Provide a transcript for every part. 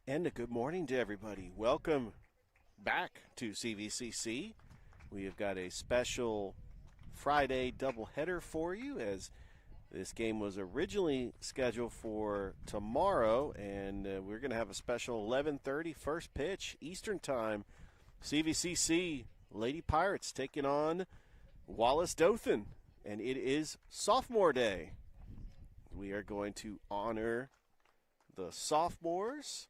And a good morning to everybody. Welcome back to CVCC. We have got a special Friday doubleheader for you, as this game was originally scheduled for tomorrow, and we're going to have a special 11:30 first pitch Eastern Time. CVCC Lady Pirates taking on Wallace-Dothan, and it is sophomore day. We are going to honor the sophomores.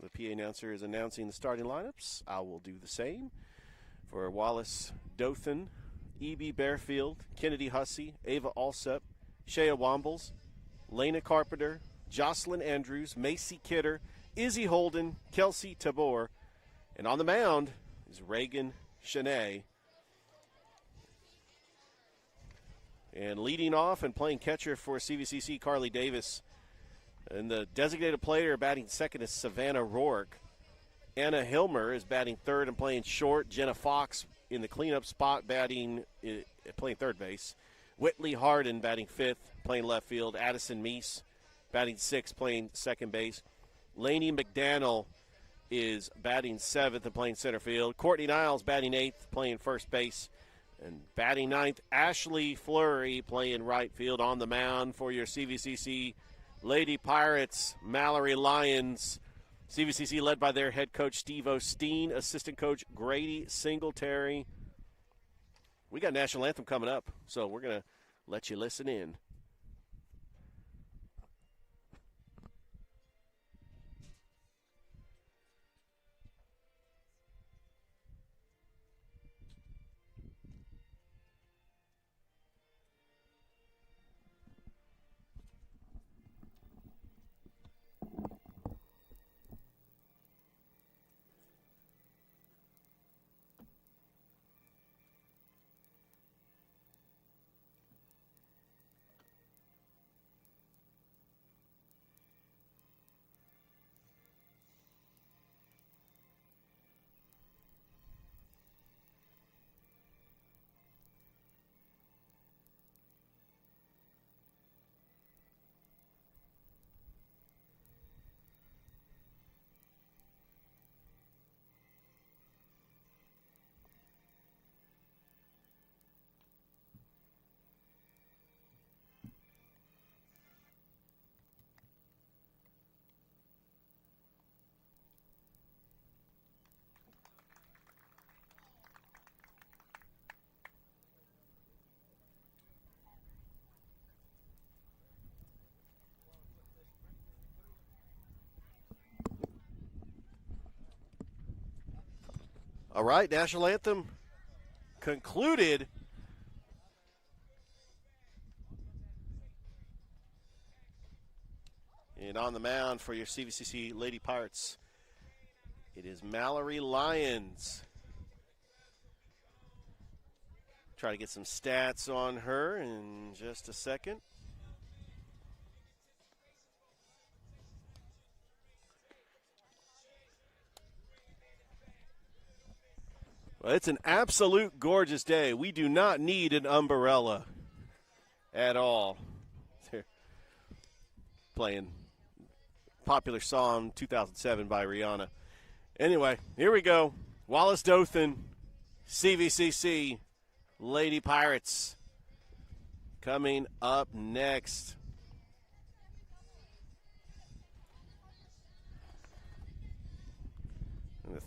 The PA announcer is announcing the starting lineups. I will do the same. For Wallace-Dothan, E.B. Bearfield, Kennedy Hussey, Ava Alsep, Shea Wombles, Lena Carpenter, Jocelyn Andrews, Macy Kidder, Izzy Holden, Kelsey Tabor, and on the mound is Reagan Shanae. And leading off and playing catcher for CVCC, Carly Davis. And the designated player batting second is Savannah Rourke. Anna Hilmer is batting third and playing short. Jenna Fox in the cleanup spot playing third base. Whitley Harden batting fifth, playing left field. Addison Meese batting sixth, playing second base. Lainey McDaniel is batting seventh and playing center field. Courtney Niles batting eighth, playing first base. And batting ninth, Ashley Fleury playing right field. On the mound for your CVCC Lady Pirates, Mallory Lions. CVCC led by their head coach, Steve Osteen, assistant coach, Grady Singletary. We got National Anthem coming up, so we're going to let you listen in. All right, National Anthem concluded. And on the mound for your CVCC Lady Pirates, it is Mallory Lyons. Try to get some stats on her in just a second. Well, it's an absolute gorgeous day. We do not need an umbrella at all. They're playing popular song 2007 by Rihanna. Anyway, here we go. Wallace-Dothan, CVCC, Lady Pirates coming up next.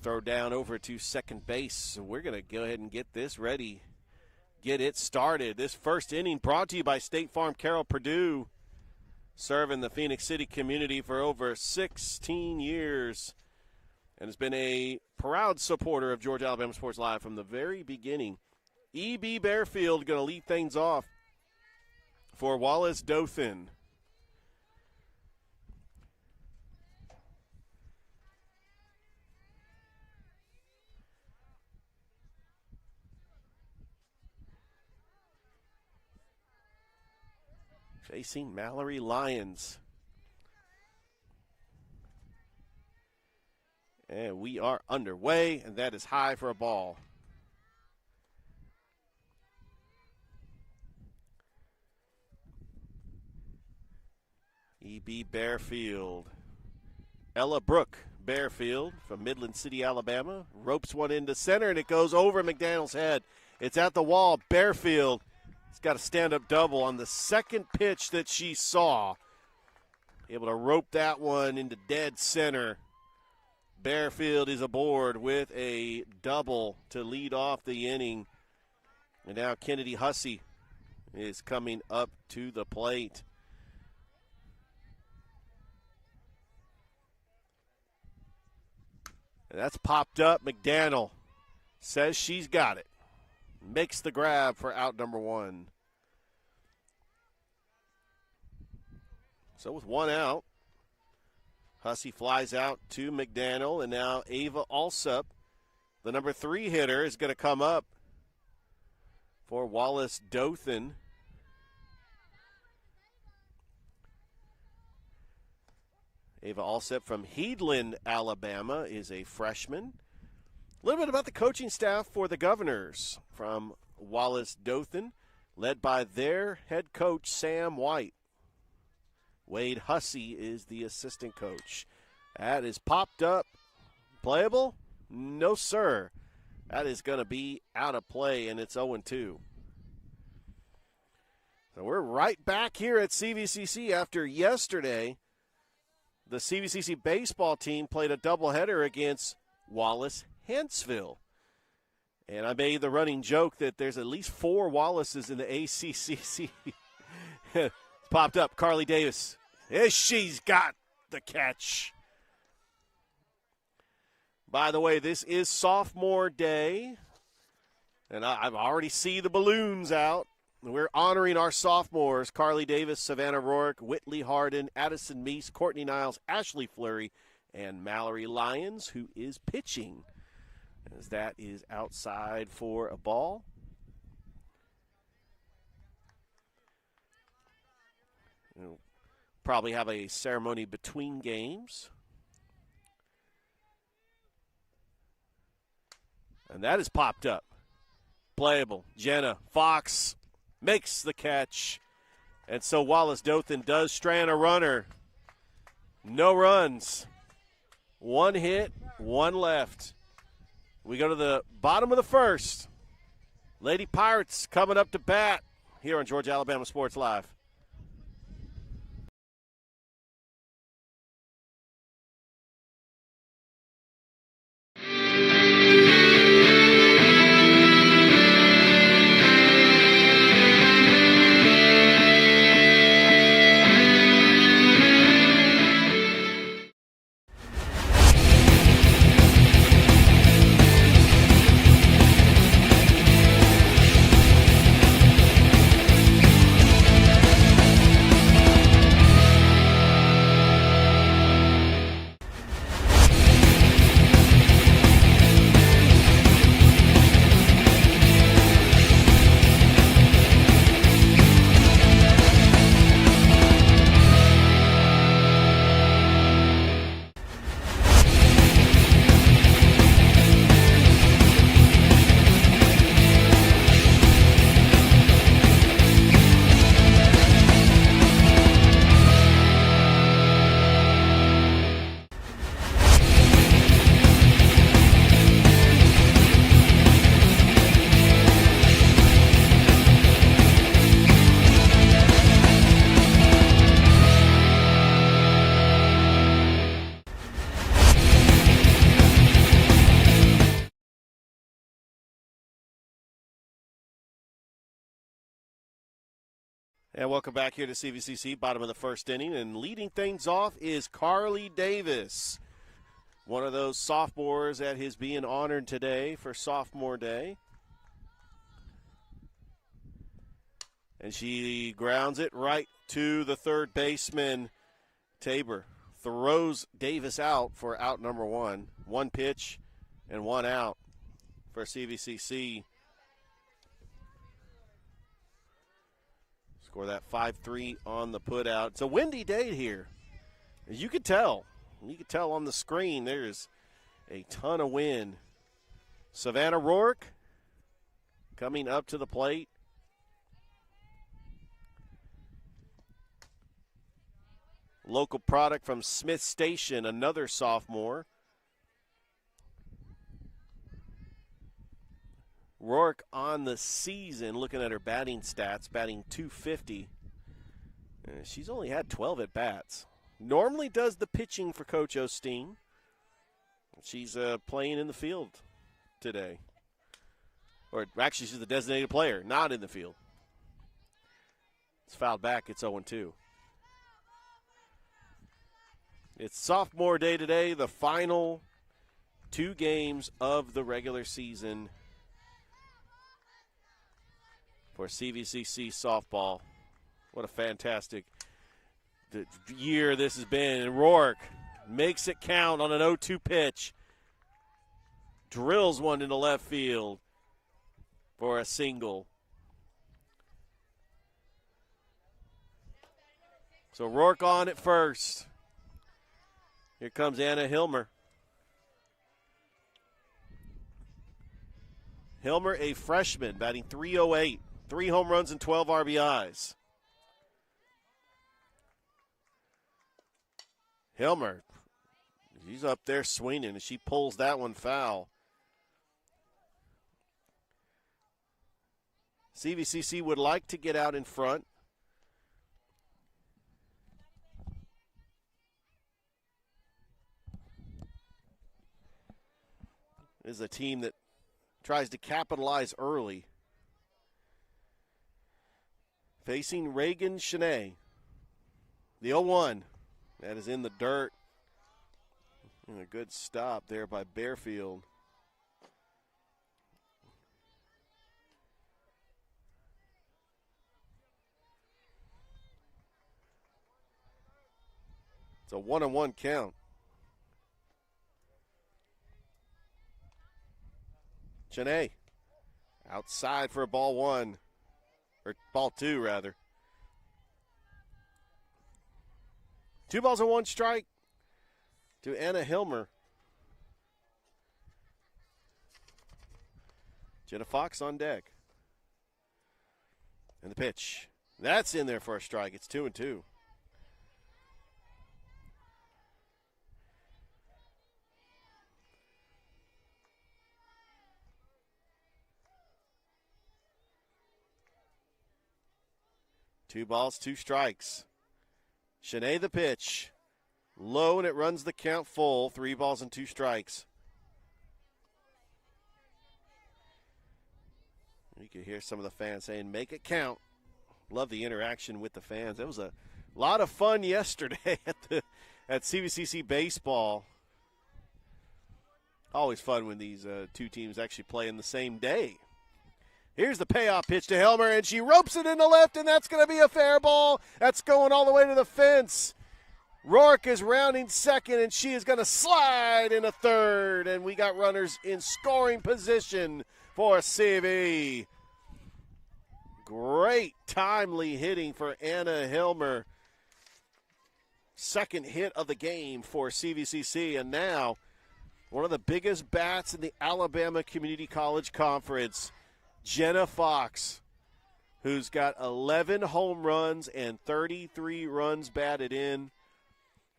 Throw down over to second base. So we're going to go ahead and get this ready. Get it started. This first inning brought to you by State Farm. Carol Purdue, serving the Phoenix City community for over 16 years and has been a proud supporter of Georgia Alabama Sports Live from the very beginning. E.B. Bearfield going to lead things off for Wallace-Dothan. Facing Mallory Lyons. And we are underway, and that is high for a ball. E.B. Bearfield Ella Brooke Bearfield from Midland City, Alabama, ropes one into center, and it goes over McDaniel's head. It's at the wall. Bearfield has got a stand-up double on the second pitch that she saw. Able to rope that one into dead center. Bearfield is aboard with a double to lead off the inning. And now Kennedy Hussey is coming up to the plate. And that's popped up. McDaniel says she's got it. Makes the grab for out number one. So with one out, Hussey flies out to McDaniel, and now Ava Alsup, the number 3 hitter, is going to come up for Wallace-Dothan. Ava Alsup from Headland, Alabama, is a freshman. A little bit about the coaching staff for the Governors from Wallace-Dothan, led by their head coach, Sam White. Wade Hussey is the assistant coach. That is popped up. Playable? No, sir. That is going to be out of play, and it's 0-2. So we're right back here at CVCC after yesterday. The CVCC baseball team played a doubleheader against Wallace-Huntsville. And I made the running joke that there's at least 4 Wallaces in the ACCC. Popped up, Carly Davis. She's got the catch. By the way, this is sophomore day, and I've already see the balloons out. We're honoring our sophomores, Carly Davis, Savannah Rourke, Whitley Harden, Addison Meese, Courtney Niles, Ashley Fleury, and Mallory Lyons, who is pitching, as that is outside for a ball. We'll probably have a ceremony between games. And that is popped up. Playable. Jenna Fox makes the catch. And so Wallace-Dothan does strand a runner. No runs. 1 hit, 1 left. We go to the bottom of the first. Lady Pirates coming up to bat here on Georgia Alabama Sports Live. And welcome back here to CVCC, bottom of the first inning. And leading things off is Carly Davis, one of those sophomores that is being honored today for Sophomore Day. And she grounds it right to the third baseman. Tabor throws Davis out for out number 1. 1 pitch and 1 out for CVCC. Score that 5-3 on the putout. It's a windy day here. As you can tell. You can tell on the screen there's a ton of wind. Savannah Rourke coming up to the plate. local product from Smith Station, another sophomore. Rourke on the season, looking at her batting stats, batting .250. She's only had 12 at-bats. Normally does the pitching for Coach Osteen. She's playing in the field today. Or actually, she's the designated player, not in the field. It's fouled back. It's 0-2. It's sophomore day today, the final 2 games of the regular season for CVCC softball. What a fantastic year this has been. And Rourke makes it count on an 0-2 pitch. Drills one into left field for a single. So Rourke on at first. Here comes Anna Hilmer. Hilmer, a freshman, batting .308. 3 home runs and 12 RBIs. Hilmer, she's up there swinging, and she pulls that one foul. CVCC would like to get out in front. This is a team that tries to capitalize early. Facing Reagan Shanae. The 0-1. That is in the dirt. And a good stop there by Bearfield. It's a 1-1 count. Shanae outside for a ball 1. Or ball 2, rather. 2 balls and 1 strike to Anna Hilmer. Jenna Fox on deck. And the pitch. That's in there for a strike. It's 2-2. Two balls, 2 strikes. Shanae the pitch. Low, and it runs the count full. 3 balls and 2 strikes. You can hear some of the fans saying, make it count. Love the interaction with the fans. It was a lot of fun yesterday at CVCC baseball. Always fun when these 2 teams actually play in the same day. Here's the payoff pitch to Hilmer, and she ropes it into left, and that's going to be a fair ball. That's going all the way to the fence. Rourke is rounding second, and she is going to slide into third, and we got runners in scoring position for CV. Great timely hitting for Anna Hilmer. Second hit of the game for CVCC, and now one of the biggest bats in the Alabama Community College Conference, Jenna Fox, who's got 11 home runs and 33 runs batted in.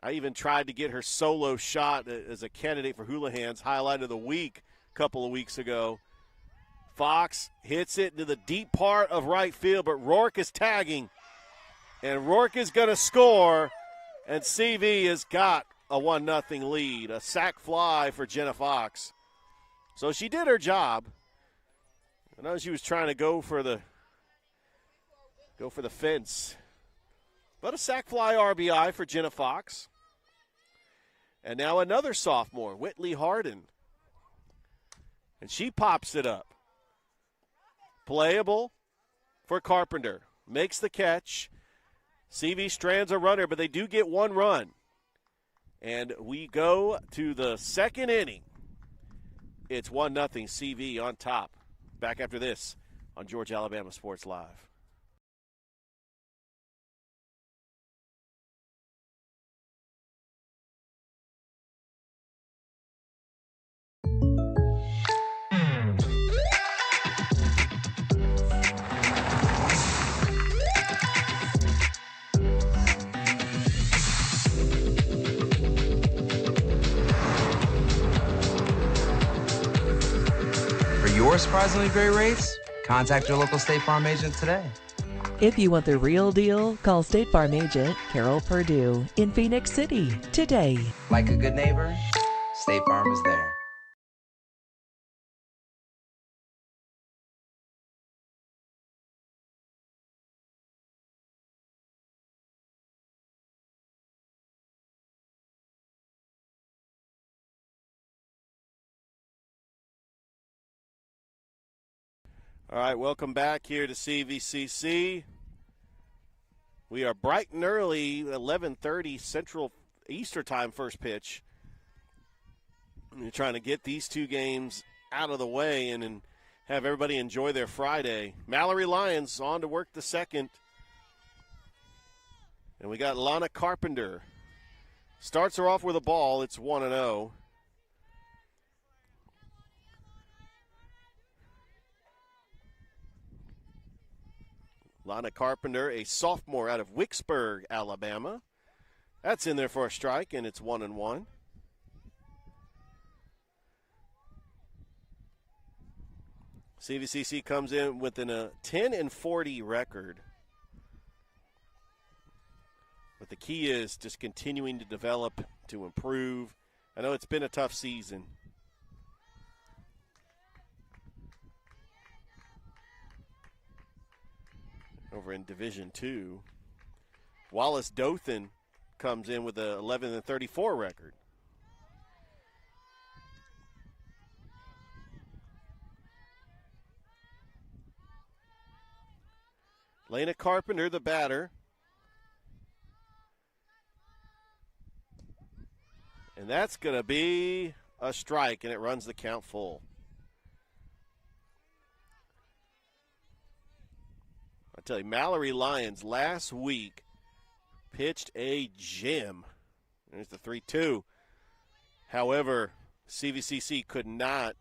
I even tried to get her solo shot as a candidate for Houlihan's highlight of the week a couple of weeks ago. Fox hits it into the deep part of right field, but Rourke is tagging. And Rourke is going to score, and CV has got a 1-0 lead. A sac fly for Jenna Fox. So she did her job. I know she was trying to go for the fence. But a sac fly RBI for Jenna Fox. And now another sophomore, Whitley Harden. And she pops it up. Playable for Carpenter. Makes the catch. CV strands a runner, but they do get 1 run. And we go to the second inning. It's 1-0 CV on top. Back after this on Georgia Alabama Sports Live. your surprisingly great rates? Contact your local State Farm agent today. If you want the real deal, call State Farm agent Carol Perdue in Phoenix City today. Like a good neighbor, State Farm is there. All right, welcome back here to CVCC. We are bright and early, 11:30 Central Eastern Time first pitch. We're trying to get these two games out of the way and have everybody enjoy their Friday. Mallory Lyons on to work the second. And we got Lana Carpenter. Starts her off with a ball. It's 1-0. Lana Carpenter, a sophomore out of Wicksburg, Alabama. That's in there for a strike, and it's 1-1. CVCC comes in with a 10-40 record. But the key is just continuing to develop, to improve. I know it's been a tough season. Over in Division II, Wallace-Dothan comes in with a 11-34 record. Lana Carpenter, the batter. And that's going to be a strike, and it runs the count full. I tell you, Mallory Lyons last week pitched a gem. There's the 3-2. However, CVCC could not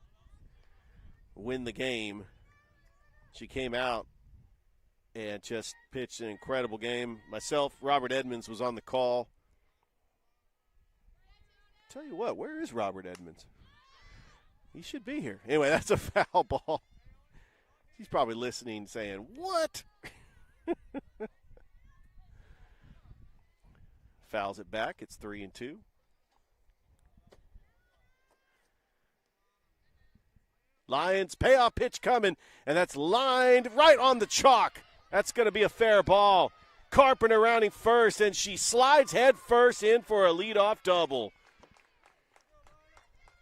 win the game. She came out and just pitched an incredible game. Myself, Robert Edmonds, was on the call. Tell you what, where is Robert Edmonds? He should be here. Anyway, that's a foul ball. He's probably listening saying, what? Fouls it back. It's 3-2. Lions payoff pitch coming, and that's lined right on the chalk. That's going to be a fair ball. Carpenter rounding first, and she slides head first in for a leadoff double.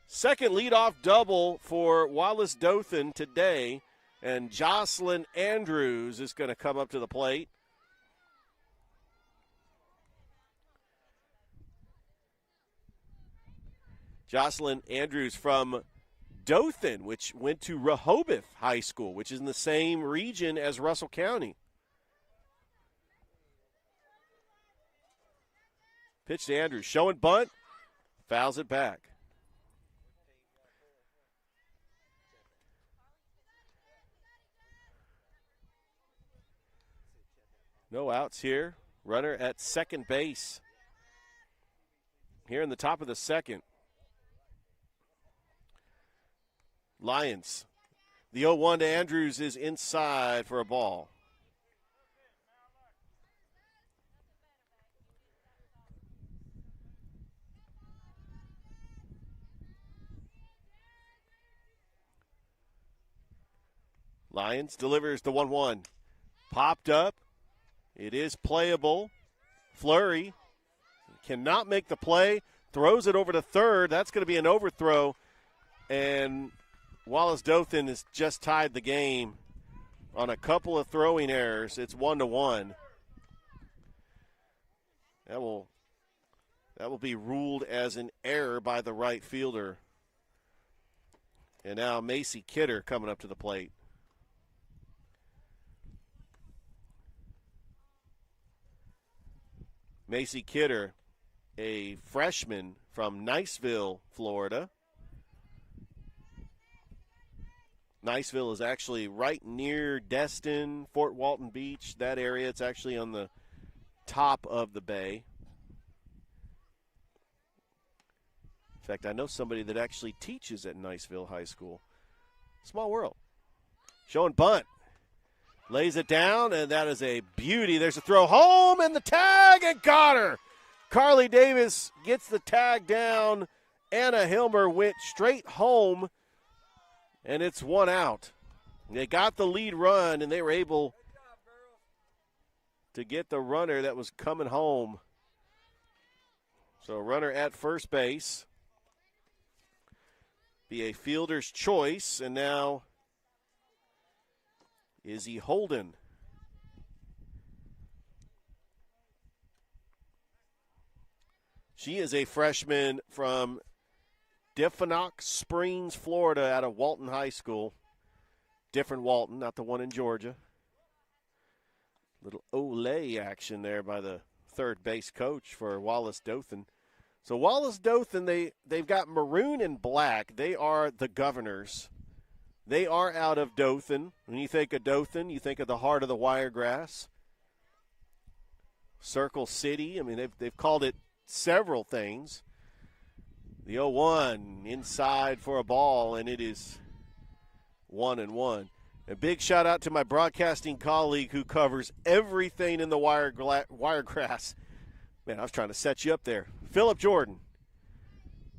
Second leadoff double for Wallace-Dothan today, and Jocelyn Andrews is going to come up to the plate. Jocelyn Andrews from Dothan, which went to Rehoboth High School, which is in the same region as Russell County. Pitch to Andrews, showing bunt, fouls it back. No outs here. Runner at second base. Here in the top of the second. Lions. The 0-1 to Andrews is inside for a ball. Lions delivers the 1-1. Popped up. It is playable. Flurry cannot make the play. Throws it over to third. That's going to be an overthrow. And Wallace-Dothan has just tied the game on a couple of throwing errors. It's 1-1. That will be ruled as an error by the right fielder. And now Macy Kidder coming up to the plate. Macy Kidder, a freshman from Niceville, Florida. Niceville is actually right near Destin, Fort Walton Beach, that area. It's actually on the top of the bay. In fact, I know somebody that actually teaches at Niceville High School. Small world. Showing bunt. Lays it down, and that is a beauty. There's a throw home, and the tag, and got her. Carly Davis gets the tag down. Anna Hilmer went straight home, and it's 1 out. They got the lead run, and they were able to get the runner that was coming home. So runner at first base. Be a fielder's choice, and now Izzy Holden. She is a freshman from Diffinock Springs, Florida, out of Walton High School. Different Walton, not the one in Georgia. Little Olay action there by the third base coach for Wallace-Dothan. So Wallace-Dothan, they've got maroon and black. They are the Governors. They are out of Dothan. When you think of Dothan, you think of the heart of the Wiregrass. Circle City. I mean, they've called it several things. The 0-1 inside for a ball, and it is 1-1. A big shout out to my broadcasting colleague who covers everything in the Wiregrass. Man, I was trying to set you up there. Philip Jordan.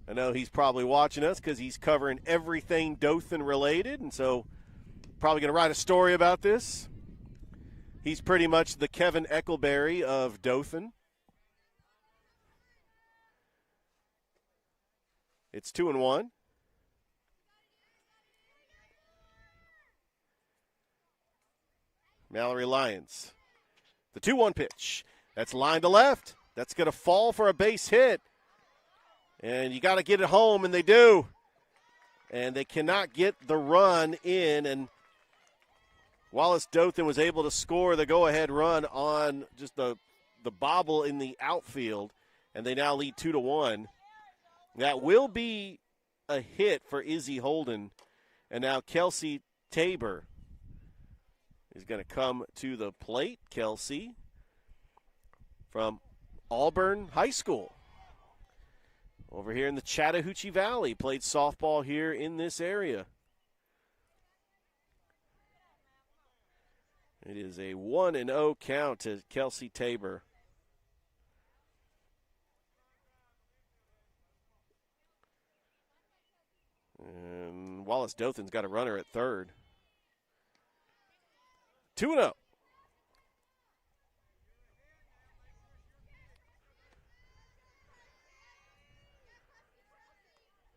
I know he's probably watching us because he's covering everything Dothan related, and so probably going to write a story about this. He's pretty much the Kevin Eckleberry of Dothan. It's 2-1. Mallory Lyons. The 2-1 pitch. That's line to left. That's going to fall for a base hit. And you got to get it home, and they do. And they cannot get the run in. And Wallace-Dothan was able to score the go-ahead run on just the bobble in the outfield. And they now lead 2-1. That will be a hit for Izzy Holden. And now Kelsey Tabor is going to come to the plate. Kelsey from Auburn High School. Over here in the Chattahoochee Valley. Played softball here in this area. It is a 1-0 count to Kelsey Tabor. And Wallace-Dothan's got a runner at third. 2-0.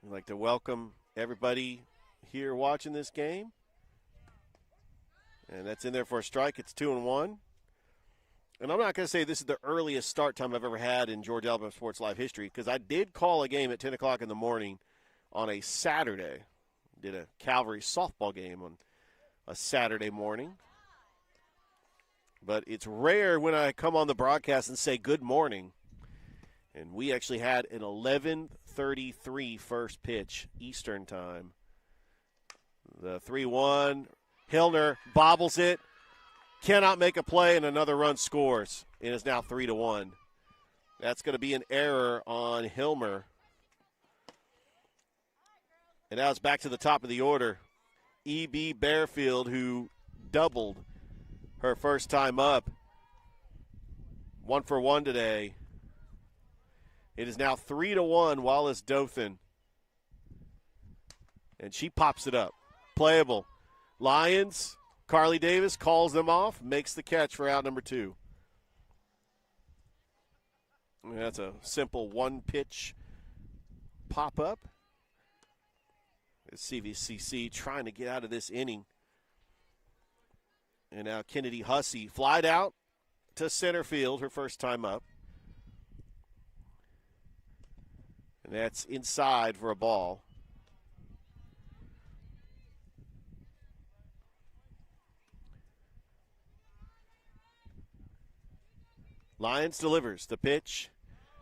I'd like to welcome everybody here watching this game. And that's in there for a strike. It's 2-1. And I'm not going to say this is the earliest start time I've ever had in Georgia Alabama Sports Live history, because I did call a game at 10 o'clock in the morning on a Saturday. Did a Calvary softball game on a Saturday morning. But it's rare when I come on the broadcast and say good morning. And we actually had an 11:33 first pitch Eastern time. The 3-1. Hillner bobbles it. Cannot make a play, and another run scores. It is now 3-1. That's going to be an error on Hilmer. And now it's back to the top of the order. E.B. Bearfield, who doubled her first time up. 1 for 1 today. It is now 3-1 Wallace-Dothan. And she pops it up. Playable. Lions, Carly Davis calls them off, makes the catch for out number 2. And that's a simple one-pitch pop-up. CVCC trying to get out of this inning. And now Kennedy Hussey flied out to center field, her first time up. And that's inside for a ball. Lyons delivers the pitch.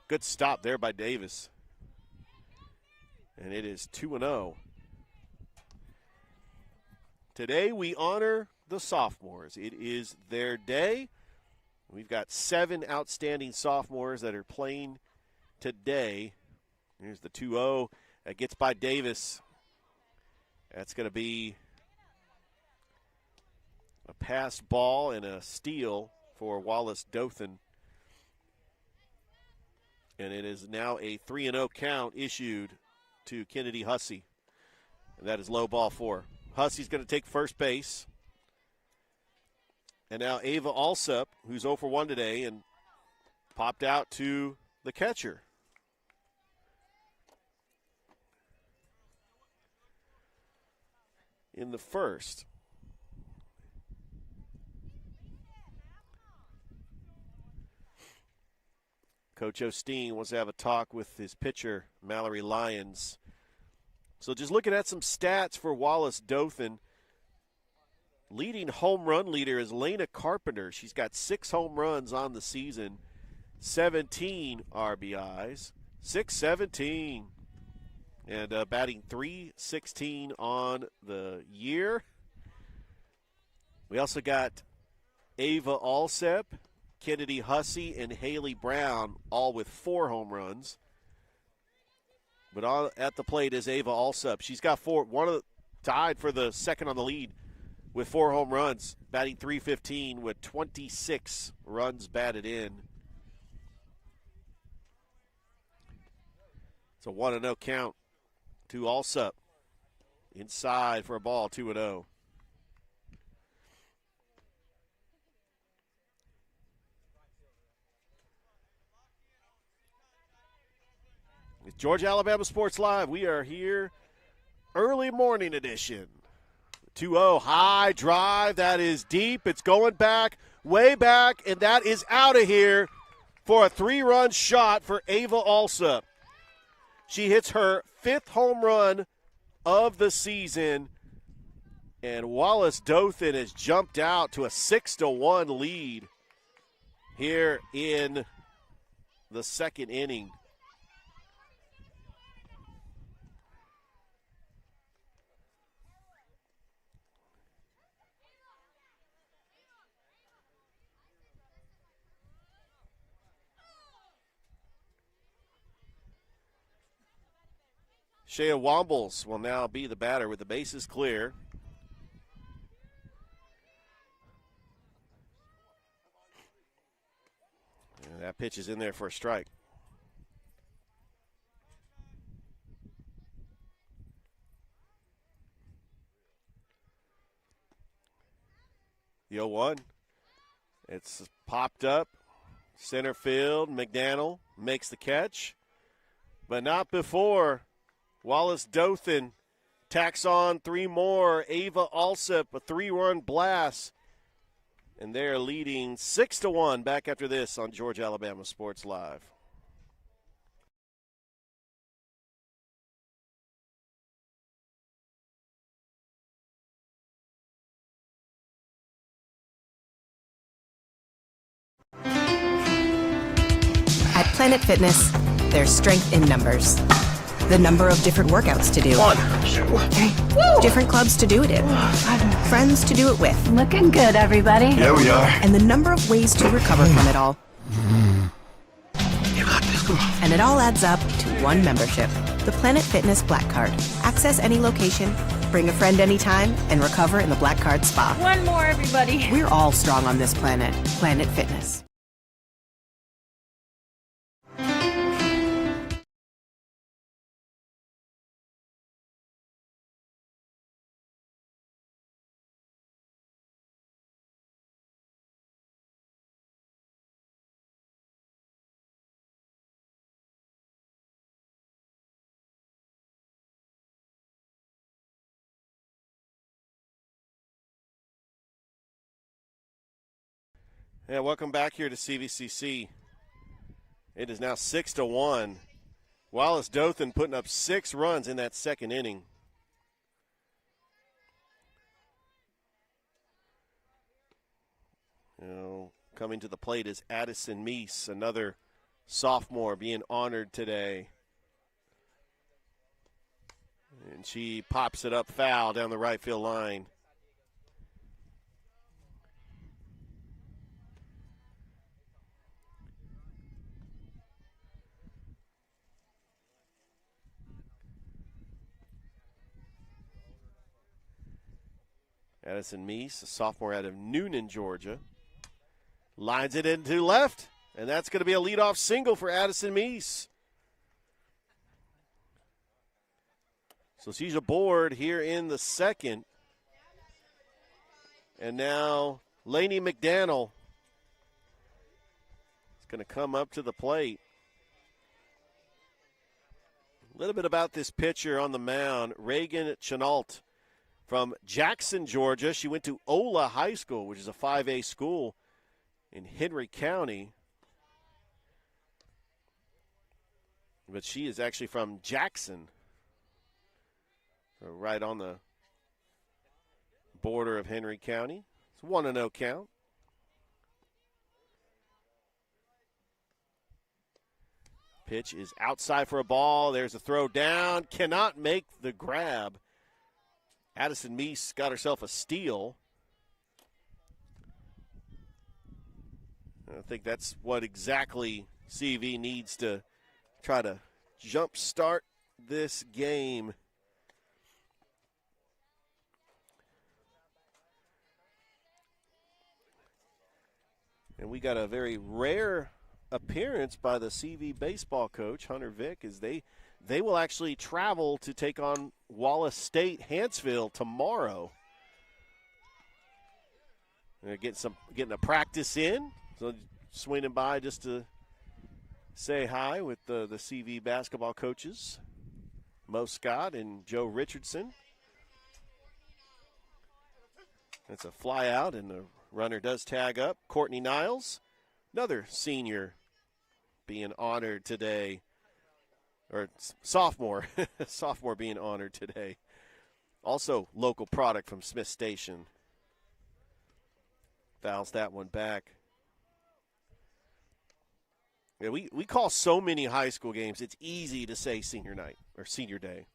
Good stop there by Davis. And it is 2-0. Today we honor the sophomores. It is their day. We've got 7 outstanding sophomores that are playing today. Here's the 2-0. That gets by Davis. That's going to be A passed ball and a steal for Wallace-Dothan. And it is now a 3-0 count issued to Kennedy Hussey. And that is low ball 4. Hussey's going to take first base. And now Ava Alsup, who's 0 for 1 today, and popped out to the catcher. In the first. Coach Osteen wants to have a talk with his pitcher, Mallory Lyons. So just looking at some stats for Wallace-Dothan. Leading home run leader is Lena Carpenter. She's got 6 home runs on the season, 17 RBIs, 617. And batting .316 on the year. We also got Ava Alsup, Kennedy Hussey, and Haley Brown, all with 4 home runs. But at the plate is Ava Alsup. She's got 4, tied for the second on the lead with 4 home runs, batting .315 with 26 runs batted in. It's a 1-0 count to Alsup. Inside for a ball, 2-0. It's Georgia Alabama Sports Live. We are here, early morning edition. 2-0, high drive. That is deep. It's going back, way back, and that is out of here for a 3-run shot for Ava Alsup. She hits her 5th home run of the season, and Wallace-Dothan has jumped out to a 6-1 lead here in the second inning. Shea Wombles will now be the batter with the bases clear. And that pitch is in there for a strike. The 0-1. It's popped up. Center field. McDaniel makes the catch. But not before Wallace-Dothan tacks on 3 more. Ava Alsup, a 3-run blast. And they're leading 6-1 back after this on Georgia Alabama Sports Live. At Planet Fitness, there's strength in numbers. The number of different workouts to do. 1, 2, 3. Different clubs to do it in. Friends to do it with. Looking good, everybody. Yeah, we are. And the number of ways to recover from it all. You got this, come on. And it all adds up to one membership. The Planet Fitness Black Card. Access any location, bring a friend anytime, and recover in the Black Card Spa. One more, everybody. We're all strong on this planet. Planet Fitness. Yeah, welcome back here to CVCC. It is now 6-1. Wallace-Dothan putting up 6 runs in that second inning. Coming to the plate is Addison Meese, another sophomore being honored today. And she pops it up foul down the right field line. Addison Meese, a sophomore out of Noonan, Georgia. Lines it into left, and that's going to be a leadoff single for Addison Meese. So she's aboard here in the second. And now Lainey McDaniel is going to come up to the plate. A little bit about this pitcher on the mound, Reagan Chenault from Jackson, Georgia. She went to Ola High School, which is a 5A school in Henry County. But she is actually from Jackson, so right on the border of Henry County. It's 1-0 count. Pitch is outside for a ball. There's a throw down. Cannot make the grab. Addison Meese got herself a steal. I think that's what exactly CV needs to try to jumpstart this game. And we got a very rare appearance by the CV baseball coach, Hunter Vick, as they will actually travel to take on Wallace State Hanceville tomorrow. They're getting a practice in, so swinging by just to say hi with the CV basketball coaches, Mo Scott and Joe Richardson. That's a fly out, and the runner does tag up. Courtney Niles, another senior being honored today, or sophomore, sophomore being honored today. Also local product from Smith Station. Fouls that one back. Yeah, we call so many high school games, it's easy to say senior night or senior day.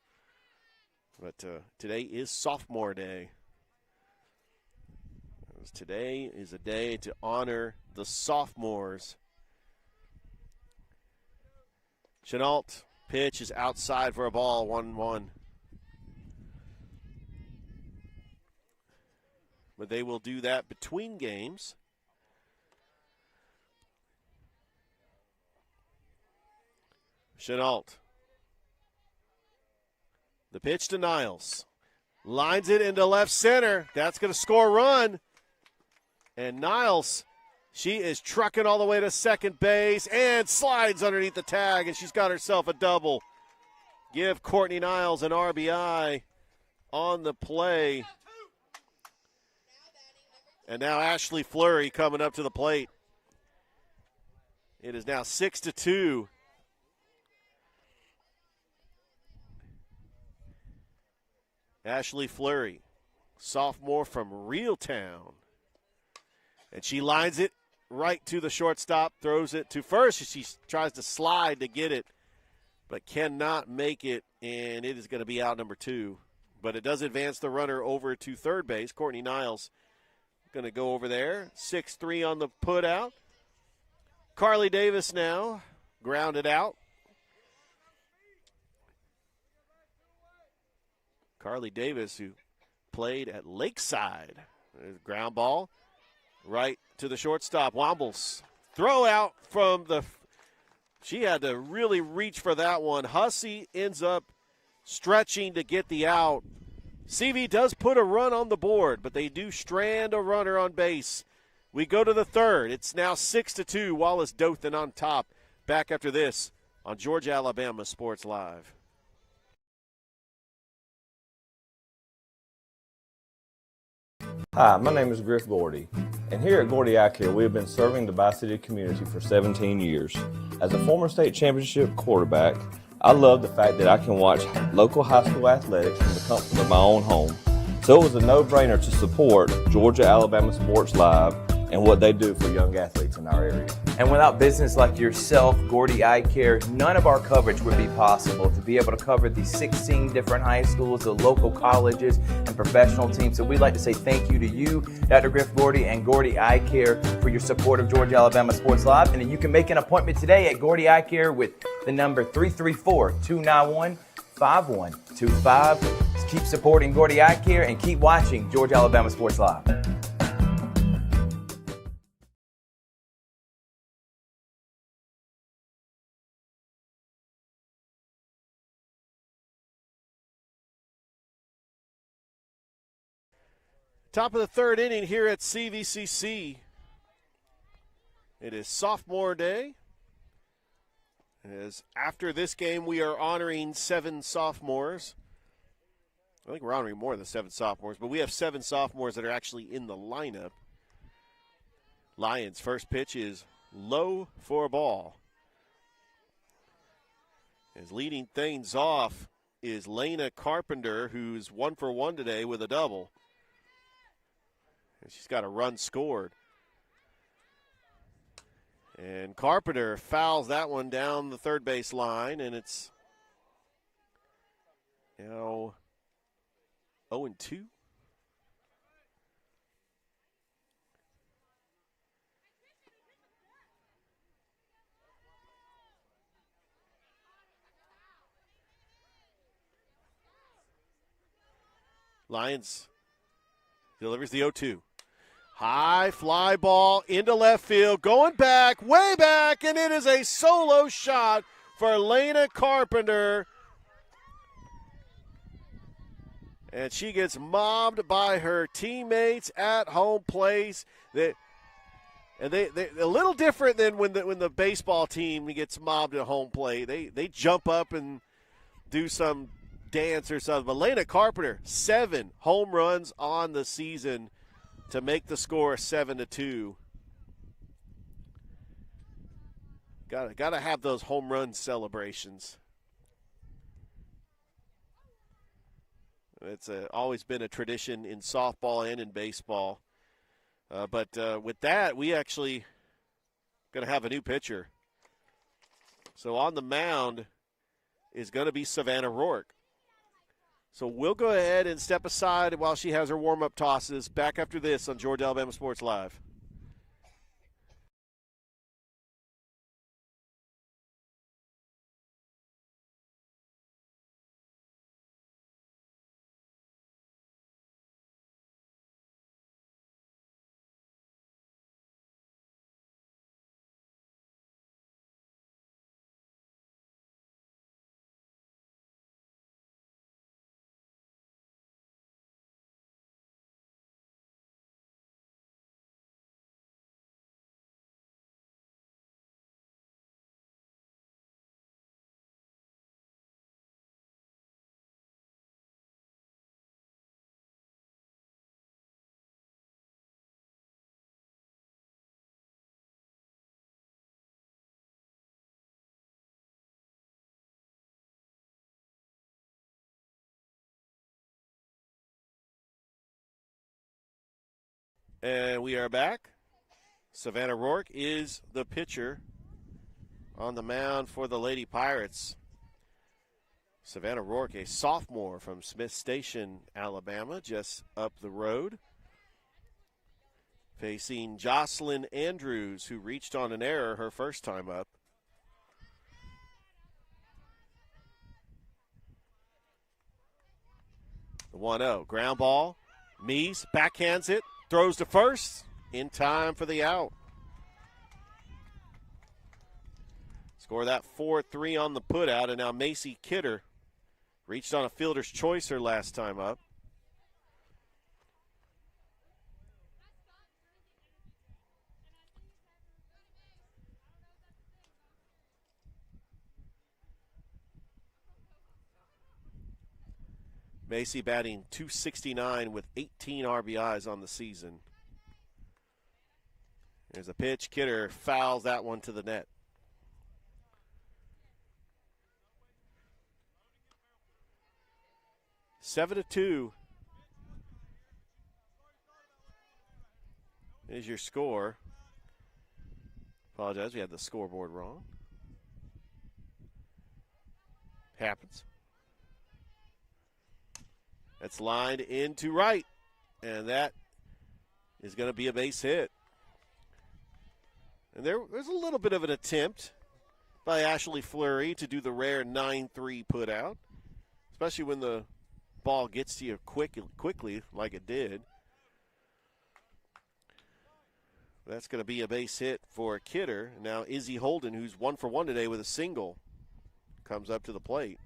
But today is sophomore day. Today is a day to honor the sophomores. Chenault, pitch is outside for a ball, 1-1. But they will do that between games. Chenault. The pitch to Niles. Lines it into left center. That's going to score a run. And Niles, she is trucking all the way to second base and slides underneath the tag, and she's got herself a double. Give Courtney Niles an RBI on the play. And now Ashley Fleury coming up to the plate. It is now 6-2. Ashley Fleury, sophomore from Reeltown. And she lines it right to the shortstop, throws it to first. She tries to slide to get it, but cannot make it, and it is going to be out number 2. But it does advance the runner over to third base. Courtney Niles going to go over there. 6-3 on the put out. Carly Davis now grounded out. Carly Davis, who played at Lakeside. Ground ball. Right to the shortstop, Wombles. Throw out from she had to really reach for that one. Hussey ends up stretching to get the out. CV does put a run on the board, but they do strand a runner on base. We go to the third. It's now 6-2, Wallace-Dothan on top. Back after this on Georgia, Alabama Sports Live. Hi, my name is Griff Gordy, and here at Gordy Eye Care, we have been serving the Bi-City community for 17 years. As a former state championship quarterback, I love the fact that I can watch local high school athletics from the comfort of my own home. So it was a no-brainer to support Georgia, Alabama Sports Live and what they do for young athletes in our area. And without business like yourself, Gordy Eye Care, none of our coverage would be possible to be able to cover the 16 different high schools, the local colleges, and professional teams. So we'd like to say thank you to you, Dr. Griff Gordy and Gordy Eye Care, for your support of Georgia Alabama Sports Live. And then you can make an appointment today at Gordy Eye Care with the number 334-291-5125. Keep supporting Gordy Eye Care and keep watching Georgia Alabama Sports Live. Top of the third inning here at CVCC. It is sophomore day. As after this game, we are honoring 7 sophomores. I think we're honoring more than 7 sophomores, but we have 7 sophomores that are actually in the lineup. Lions' first pitch is low for a ball. As leading things off is Lena Carpenter, who's 1 for 1 today with a double. And she's got a run scored. And Carpenter fouls that one down the third base line, and it's now 0-2. Lions delivers the 0-2. High fly ball into left field, going back, way back, and it is a solo shot for Lena Carpenter. And she gets mobbed by her teammates at home plate. They a little different than when the baseball team gets mobbed at home plate. They jump up and do some dance or something. But Lena Carpenter, 7 home runs on the season to make the score 7-2. Got to have those home run celebrations. It's always been a tradition in softball and in baseball. But with that, we actually going to have a new pitcher. So on the mound is going to be Savannah Rourke. So we'll go ahead and step aside while she has her warm-up tosses. Back after this on Georgia Alabama Sports Live. And we are back. Savannah Rourke is the pitcher on the mound for the Lady Pirates. Savannah Rourke, a sophomore from Smith Station, Alabama, just up the road. Facing Jocelyn Andrews, who reached on an error her first time up. The 1-0. Ground ball. Meese backhands it. Throws to first in time for the out. Score that 4-3 on the putout, and now Macy Kidder reached on a fielder's choice her last time up. Macy batting .269 with 18 RBIs on the season. There's a pitch. Kidder fouls that one to the net. Seven to 2 is your score. Apologize, we had the scoreboard wrong. Happens. That's lined into right, and that is going to be a base hit. And there's a little bit of an attempt by Ashley Fleury to do the rare 9-3 put out, especially when the ball gets to you quickly like it did. That's going to be a base hit for Kidder. Now Izzy Holden, who's 1 for 1 today with a single, comes up to the plate.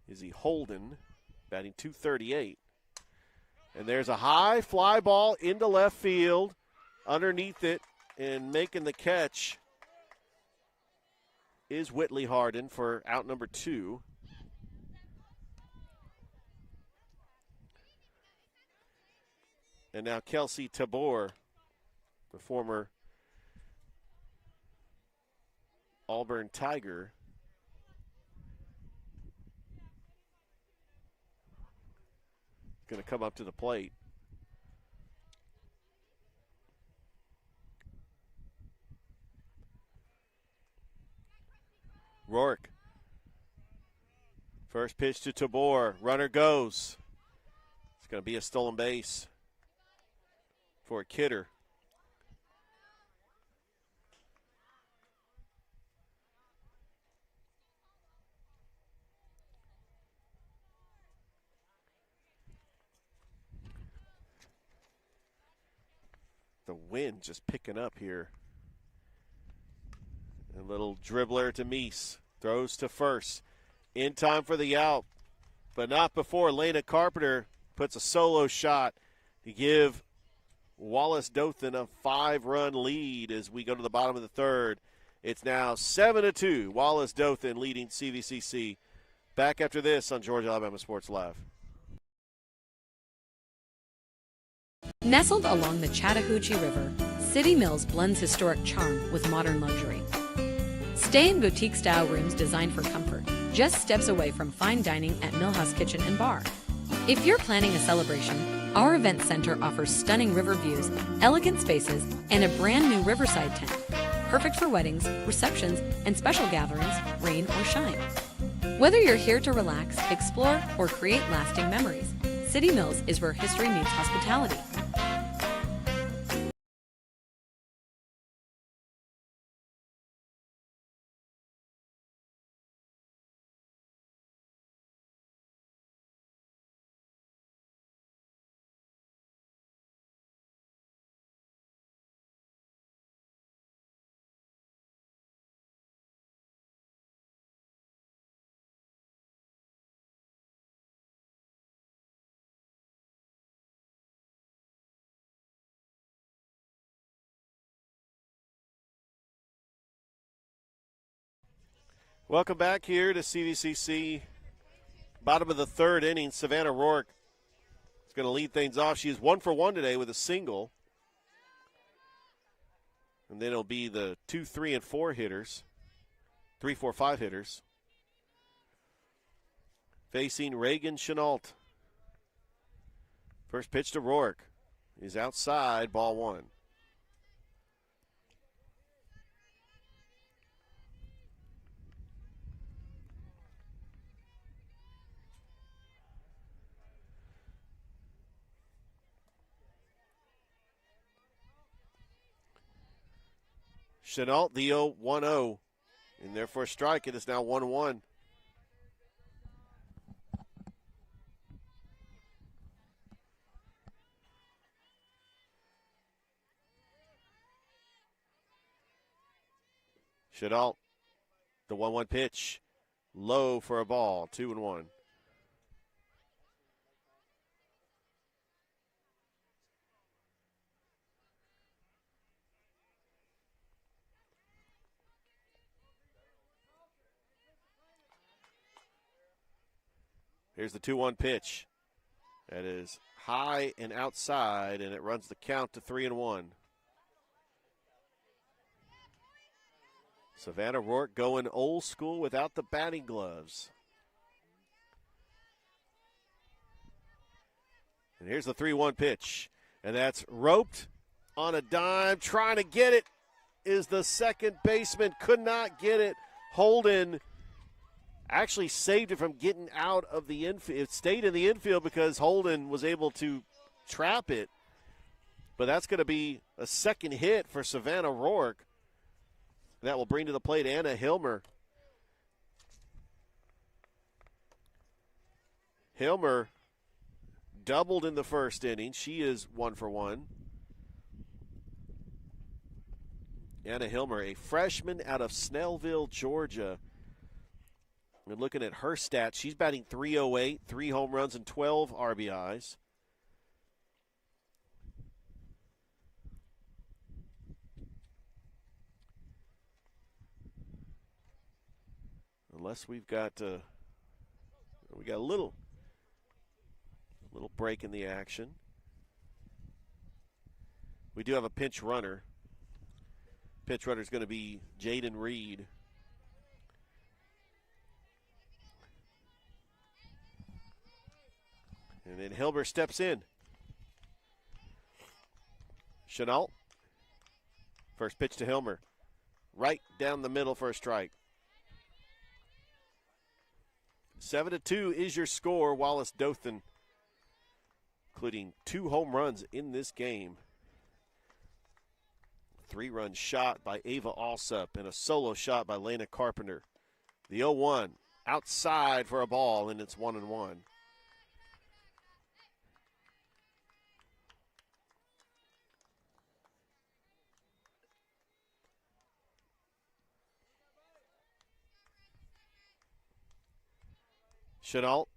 Izzy Holden batting .238. And there's a high fly ball into left field. Underneath it and making the catch is Whitley Harden for out number 2. And now Kelsey Tabor, the former Auburn Tiger, going to come up to the plate. Rourke. First pitch to Tabor. Runner goes. It's going to be a stolen base for Kidder. The wind just picking up here. A little dribbler to Meese. Throws to first. In time for the out, but not before Lena Carpenter puts a solo shot to give Wallace-Dothan a 5-run lead as we go to the bottom of the third. It's now 7-2. Wallace-Dothan leading CVCC. Back after this on Georgia Alabama Sports Live. Nestled along the Chattahoochee River, City Mills blends historic charm with modern luxury. Stay in boutique-style rooms designed for comfort, just steps away from fine dining at Millhouse Kitchen and Bar. If you're planning a celebration, our event center offers stunning river views, elegant spaces, and a brand new riverside tent, perfect for weddings, receptions, and special gatherings, rain or shine. Whether you're here to relax, explore, or create lasting memories, City Mills is where history meets hospitality. Welcome back here to CVCC. Bottom of the third inning, Savannah Rourke is going to lead things off. She is 1 for 1 today with a single. And then it'll be the 2, 3, and 4 hitters. 3, 4, 5 hitters. Facing Reagan Chenault. First pitch to Rourke. He's outside, ball 1. Chenault, the 0-1-0. In there for a strike. It is now 1-1. Chenault, the 1-1 pitch. Low for a ball. 2-1. Here's the 2-1 pitch. That is high and outside, and it runs the count to 3-1. Savannah Rourke going old school without the batting gloves. And here's the 3-1 pitch. And that's roped on a dime. Trying to get it is the second baseman. Could not get it. Holden actually saved it from getting out of the infield. It stayed in the infield because Holden was able to trap it. But that's going to be a second hit for Savannah Rourke. That will bring to the plate Anna Hilmer. Hilmer doubled in the first inning. She is 1 for 1. Anna Hilmer, a freshman out of Snellville, Georgia. And looking at her stats, she's batting .308, 3 home runs and 12 RBIs. Unless we got a little break in the action. We do have a pinch runner. Pinch runner is going to be Jaden Reed. And then Hilmer steps in. Chenault. First pitch to Hilmer. Right down the middle for a strike. 7-2 is your score. Wallace-Dothan, including 2 home runs in this game. 3-run shot by Ava Alsup and a solo shot by Lena Carpenter. The 0-1 outside for a ball, and it's 1-1. Chenault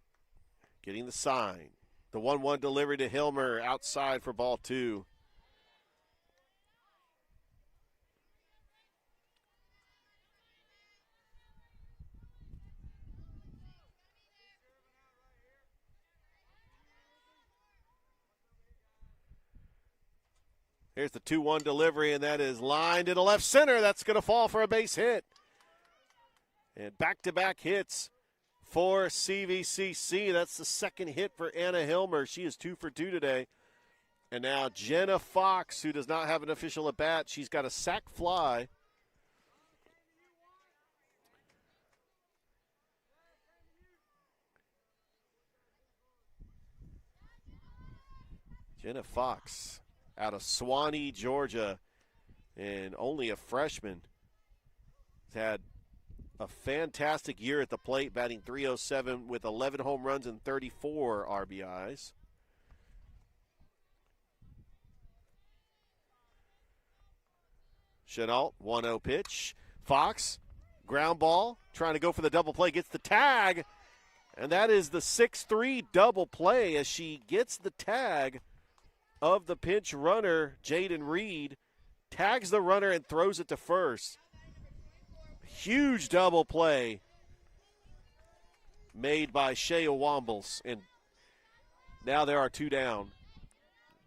getting the sign. The 1-1 delivery to Hilmer outside for ball 2. Here's the 2-1 delivery, and that is lined into left center. That's going to fall for a base hit. And back-to-back hits for CVCC. That's the second hit for Anna Hilmer. She is 2 for 2 today. And now Jenna Fox, who does not have an official at bat, she's got a sac fly. Jenna Fox out of Swanee, Georgia, and only a freshman. Has had a fantastic year at the plate, batting .307 with 11 home runs and 34 RBIs. Chenault, 1-0 pitch. Fox, ground ball, trying to go for the double play, gets the tag, and that is the 6-3 double play as she gets the tag of the pinch runner, Jaden Reed, tags the runner and throws it to first. Huge double play made by Shea Wombles. And now there are 2 down.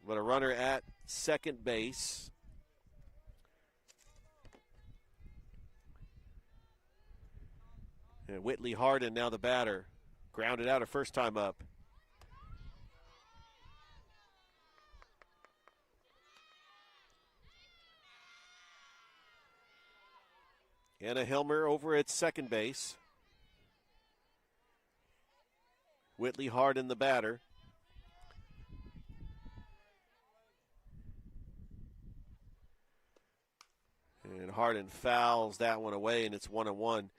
But a runner at second base. And Whitley Harden now the batter. Grounded out her first time up. Anna Hilmer over at second base. Whitley Harden the batter. And Harden fouls that one away, and it's 1-1.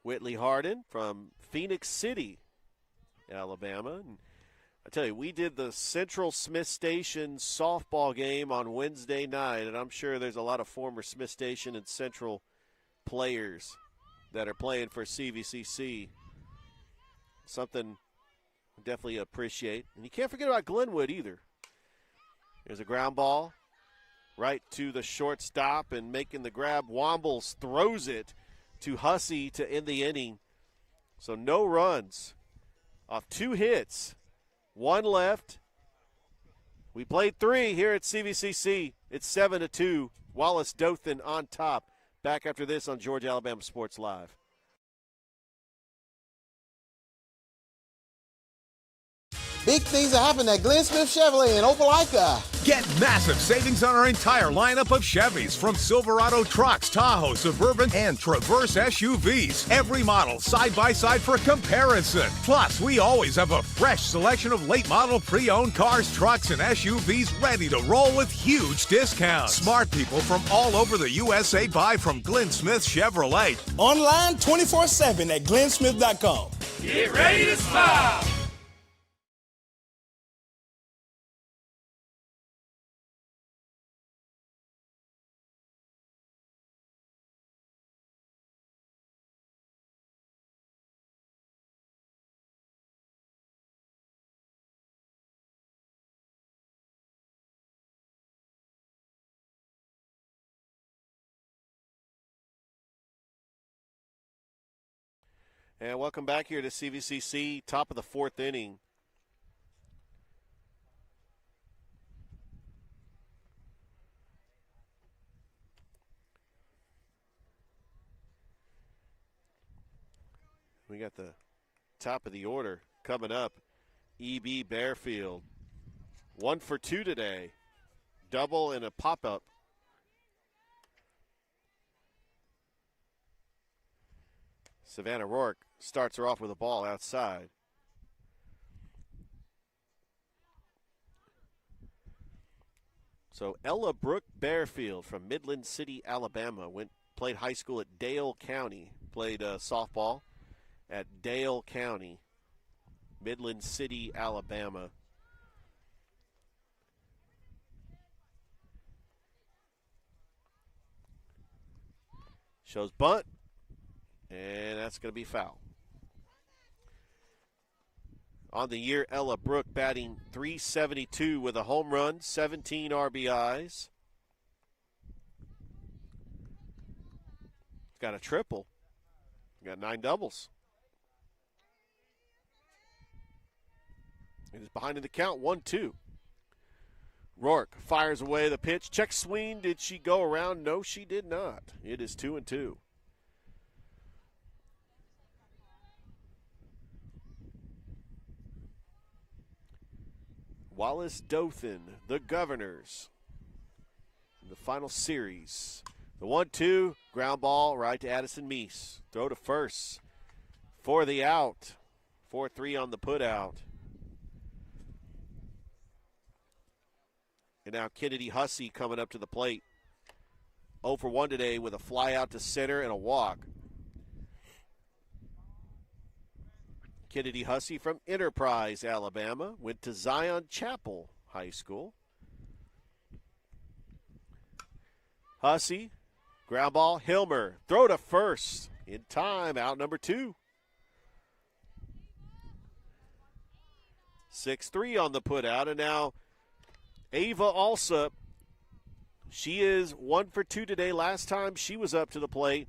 Whitley Harden from Phoenix City, Alabama. And I tell you, we did the Central Smith Station softball game on Wednesday night, and I'm sure there's a lot of former Smith Station and Central players that are playing for CVCC. Something I definitely appreciate. And you can't forget about Glenwood either. There's a ground ball right to the shortstop and making the grab. Wombles throws it to Hussey to end the inning. So no runs off 2 hits. 1 left. We played 3 here at CVCC. It's 7-2. Wallace-Dothan on top. Back after this on Georgia Alabama Sports Live. Big things are happening at Glenn Smith Chevrolet in Opelika. Get massive savings on our entire lineup of Chevys, from Silverado trucks, Tahoe, Suburban, and Traverse SUVs. Every model side by side for comparison. Plus, we always have a fresh selection of late model pre-owned cars, trucks, and SUVs ready to roll with huge discounts. Smart people from all over the USA buy from Glenn Smith Chevrolet. Online 24/7 at glennsmith.com. Get ready to smile! And welcome back here to CVCC, top of the fourth inning. We got the top of the order coming up. E.B. Bearfield, 1 for 2 today. Double and a pop-up. Savannah Rourke starts her off with a ball outside. So Ella Brooke Bearfield from Midland City, Alabama, played high school at Dale County, played softball at Dale County, Midland City, Alabama. Shows bunt, and that's going to be foul. On the year, Ella Brooke batting .372 with a home run, 17 RBIs. Got a triple. Got 9 doubles. It is behind in the count, 1-2. Rourke fires away the pitch. Check swing. Did she go around? No, she did not. It is 2-2. Wallace-Dothan, the Governors, in the final series. The 1-2, ground ball right to Addison Meese. Throw to first for the out. 4-3 on the put out. And now Kennedy Hussey coming up to the plate. 0 for 1 today with a fly out to center and a walk. Kennedy Hussey from Enterprise, Alabama, went to Zion Chapel High School. Hussey, ground ball, Hilmer, throw to first. In time, out number 2. 6-3 on the put out, and now Ava Alsup, she is 1 for 2 today. Last time she was up to the plate,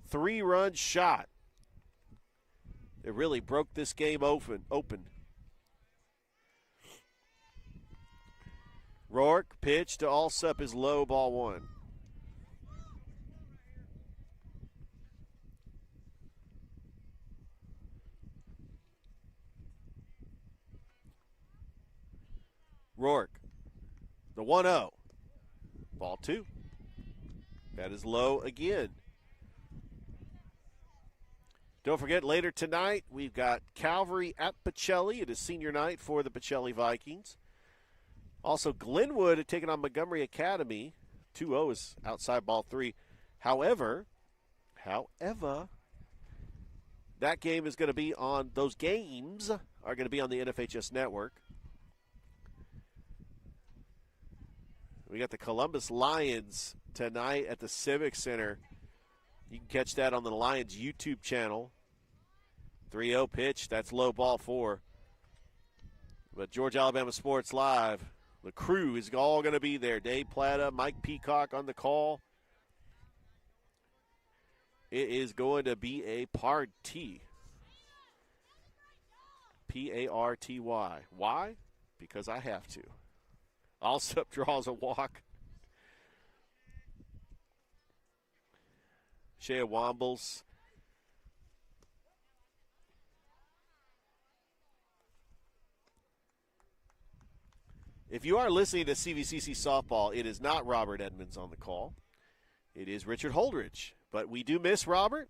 3-run shot. It really broke this game open. Rourke, pitch to Alsup is low, ball 1. Rourke, the 1-0. Ball 2. That is low again. Don't forget, later tonight, we've got Calvary at Pacelli. It is senior night for the Pacelli Vikings. Also, Glenwood taking on Montgomery Academy. 2-0 is outside ball 3. However, that game is going to be on, those games are going to be on the NFHS network. We got the Columbus Lions tonight at the Civic Center. You can catch that on the Lions YouTube channel. 3-0 pitch, that's low, ball 4. But Georgia Alabama Sports Live, the crew is all going to be there. Dave Plata, Mike Peacock on the call. It is going to be a party. P-A-R-T-Y. Why? Because I have to. Alsup draws a walk. Shea Wombles. If you are listening to CVCC softball, it is not Robert Edmonds on the call. It is Richard Holdridge. But we do miss Robert.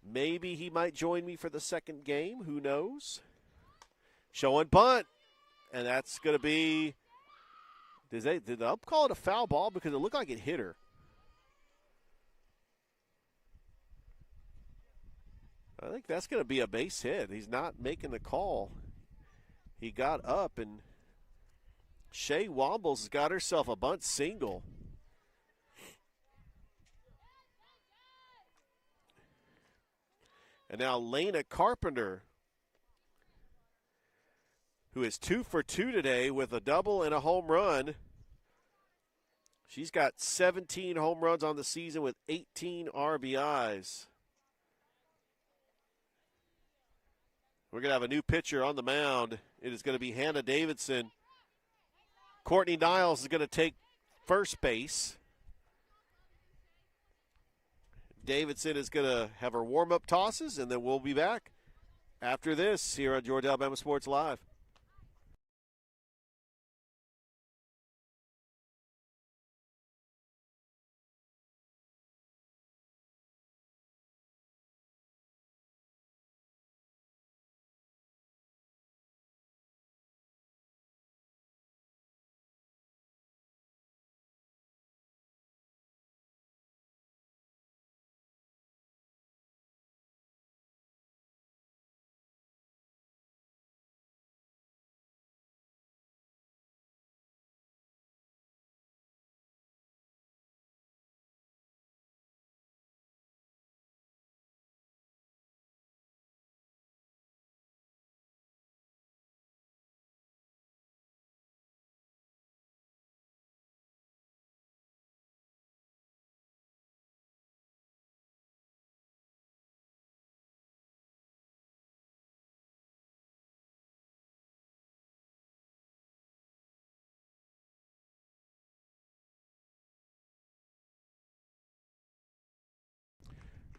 Maybe he might join me for the second game. Who knows? Showing bunt. And that's going to be – did the ump call it a foul ball? Because it looked like it hit her. I think that's going to be a base hit. He's not making the call. He got up, and Shay Wombles has got herself a bunt single. And now Lena Carpenter, who is 2 for 2 today with a double and a home run. She's got 17 home runs on the season with 18 RBIs. We're going to have a new pitcher on the mound. It is going to be Hannah Davidson. Courtney Niles is going to take first base. Davidson is going to have her warm-up tosses, and then we'll be back after this here on Georgia Alabama Sports Live.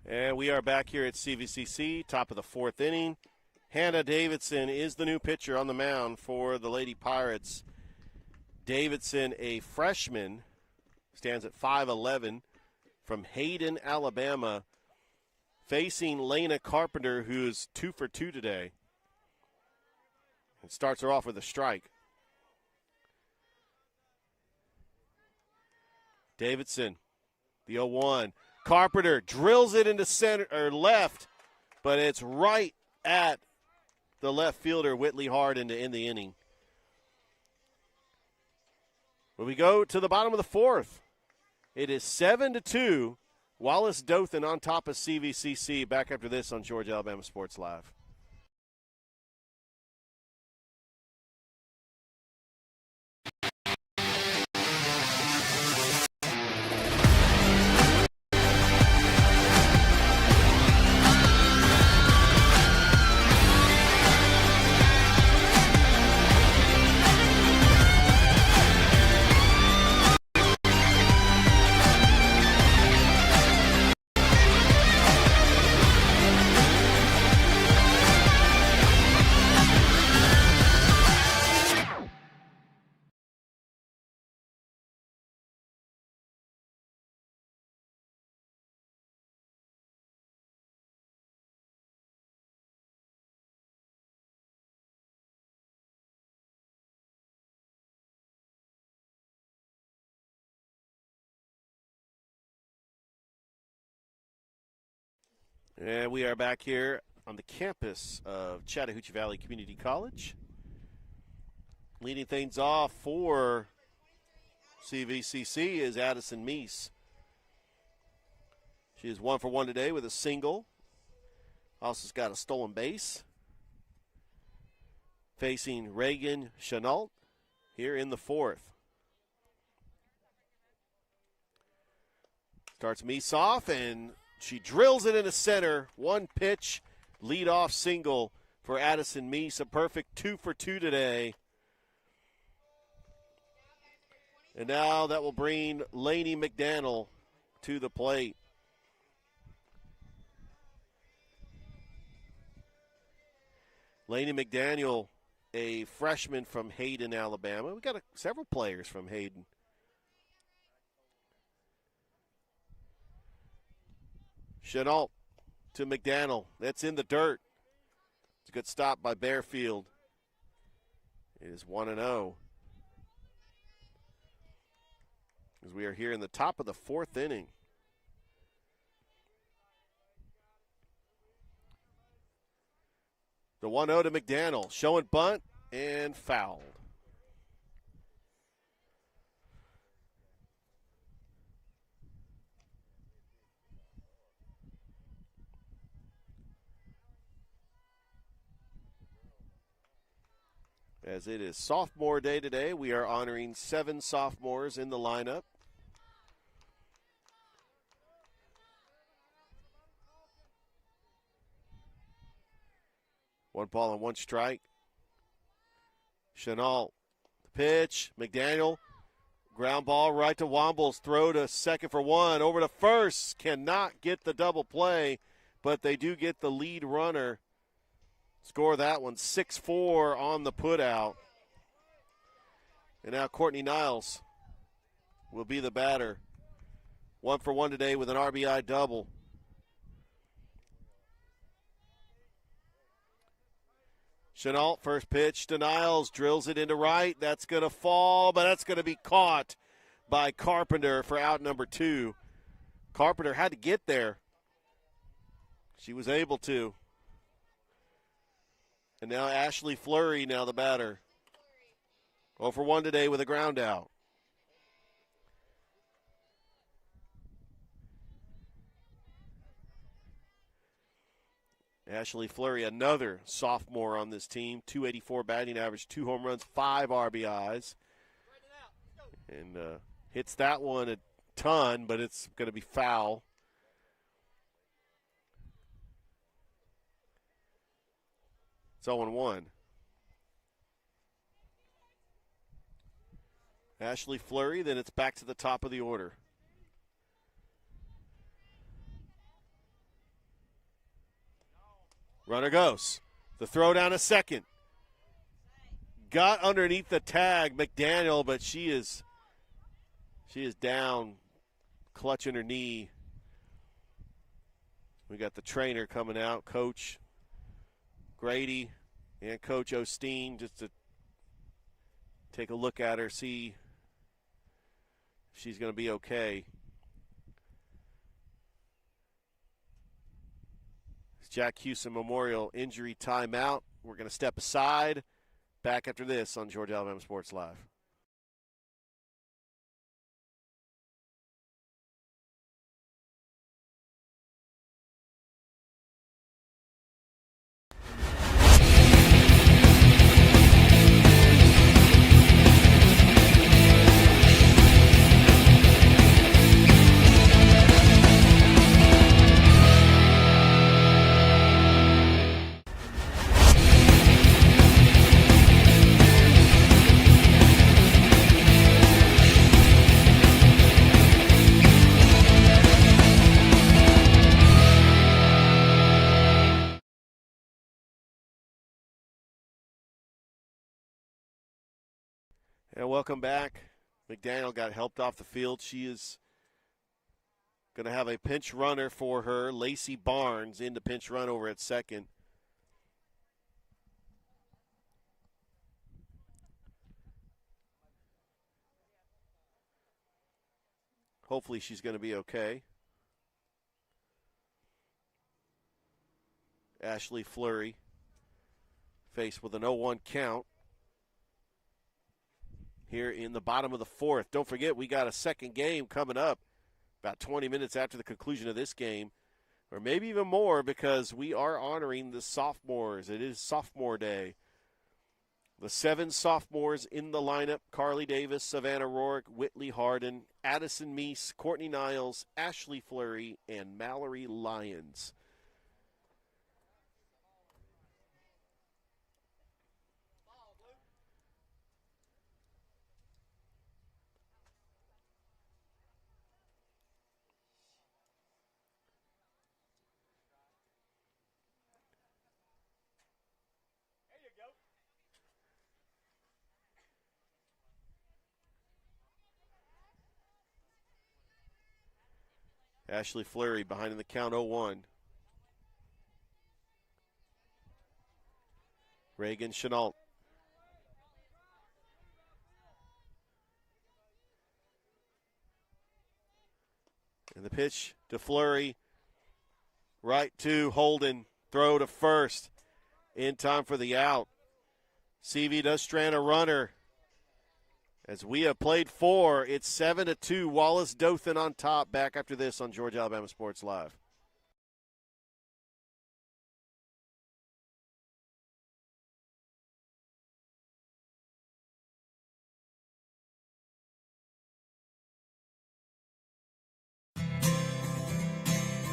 And we are back here at CVCC, top of the fourth inning. Hannah Davidson is the new pitcher on the mound for the Lady Pirates. Davidson, a freshman, stands at 5'11", from Hayden, Alabama, facing Lena Carpenter, who's 2 for 2 today. And starts her off with a strike. Davidson, the 0-1. Carpenter drills it into center or left, but it's right at the left fielder, Whitley Hard, in the inning. When we go to the bottom of the fourth, it is 7-2. Wallace-Dothan on top of CVCC. Back after this on Georgia Alabama Sports Live. And we are back here on the campus of Chattahoochee Valley Community College. Leading things off for CVCC is Addison Meese. She is 1 for 1 today with a single. Also got a stolen base. Facing Reagan Chenault here in the fourth. Starts Meese off, and she drills it into center. One pitch, leadoff single for Addison Meese. A perfect 2 for 2 today. And now that will bring Lainey McDaniel to the plate. Lainey McDaniel a freshman from Hayden, Alabama. We got several players from Hayden. Chenault to McDaniel. That's in the dirt. It's a good stop by Bearfield. It is 1-0. As we are here in the top of the fourth inning. The 1-0 to McDaniel. Showing bunt and fouled. As it is sophomore day today, we are honoring 7 sophomores in the lineup. One ball and one strike. Chenault, the pitch. McDaniel, ground ball right to Wombles. Throw to second for one. Over to first. Cannot get the double play, but they do get the lead runner. Score that one 6-4 on the putout. And now Courtney Niles will be the batter. 1 for 1 today with an RBI double. Chenault, first pitch to Niles, drills it into right. That's going to fall, but that's going to be caught by Carpenter for out number 2. Carpenter had to get there. She was able to. And now Ashley Fleury, now the batter. 0 for 1 today with a ground out. Ashley Fleury, another sophomore on this team, 284 batting average, 2 home runs, 5 RBIs. And hits that one a ton, but it's going to be foul. It's 0-1. Ashley Fleury, then it's back to the top of the order. Runner goes. The throw down to second. Got underneath the tag, McDaniel, but she is down, clutching her knee. We got the trainer coming out, Coach Grady and Coach Osteen, just to take a look at her, see if she's going to be okay. Jack Houston Memorial Injury Timeout. We're going to step aside. Back after this on Georgia Alabama Sports Live. And welcome back. McDaniel got helped off the field. She is going to have a pinch runner for her. Lacey Barnes in the pinch run over at second. Hopefully she's going to be okay. Ashley Fleury faced with an 0-1 count here in the bottom of the fourth. Don't forget, we got a second game coming up about 20 minutes after the conclusion of this game, or maybe even more, because we are honoring the sophomores. It is sophomore day. The 7 sophomores in the lineup: Carly Davis, Savannah Rourke, Whitley Harden, Addison Meese, Courtney Niles, Ashley Fleury, and Mallory Lyons. Ashley Fleury behind in the count 0-1. Reagan Chenault. And the pitch to Fleury. Right to Holden. Throw to first. In time for the out. CV does strand a runner. As we have played 4, it's 7-2. Wallace-Dothan on top. Back after this on Georgia Alabama Sports Live.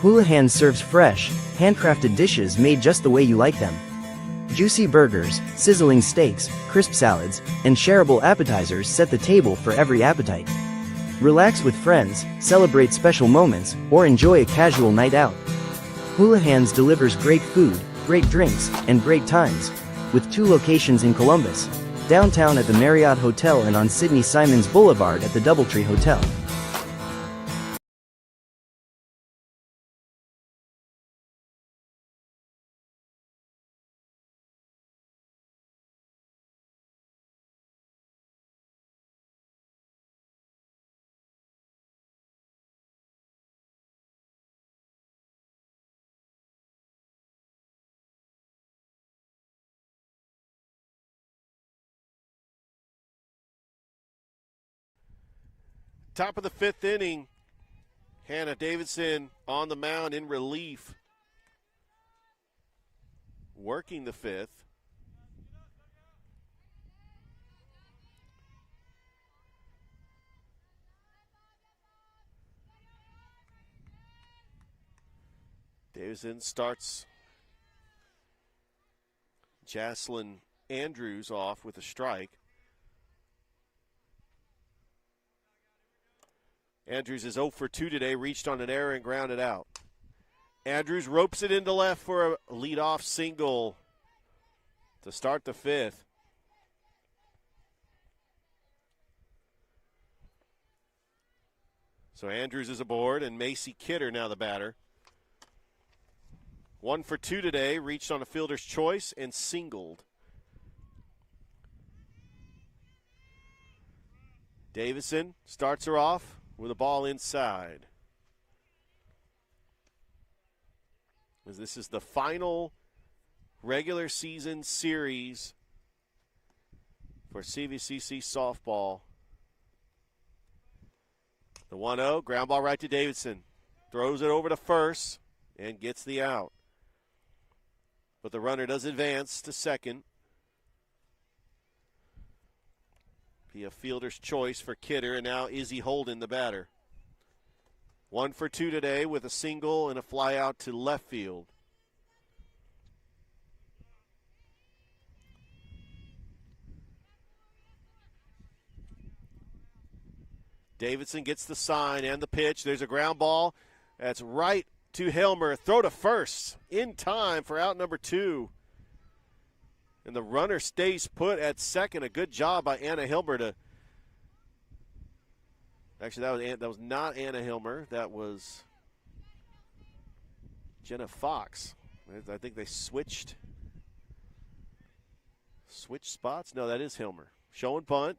Houlihan serves fresh, handcrafted dishes made just the way you like them. Juicy burgers, sizzling steaks, crisp salads, and shareable appetizers set the table for every appetite. Relax with friends, celebrate special moments, or enjoy a casual night out. Houlihan's delivers great food, great drinks, and great times, with 2 locations in Columbus, downtown at the Marriott Hotel and on Sidney Simons Boulevard at the Doubletree Hotel. Top of the 5th inning, Hannah Davidson on the mound in relief, working the 5th. Davidson starts Jaslyn Andrews off with a strike. Andrews is 0 for 2 today, reached on an error and grounded out. Andrews ropes it into left for a leadoff single to start the 5th. So Andrews is aboard, and Macy Kidder now the batter. 1 for 2 today, reached on a fielder's choice and singled. Davison starts her off with a ball inside. As this is the final regular season series for CVCC softball. The 1-0, ground ball right to Davidson. Throws it over to first and gets the out. But the runner does advance to second. Be a fielder's choice for Kidder, and now Izzy Holden, the batter. 1 for 2 today with a single and a fly out to left field. Davidson gets the sign and the pitch. There's a ground ball. That's right to Helmer. Throw to first in time for out number 2. And the runner stays put at second. A good job by Anna Hilmer to – actually, that was not Anna Hilmer. That was Jenna Fox. I think they switched spots. No, that is Hilmer. Show and punt.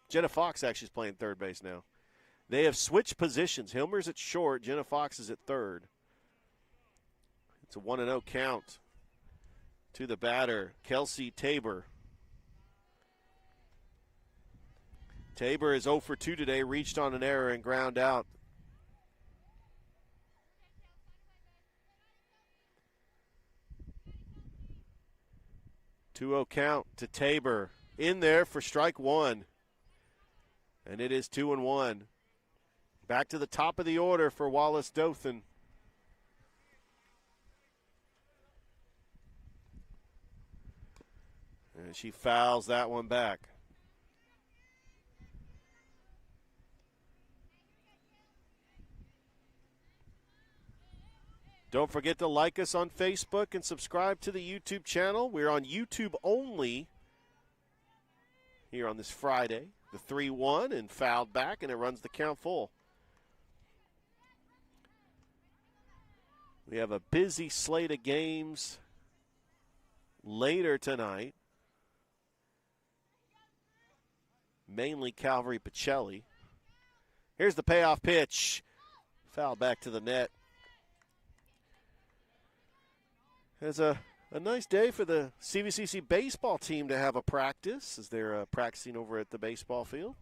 Jenna Fox actually is playing third base now. They have switched positions. Hilmer's at short. Jenna Fox is at third. It's a 1-0 count to the batter, Kelsey Tabor. Tabor is 0 for 2 today, reached on an error and ground out. Two 2-0 count to Tabor. In there for strike 1. And it is 2-1. Back to the top of the order for Wallace-Dothan. And she fouls that one back. Don't forget to like us on Facebook and subscribe to the YouTube channel. We're on YouTube only here on this Friday. The 3-1 and fouled back, and it runs the count full. We have a busy slate of games later tonight. Mainly Calvary-Pacelli. Here's the payoff pitch. Foul back to the net. It's a nice day for the CVCC baseball team to have a practice as they're practicing over at the baseball field.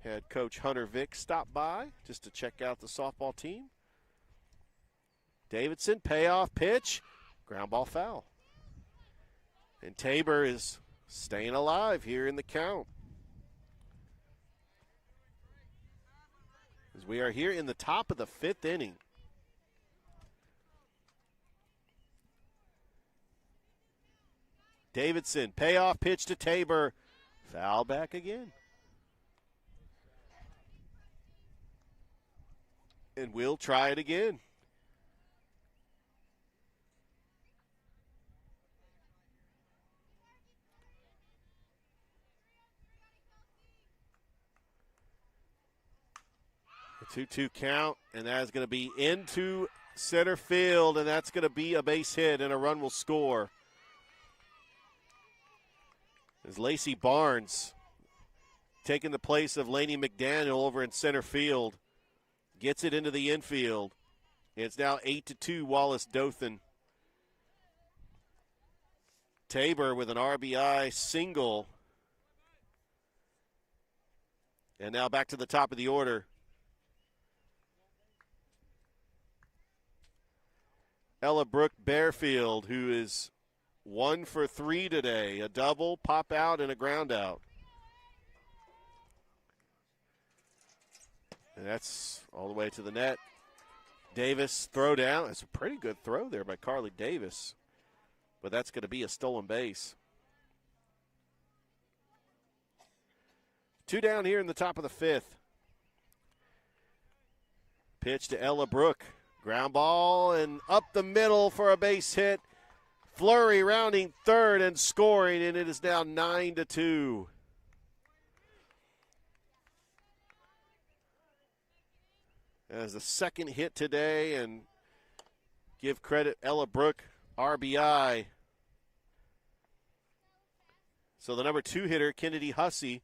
Had Coach Hunter Vick stop by just to check out the softball team. Davidson, payoff pitch, ground ball foul. And Tabor is staying alive here in the count. As we are here in the top of the 5th inning. Davidson, payoff pitch to Tabor, foul back again. And we'll try it again. A 2-2 count, and that is going to be into center field, and that's going to be a base hit, and a run will score. As Lacey Barnes, taking the place of Lainey McDaniel over in center field, gets it into the infield. It's now 8-2 Wallace-Dothan. Tabor with an RBI single. And now back to the top of the order. Ella Brooke Bearfield, who is 1 for 3 today. A double, pop out, and a ground out. And that's all the way to the net. Davis throw down. It's a pretty good throw there by Carly Davis. But that's going to be a stolen base. 2 down here in the top of the 5th. Pitch to Ella Brooke. Ground ball and up the middle for a base hit. Flurry rounding third and scoring, and it is now 9-2. As the second hit today, and give credit Ella Brooke, RBI. So the number 2 hitter, Kennedy Hussey,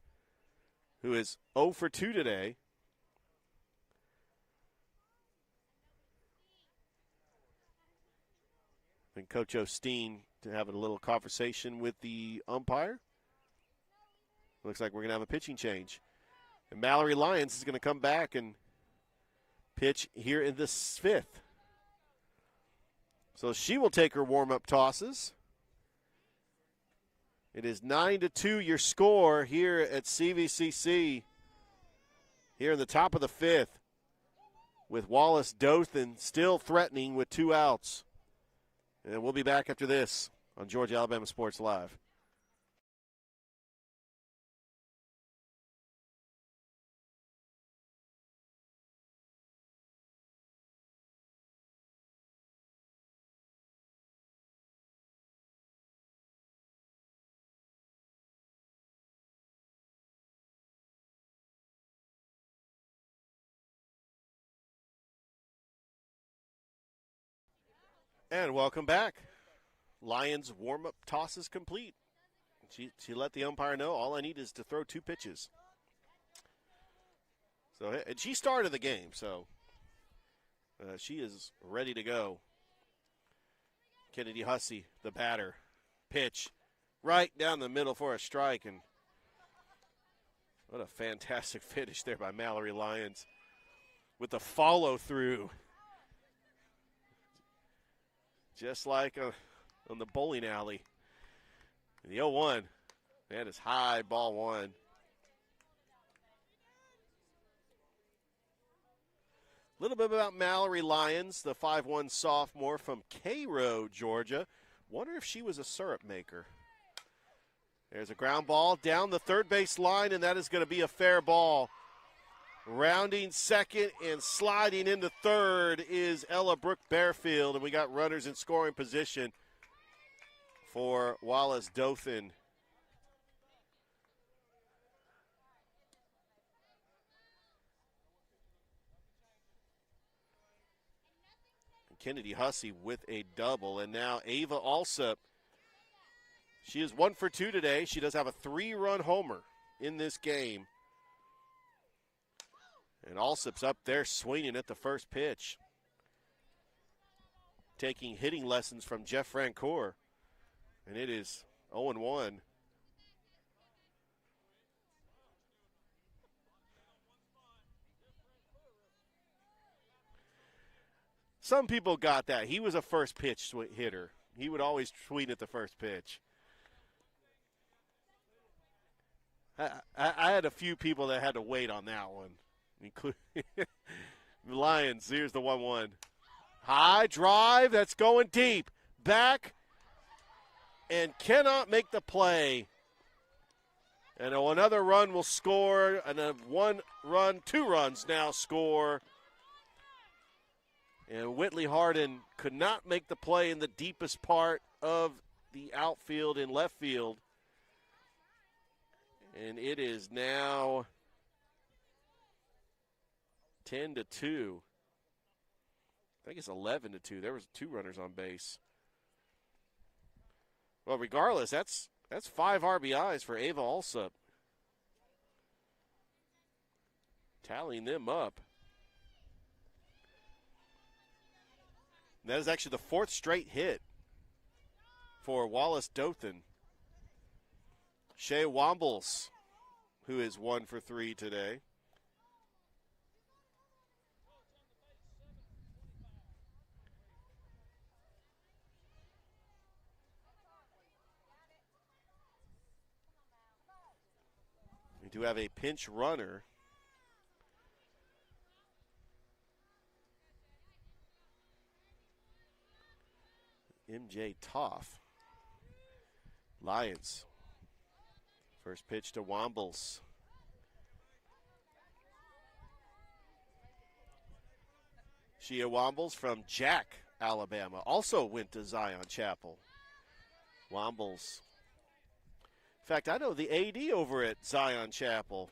who is 0 for 2 today. And Coach Osteen to have a little conversation with the umpire. Looks like we're going to have a pitching change. And Mallory Lyons is going to come back and pitch here in the 5th. So she will take her warm-up tosses. It is 9-2 your score here at CVCC. Here in the top of the 5th with Wallace-Dothan still threatening with 2 outs. And we'll be back after this on Georgia Alabama Sports Live. And welcome back. Lions warm-up toss is complete. She let the umpire know all I need is to throw 2 pitches. So, and she started the game, so she is ready to go. Kennedy Hussey, the batter. Pitch right down the middle for a strike, and what a fantastic finish there by Mallory Lyons with the follow-through. Just like on the bowling alley. The 0-1. That is high, ball 1. A little bit about Mallory Lyons, the 5'1 sophomore from Cairo, Georgia. Wonder if she was a syrup maker. There's a ground ball down the third base line, and that is going to be a fair ball. Rounding second and sliding into third is Ella Brooke Bearfield, and we got runners in scoring position for Wallace-Dothan. Kennedy Hussey with a double. And now Ava Alsop, she is 1 for 2 today. She does have a 3-run homer in this game. And Alsop's up there swinging at the first pitch, taking hitting lessons from Jeff Francoeur. And it is 0-1. Some people got that. He was a first pitch hitter. He would always swing at the first pitch. I had a few people that had to wait on that one, including the Lions. Here's the 1-1. High drive. That's going deep. Back. And cannot make the play. And another run will score. And then 1 run, 2 runs now score. And Whitley Harden could not make the play in the deepest part of the outfield in left field. And it is now 10-2. I think it's 11-2. There was 2 runners on base. Well, regardless, that's 5 RBIs for Ava Alsop. Tallying them up. And that is actually the 4th straight hit for Wallace-Dothan. Shea Wombles, who is 1 for 3 today. We do have a pinch runner. MJ Toff. Lions. First pitch to Wombles. Shea Wombles from Jack, Alabama. Also went to Zion Chapel. Wombles. In fact, I know the AD over at Zion Chapel.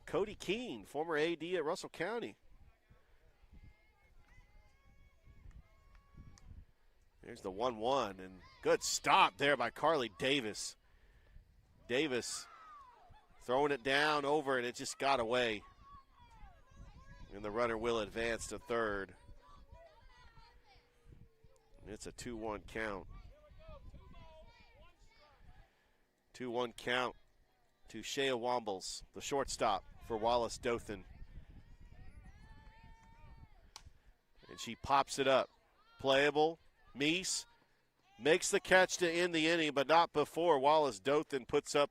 Cody Keene, former AD at Russell County. There's the 1-1, and good stop there by Carly Davis. Davis throwing it down over, and it just got away. And the runner will advance to third. It's a 2-1 count. 2-1 count to Shea Wombles, the shortstop for Wallace-Dothan. And she pops it up. Playable. Meese makes the catch to end the inning, but not before Wallace-Dothan puts up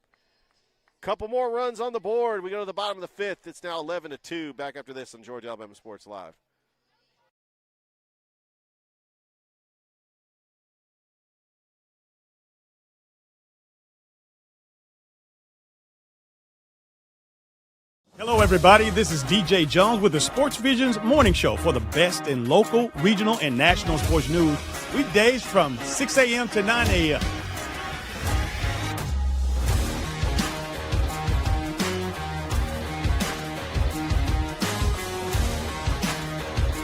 a couple more runs on the board. We go to the bottom of the 5th. It's now 11-2. Back after this on Georgia Alabama Sports Live. Hello, everybody. This is DJ Jones with the Sports Vision's morning show for the best in local, regional, and national sports news. Weekdays from 6 a.m. to 9 a.m.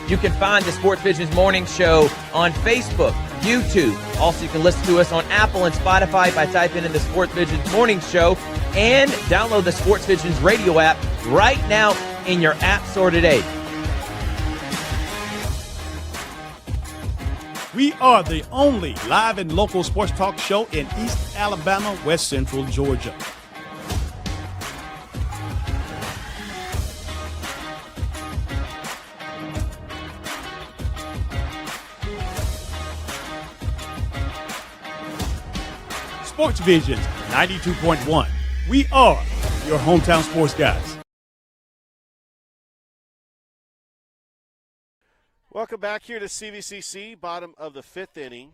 You can find the Sports Vision's morning show on Facebook, YouTube. Also, you can listen to us on Apple and Spotify by typing in the Sports Vision's morning show, and download the Sports Vision's radio app right now in your app store today. We are the only live and local sports talk show in East Alabama, West Central Georgia. Sports Vision 92.1. We are your hometown sports guys. Welcome back here to CVCC, bottom of the 5th inning.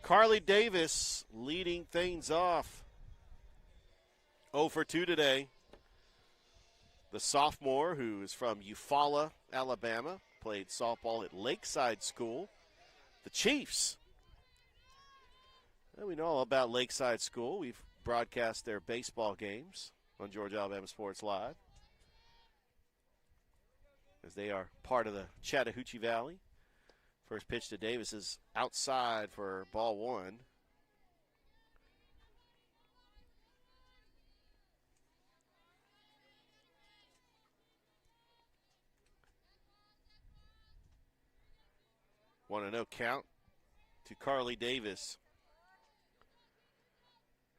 Carly Davis leading things off. 0 for 2 today. The sophomore, who is from Eufaula, Alabama, played softball at Lakeside School. The Chiefs. We know all about Lakeside School. We've broadcast their baseball games on Georgia Alabama Sports Live, as they are part of the Chattahoochee Valley. First pitch to Davis is outside for ball one. Want to know count to Carly Davis.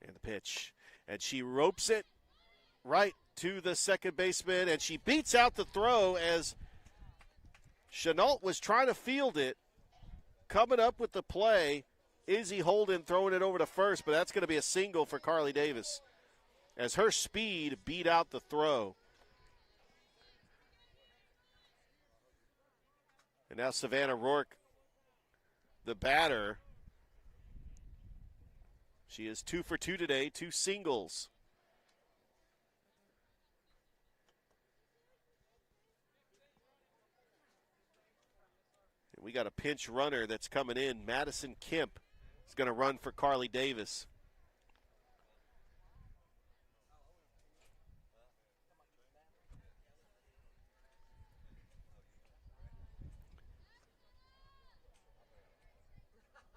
And the pitch. And she ropes it right to the second baseman, and she beats out the throw as Chenault was trying to field it. Coming up with the play, Izzy Holden throwing it over to first, but that's going to be a single for Carly Davis as her speed beat out the throw. And now Savannah Rourke, the batter. She is 2 for 2 today, 2 singles. And we got a pinch runner that's coming in. Madison Kemp is going to run for Carly Davis.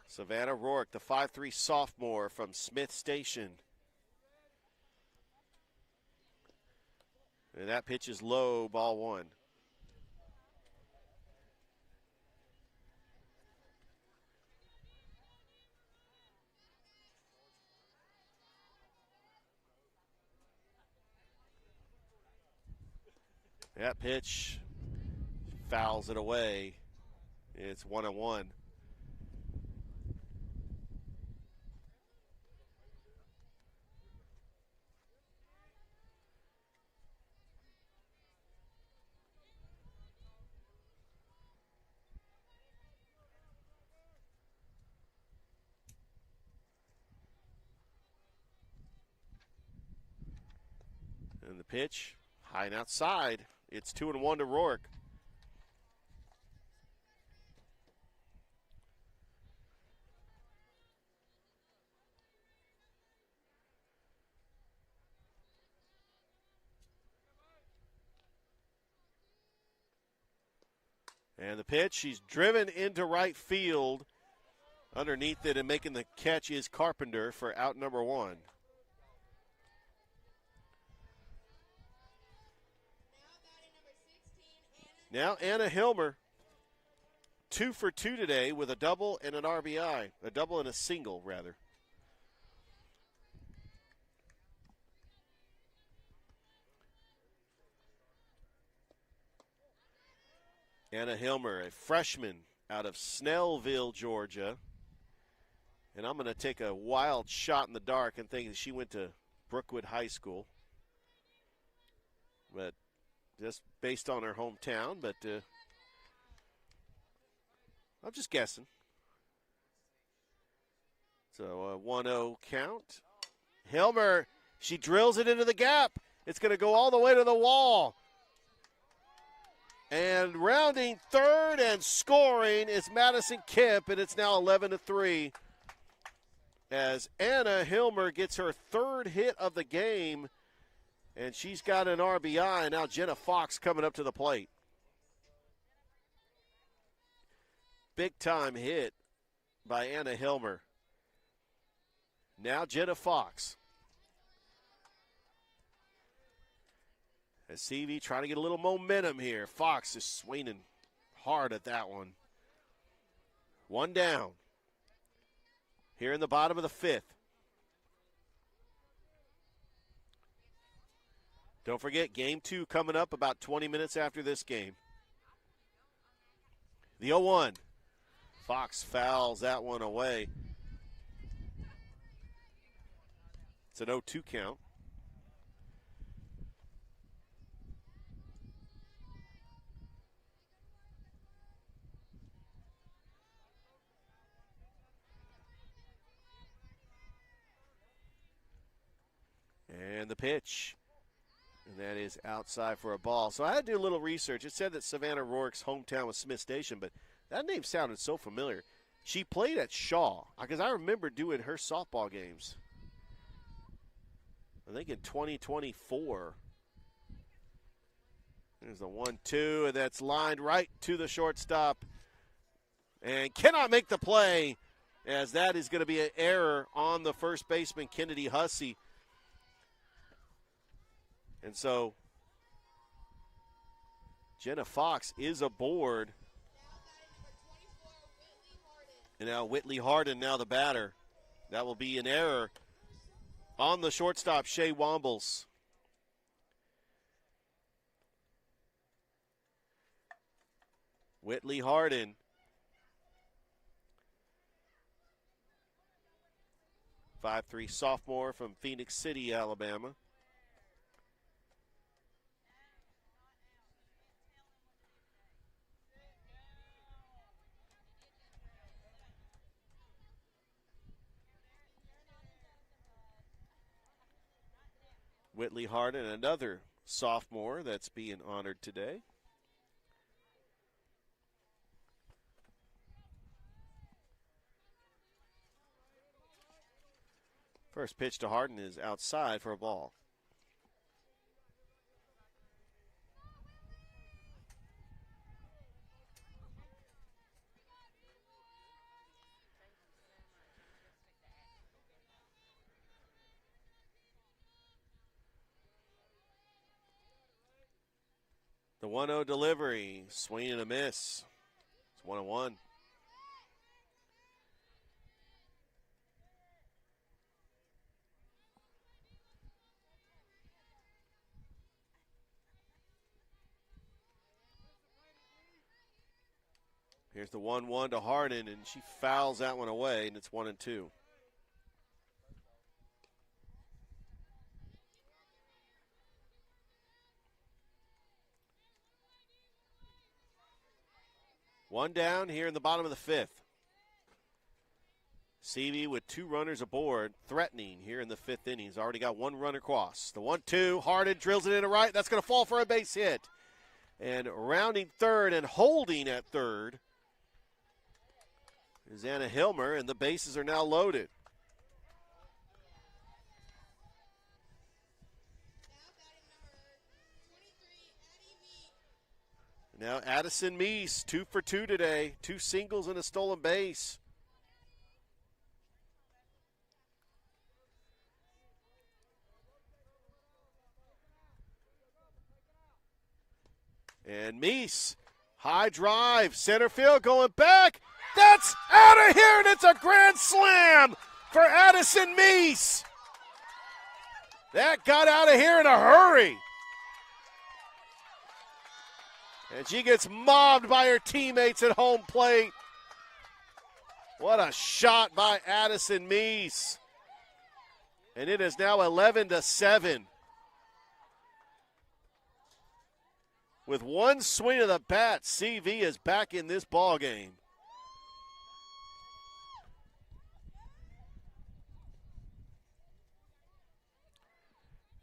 Savannah Rourke, the 5'3" sophomore from Smith Station. And that pitch is low, ball one. That pitch fouls it away. It's 1-1. And the pitch, high and outside. It's 2-1 to Rourke. And the pitch, she's driven into right field. Underneath it and making the catch is Carpenter for out number one. Now Anna Hilmer, 2 for 2 today with a double and an RBI. A double and a single, rather. Anna Hilmer, a freshman out of Snellville, Georgia. And I'm going to take a wild shot in the dark and think that she went to Brookwood High School. But just based on her hometown, but I'm just guessing. So a 1-0 count. Hilmer, she drills it into the gap. It's going to go all the way to the wall. And rounding third and scoring is Madison Kemp, and it's now 11-3 as Anna Hilmer gets her third hit of the game, and she's got an RBI. And now Jenna Fox coming up to the plate. Big-time hit by Anna Hilmer. Now Jenna Fox. As CV trying to get a little momentum here. Fox is swinging hard at that one. One down. Here in the bottom of the fifth. Don't forget, game 2 coming up about 20 minutes after this game. The 0-1. Fox fouls that one away. It's an 0-2 count. And the pitch. And that is outside for a ball. So I had to do a little research. It said that Savannah Rourke's hometown was Smith Station, but that name sounded so familiar. She played at Shaw, because I remember doing her softball games. I think in 2024. There's the 1-2, and that's lined right to the shortstop. and cannot make the play, as that is going to be an error on the first baseman, Kennedy Hussey. And so Jenna Fox is aboard. And now Whitley Harden, now the batter. That will be an error on the shortstop, Shea Wombles. Whitley Harden. .53 sophomore from Phoenix City, Alabama. Whitley Harden, another sophomore that's being honored today. First pitch to Harden is outside for a ball. The 1-0 delivery, swing and a miss. It's 1-1. Here's the 1-1 to Harden, and she fouls that one away, and it's 1-2. One down here in the bottom of the fifth. CV with 2 runners aboard, threatening here in the 5th inning. He's already got 1 run across. The 1-2, Harden drills it in to right. That's going to fall for a base hit. And rounding third and holding at third is Anna Hilmer, and the bases are now loaded. Now Addison Meese, 2 for 2 today. 2 singles and a stolen base. And Meese, high drive, center field going back. That's out of here, and it's a grand slam for Addison Meese. That got out of here in a hurry. And she gets mobbed by her teammates at home plate. What a shot by Addison Meese. And it is now 11-7. With 1 swing of the bat, CV is back in this ball game.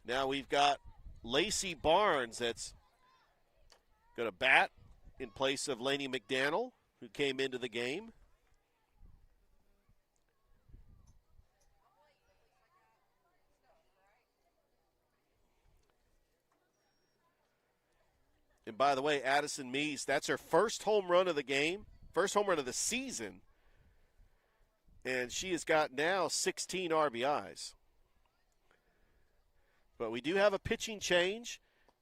Now we've got Lacey Barnes that's going to bat in place of Lainey McDaniel, who came into the game. And by the way, Addison Meese, that's her first home run of the game, first home run of the season. And she has got now 16 RBIs. But we do have a pitching change.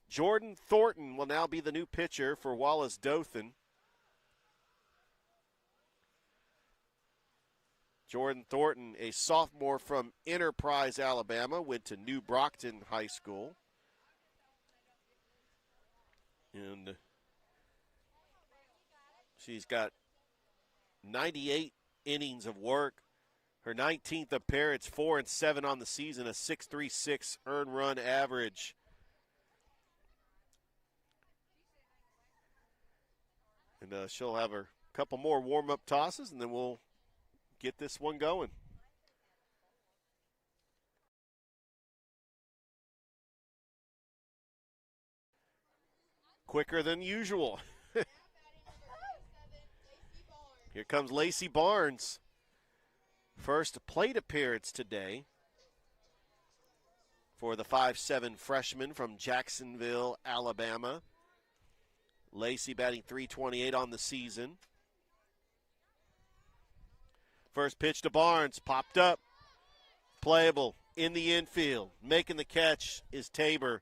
Jordan Thornton will now be the new pitcher for Wallace-Dothan. Jordan Thornton, a sophomore from Enterprise, Alabama, went to New Brockton High School. And she's got 98 innings of work. Her 19th appearance, 4-7 on the season, a 6.36 earned run average. And she'll have her couple more warm-up tosses, and then we'll get this one going. Quicker than usual. Here comes Lacey Barnes. First plate appearance today for the 5'7" freshman from Jacksonville, Alabama. Lacey batting .328 on the season. First pitch to Barnes, popped up, playable in the infield. Making the catch is Tabor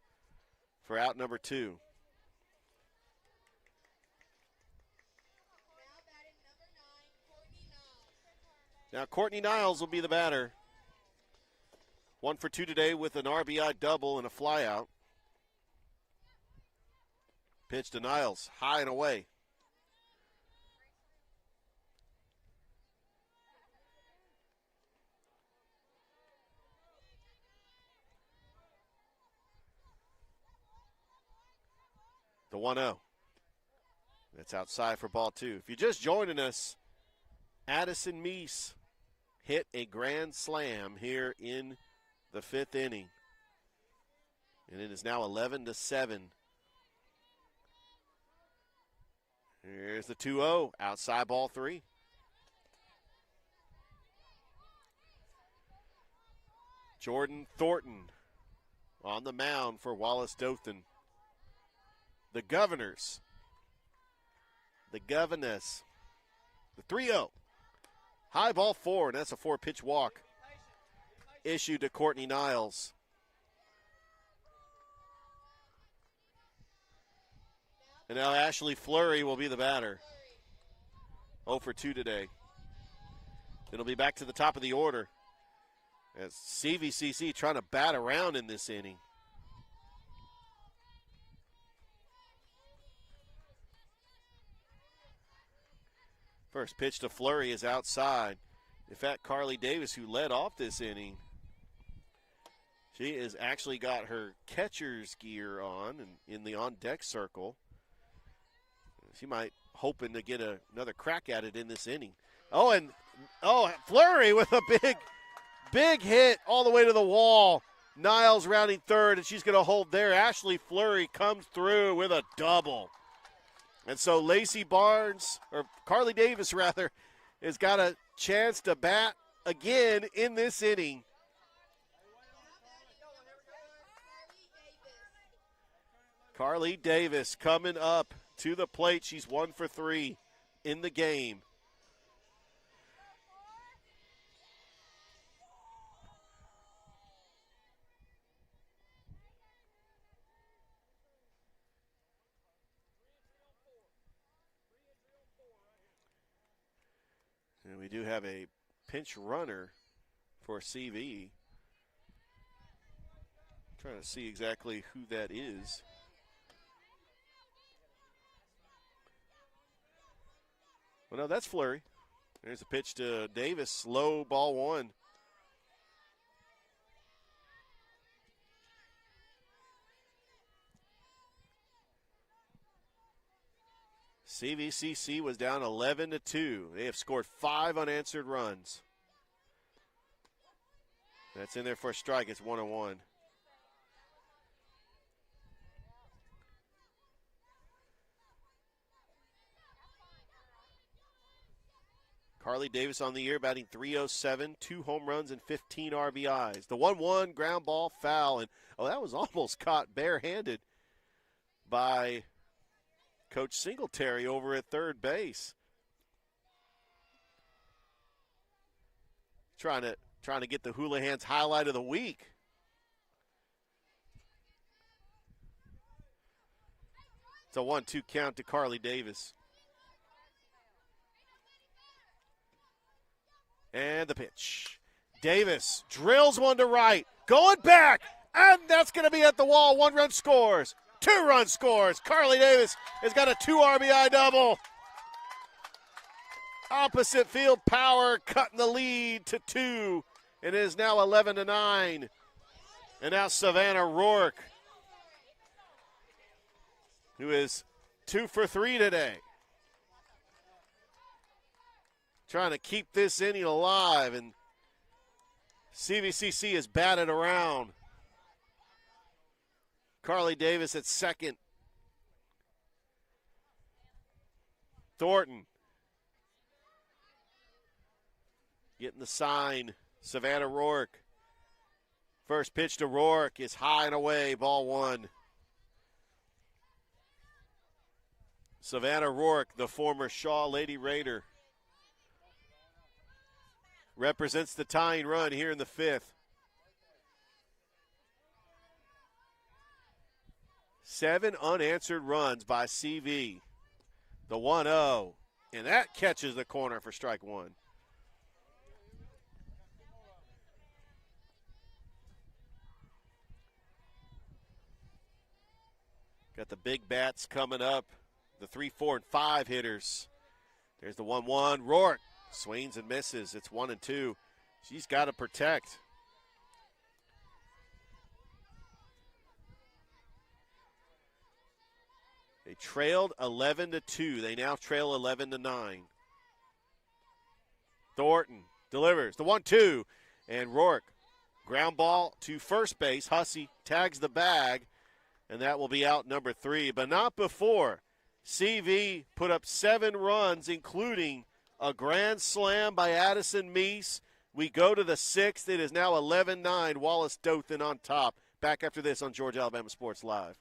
for out number 2. Now Courtney Niles will be the batter. 1 for 2 today with an RBI double and a flyout. Pitch to Niles, high and away. The 1-0. That's outside for ball 2. If you're just joining us, Addison Meese hit a grand slam here in the 5th inning. And it is now 11-7. Here's the 2-0, outside ball 3. Jordan Thornton on the mound for Wallace-Dothan. The Governors. The 3-0. High ball 4, and that's a 4-pitch walk issued to Courtney Niles. And now Ashley Fleury will be the batter. 0 for 2 today. It'll be back to the top of the order as CVCC trying to bat around in this inning. First pitch to Fleury is outside. In fact, Carly Davis, who led off this inning, she has actually got her catcher's gear on and in the on-deck circle. She might hoping to get another crack at it in this inning. Fleury with a big hit all the way to the wall. Niles rounding third, and she's going to hold there. Ashley Fleury comes through with a double. And so Carly Davis, has got a chance to bat again in this inning. Carly Davis coming up to the plate. She's 1 for 3 in the game. And we do have a pinch runner for CV. Trying to see exactly who that is. Well, no, that's Fleury. There's a pitch to Davis, low, ball 1. CVCC was down 11-2. They have scored 5 unanswered runs. That's in there for a strike. It's 1-1. Carly Davis on the year, batting .307, 2 home runs and 15 RBIs. The 1-1 ground ball foul, and that was almost caught barehanded by Coach Singletary over at third base. Trying to get the Houlihan's highlight of the week. It's a 1-2 count to Carly Davis. And the pitch. Davis drills one to right. Going back. And that's going to be at the wall. 1 run scores. 2 run scores. Carly Davis has got a 2 RBI double. Opposite field power cutting the lead to 2. It is now 11-9. And now Savannah Rourke, who is 2 for 3 today. Trying to keep this inning alive, and CVCC is batted around. Carly Davis at second. Thornton getting the sign. Savannah Rourke. First pitch to Rourke is high and away, ball 1. Savannah Rourke, the former Shaw Lady Raider. represents the tying run here in the 5th. 7 unanswered runs by CV. The 1-0, and that catches the corner for strike 1. Got the big bats coming up, the 3, 4, and 5 hitters. There's the 1-1. Rourke swings and misses. It's 1-2. She's got to protect. They trailed 11-2. They now trail 11-9. Thornton delivers the 1-2, and Rourke ground ball to first base. Hussey tags the bag, and that will be out number 3, but not before CV put up 7 runs, including a grand slam by Addison Meese. We go to the 6th. It is now 11-9. Wallace-Dothan on top. Back after this on Georgia Alabama Sports Live.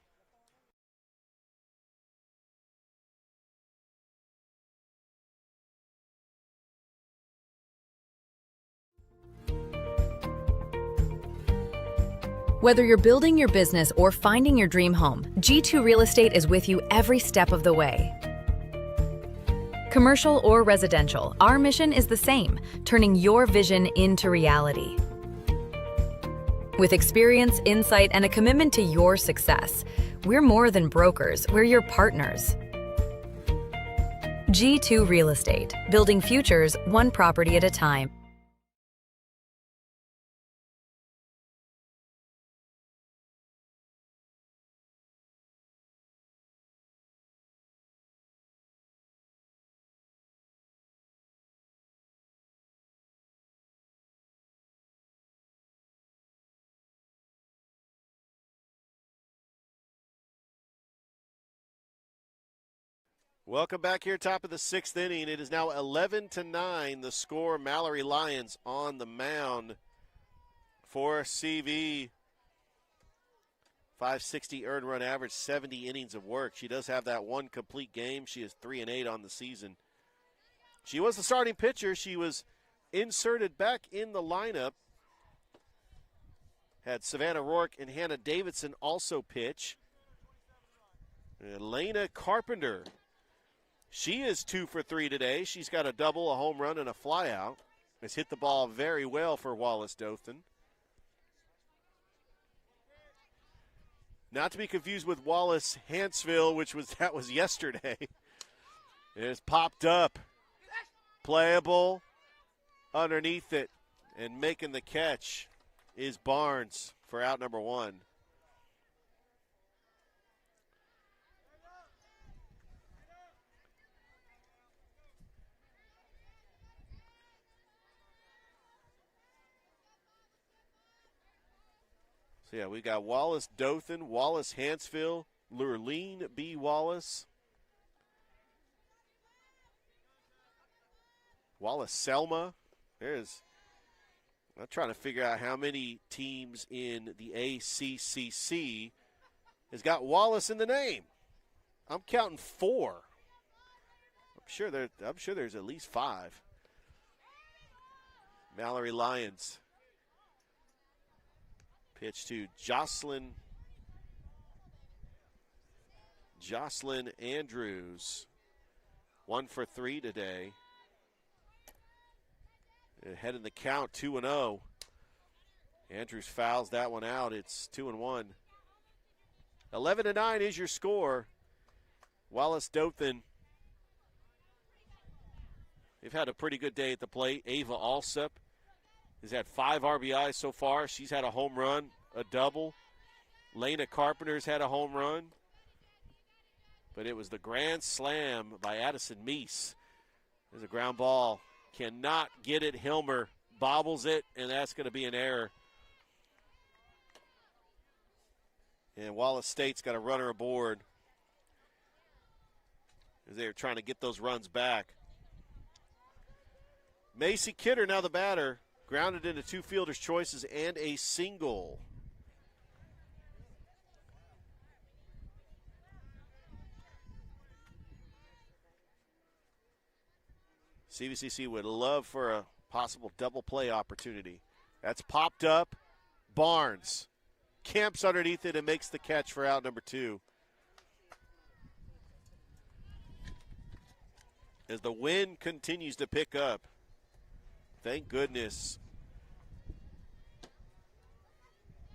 Whether you're building your business or finding your dream home, G2 Real Estate is with you every step of the way. Commercial or residential, our mission is the same, turning your vision into reality. With experience, insight, and a commitment to your success, we're more than brokers, we're your partners. G2 Real Estate, building futures one property at a time. Welcome back here, top of the 6th inning. It is now 11-9. The score, Mallory Lyons on the mound for CV. 560 earned run average, 70 innings of work. She does have that one complete game. She is 3-8 on the season. She was the starting pitcher. She was inserted back in the lineup. Had Savannah Rourke and Hannah Davidson also pitch. Elena Carpenter. She is 2 for 3 today. She's got a double, a home run, and a flyout. Has hit the ball very well for Wallace-Dothan. Not to be confused with Wallace-Hansville, that was yesterday. It has popped up. Playable underneath it, and making the catch is Barnes for out number 1. So, yeah, we got Wallace-Dothan, Wallace-Hansville, Lurleen B. Wallace, Wallace-Selma. I'm trying to figure out how many teams in the ACCC has got Wallace in the name. I'm counting 4. I'm sure there's at least 5. Mallory Lyons. Pitch to Jocelyn Andrews. 1 for 3 today. Ahead in the count, 2-0. Andrews fouls that one out. It's 2-1. 11-9 is your score. Wallace-Dothan. They've had a pretty good day at the plate. Ava Alsup has had 5 RBIs so far. She's had a home run, a double. Lena Carpenter's had a home run. But it was the grand slam by Addison Meese. There's a ground ball. Cannot get it. Hilmer bobbles it, and that's going to be an error. And Wallace State's got a runner aboard as they're trying to get those runs back. Macy Kidder now the batter. Grounded into 2 fielders' choices and a single. CVCC would love for a possible double play opportunity. That's popped up. Barnes camps underneath it and makes the catch for out number 2. As the wind continues to pick up, thank goodness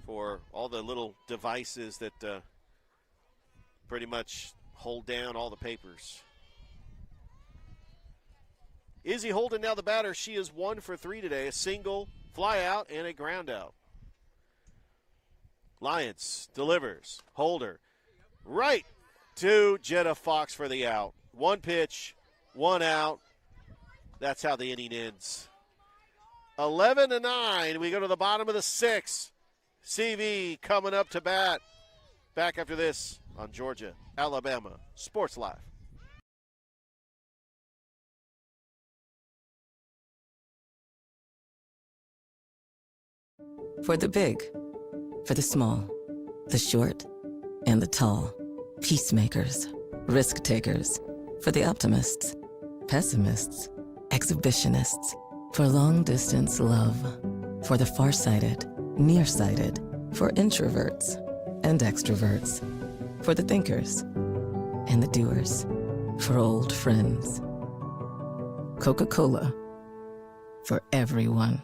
for all the little devices that pretty much hold down all the papers. Izzy Holden now the batter. She is 1 for 3 today. A single, fly out, and a ground out. Lyons delivers. Holder right to Jenna Fox for the out. 1 pitch, 1 out. That's how the inning ends. 11-9. We go to the bottom of the 6th. CV coming up to bat. Back after this on Georgia, Alabama Sports Live. For the big, for the small, the short, and the tall. Peacemakers, risk takers. For the optimists, pessimists, exhibitionists. For long distance love. For the farsighted, nearsighted. For introverts and extroverts. For the thinkers and the doers. For old friends. Coca-Cola. For everyone.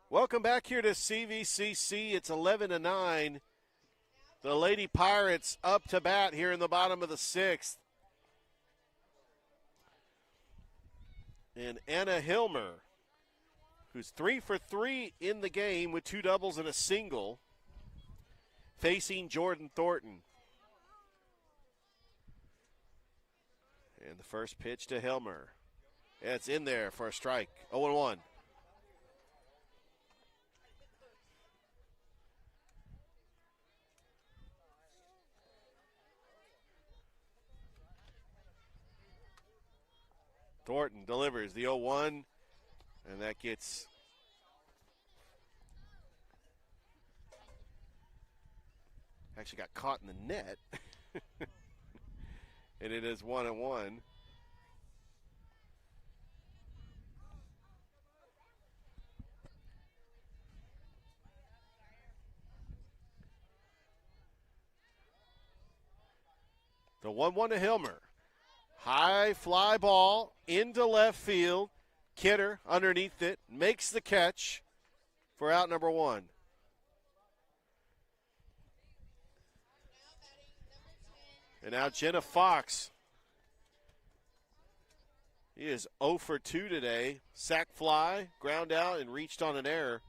Welcome back here to CVCC. It's 11-9. The Lady Pirates up to bat here in the bottom of the 6th. And Anna Hilmer, who's 3 for 3 in the game with 2 doubles and a single, facing Jordan Thornton. And the first pitch to Hilmer. It's in there for a strike. 0-1. Thornton delivers the 0-1, and that gets actually got caught in the net. And it is 1-1. The 1-1 to Hilmer. High fly ball into left field. Kidder underneath it, makes the catch for out number 1. And now Jenna Fox. He is 0 for 2 today. Sack fly, ground out, and reached on an error.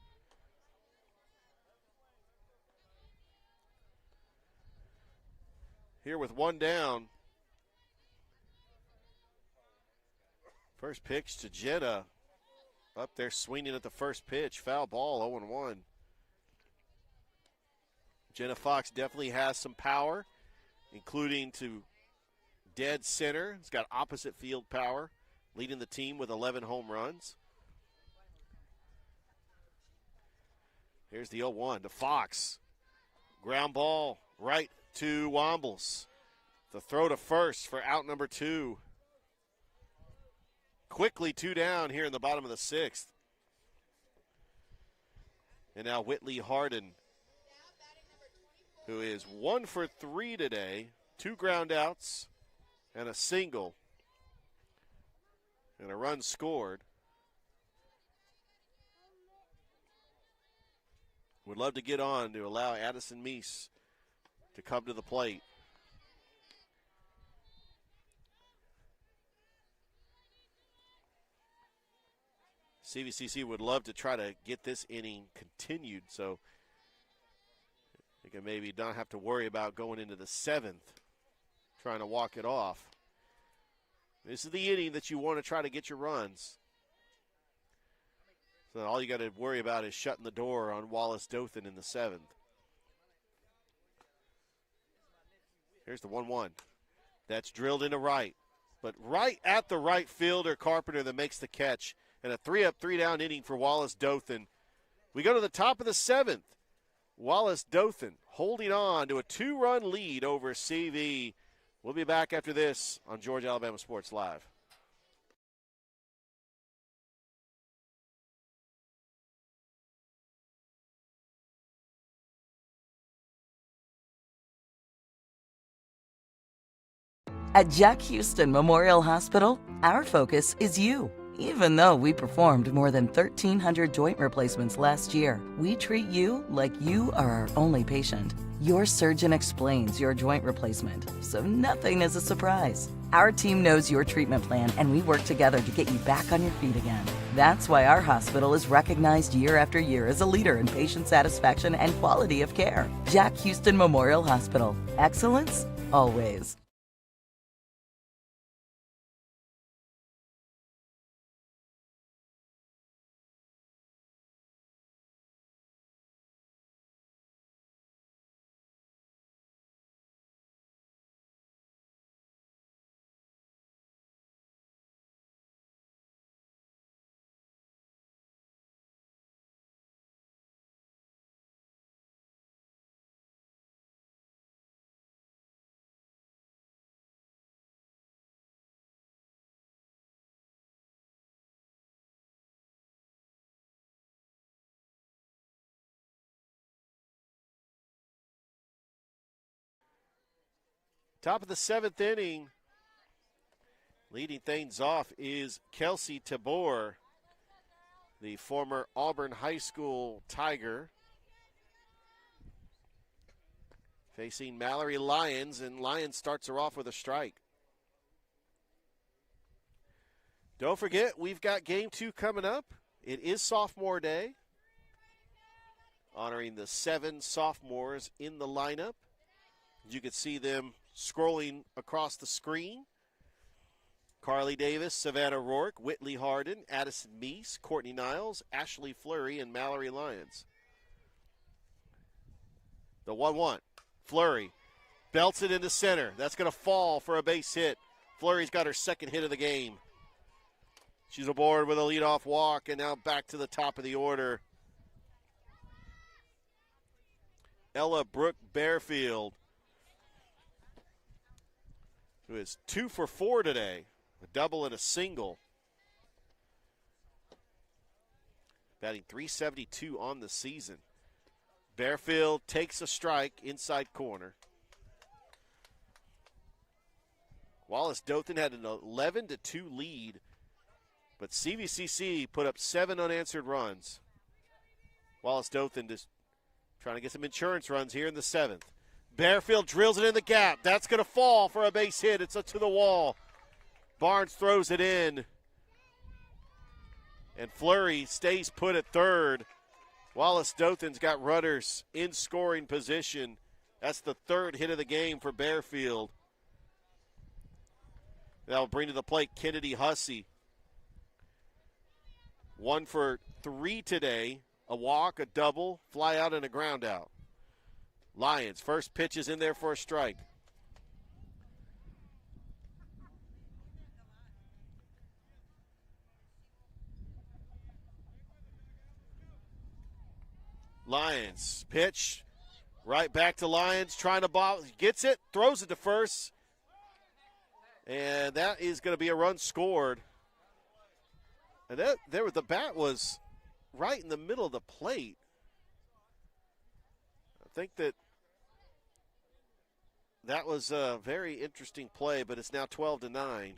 Here with 1 down. First pitch to Jenna. Up there swinging at the first pitch. Foul ball, 0-1. Jenna Fox definitely has some power, including to dead center. He's got opposite field power, leading the team with 11 home runs. Here's the 0-1 to Fox. Ground ball right to Wombles. The throw to first for out number 2. Quickly 2 down here in the bottom of the 6th. And now Whitley Harden, who is 1 for 3 today. 2 ground outs and a single. And a run scored. Would love to get on to allow Addison Meese to come to the plate. CVCC would love to try to get this inning continued so they can maybe not have to worry about going into the 7th, trying to walk it off. This is the inning that you want to try to get your runs. So all you got to worry about is shutting the door on Wallace-Dothan in the 7th. Here's the 1-1. That's drilled into right. But right at the right fielder, Carpenter, that makes the catch. And a 3-up, 3-down inning for Wallace-Dothan. We go to the top of the 7th. Wallace-Dothan holding on to a 2-run lead over CV. We'll be back after this on Georgia Alabama Sports Live. At Jack Houston Memorial Hospital, our focus is you. Even though we performed more than 1,300 joint replacements last year, we treat you like you are our only patient. Your surgeon explains your joint replacement, so nothing is a surprise. Our team knows your treatment plan, and we work together to get you back on your feet again. That's why our hospital is recognized year after year as a leader in patient satisfaction and quality of care. Jack Houston Memorial Hospital. Excellence, always. Top of the 7th inning, leading things off is Kelsey Tabor, the former Auburn High School Tiger, facing Mallory Lyons, and Lyons starts her off with a strike. Don't forget, we've got Game 2 coming up. It is Sophomore Day, honoring the 7 sophomores in the lineup. You can see them scrolling across the screen. Carly Davis, Savannah Rourke, Whitley Harden, Addison Meese, Courtney Niles, Ashley Fleury, and Mallory Lyons. The 1-1. Fleury belts it into center. That's going to fall for a base hit. Fleury's got her second hit of the game. She's aboard with a leadoff walk, and now back to the top of the order. Ella Brooke Bearfield, who is 2 for 4 today, a double and a single. Batting .372 on the season. Bearfield takes a strike inside corner. Wallace-Dothan had an 11-2 lead, but CVCC put up 7 unanswered runs. Wallace-Dothan just trying to get some insurance runs here in the 7th. Bearfield drills it in the gap. That's going to fall for a base hit. It's to the wall. Barnes throws it in. And Fleury stays put at third. Wallace-Dothan's got runners in scoring position. That's the 3rd hit of the game for Bearfield. That'll bring to the plate Kennedy Hussey. 1 for 3 today. A walk, a double, fly out, and a ground out. Lyons, first pitch is in there for a strike. Lyons, pitch, right back to Lyons, trying to ball, gets it, throws it to first, and that is going to be a run scored. And the bat was right in the middle of the plate. I think that was a very interesting play, but it's now 12-9.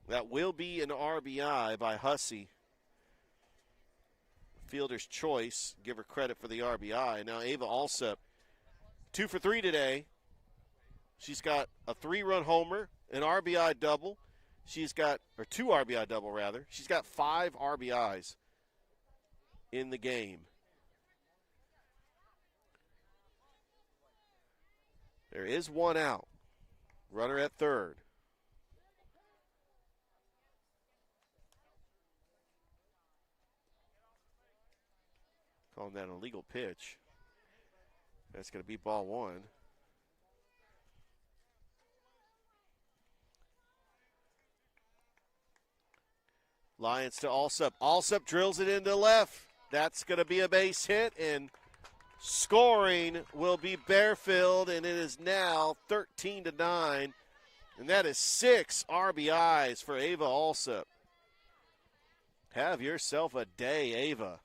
That will be an RBI by Hussey. Fielder's choice. Give her credit for the RBI. Now Ava Alsup, 2 for 3 today. She's got a 3-run homer, an RBI double, She's got, or 2 RBI double rather. She's got 5 RBIs in the game. There is 1 out. Runner at third. Calling that an illegal pitch. That's going to be ball 1. Lions to Alsup. Alsup drills it into left. That's going to be a base hit, and scoring will be Bearfield, and it is now 13-9, and that is 6 RBIs for Ava Alsup. Have yourself a day, Ava.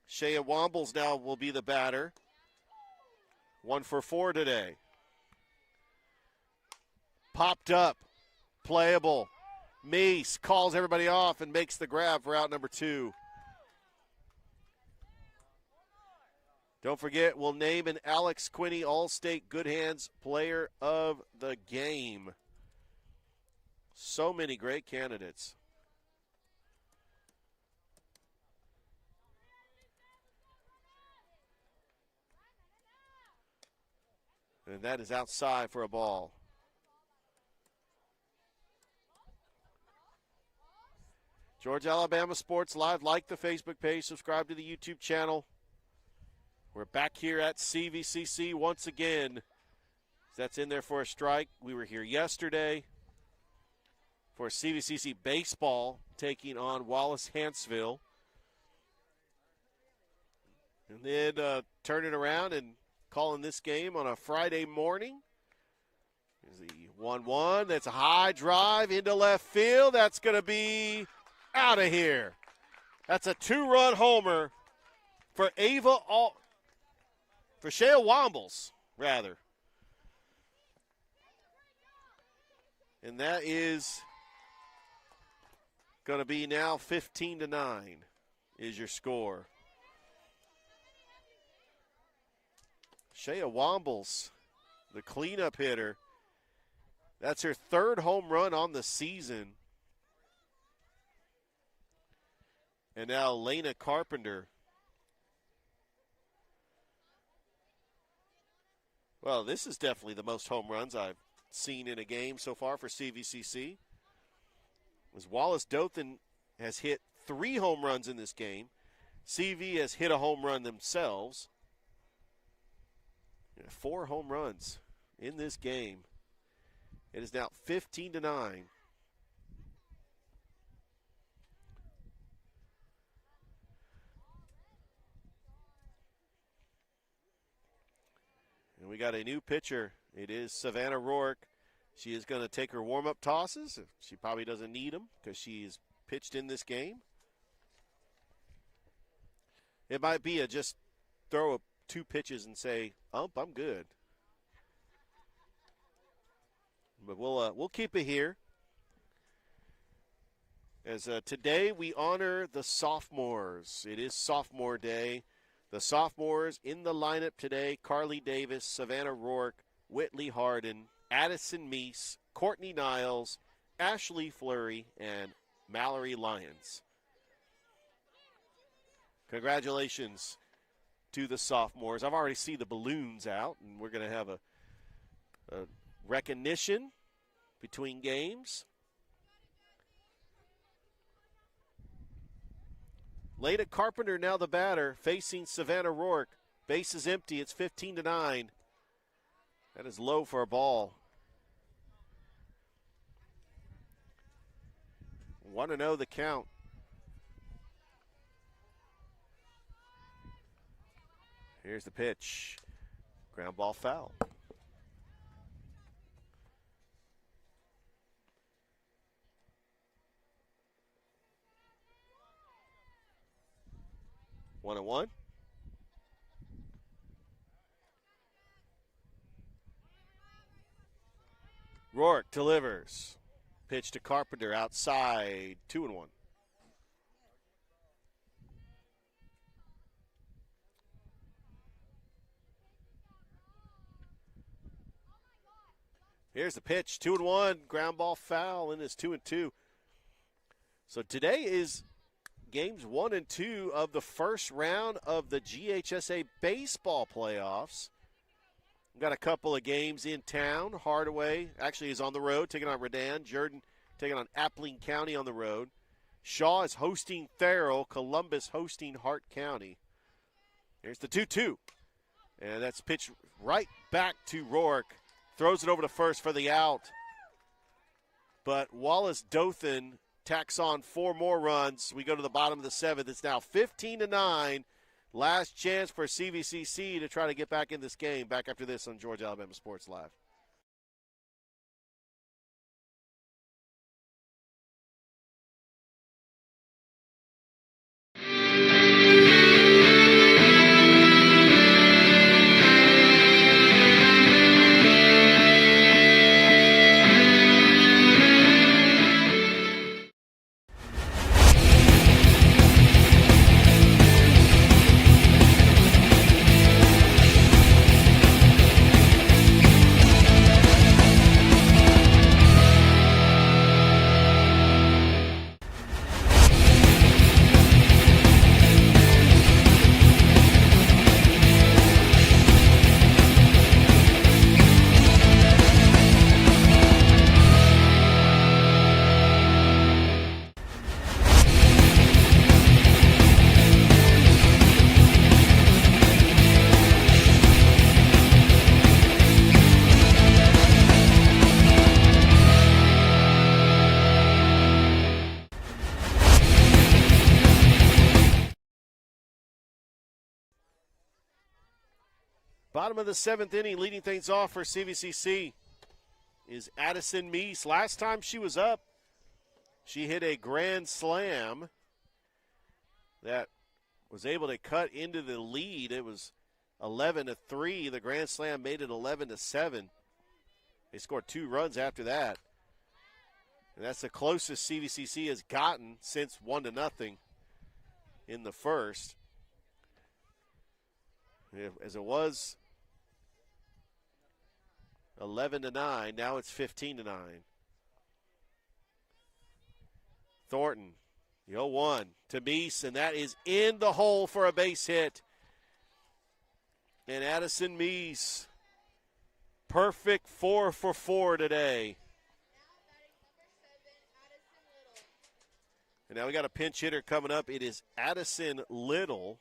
Shea Wombles now will be the batter. 1 for 4 today. Popped up. Playable. Meese calls everybody off and makes the grab for out number 2. Don't forget, we'll name an Alex Quinney All-State Good Hands Player of the Game. So many great candidates. And that is outside for a ball. Georgia Alabama Sports Live. Like the Facebook page. Subscribe to the YouTube channel. We're back here at CVCC once again. That's in there for a strike. We were here yesterday for CVCC baseball taking on Wallace-Hansville. And then turning around and calling this game on a Friday morning. Here's the 1-1. That's a high drive into left field. That's going to be out of here. That's a 2-run homer for for Shea Wombles, rather. And that is going to be now 15-9 is your score. Shea Wombles, the cleanup hitter. That's her 3rd home run on the season. And now Lena Carpenter. Well, this is definitely the most home runs I've seen in a game so far for CVCC. As Wallace-Dothan has hit 3 home runs in this game. CV has hit a home run themselves. 4 home runs in this game. It is now 15-9. And we got a new pitcher. It is Savannah Rourke. She is going to take her warm-up tosses. She probably doesn't need them because she's pitched in this game. It might be a just throw 2 pitches and say, "Ump, I'm good." But we'll keep it here. As today we honor the sophomores. It is sophomore day. The sophomores in the lineup today: Carly Davis, Savannah Rourke, Whitley Harden, Addison Meese, Courtney Niles, Ashley Fleury, and Mallory Lyons. Congratulations to the sophomores. I've already seen the balloons out, and we're going to have a recognition between games. Leda Carpenter now the batter, facing Savannah Rourke. Base is empty. It's 15-9. That is low for a ball. 1-0 the count. Here's the pitch. Ground ball foul. One and one. Rourke delivers. Pitch to Carpenter outside. 2-1. Here's the pitch, 2-1, ground ball foul, and it's 2-2. So today is games 1 and 2 of the first round of the GHSA baseball playoffs. We've got a couple of games in town. Hardaway actually is on the road, taking on Redan. Jordan taking on Appling County on the road. Shaw is hosting Therrell. Columbus hosting Hart County. Here's the 2-2. And that's pitched right back to Rourke. Throws it over to first for the out. But Wallace-Dothan tacks on 4 more runs. We go to the bottom of the 7th. It's now 15-9. Last chance for CVCC to try to get back in this game. Back after this on Georgia Alabama Sports Live. Bottom of the 7th inning, leading things off for CVCC is Addison Meese. Last time she was up, she hit a grand slam that was able to cut into the lead. It was 11-3. The grand slam made it 11-7. They scored 2 runs after that. And that's the closest CVCC has gotten since 1-0 in the first. As it was 11-9, now it's 15-9. Thornton, the 0-1 to Meese, and that is in the hole for a base hit. And Addison Meese, perfect 4 for 4 today. And now we got a pinch hitter coming up. It is Addison Little.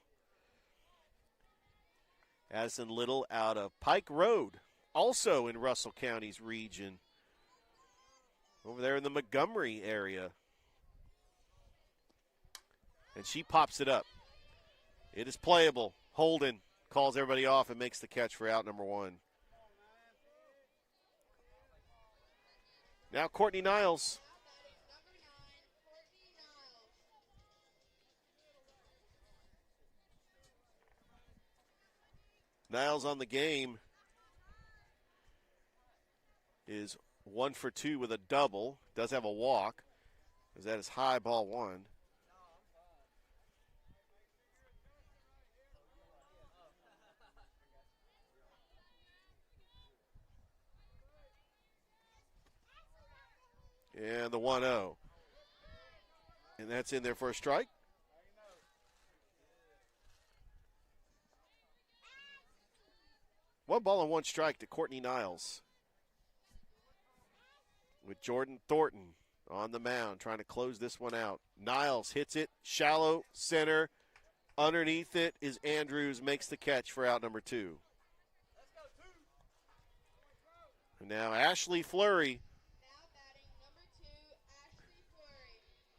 Addison Little out of Pike Road, also in Russell County's region, over there in the Montgomery area. And she pops it up. It is playable. Holden calls everybody off and makes the catch for out number 1. Now Courtney Niles. Niles on the game is 1 for 2 with a double. Does have a walk, as that is high, ball 1. And the 1-0. And that's in there for a strike. One ball and 1 strike to Courtney Niles. With Jordan Thornton on the mound, trying to close this one out. Niles hits it, shallow center. Underneath it is Andrews, makes the catch for out number 2. And now Ashley Fleury.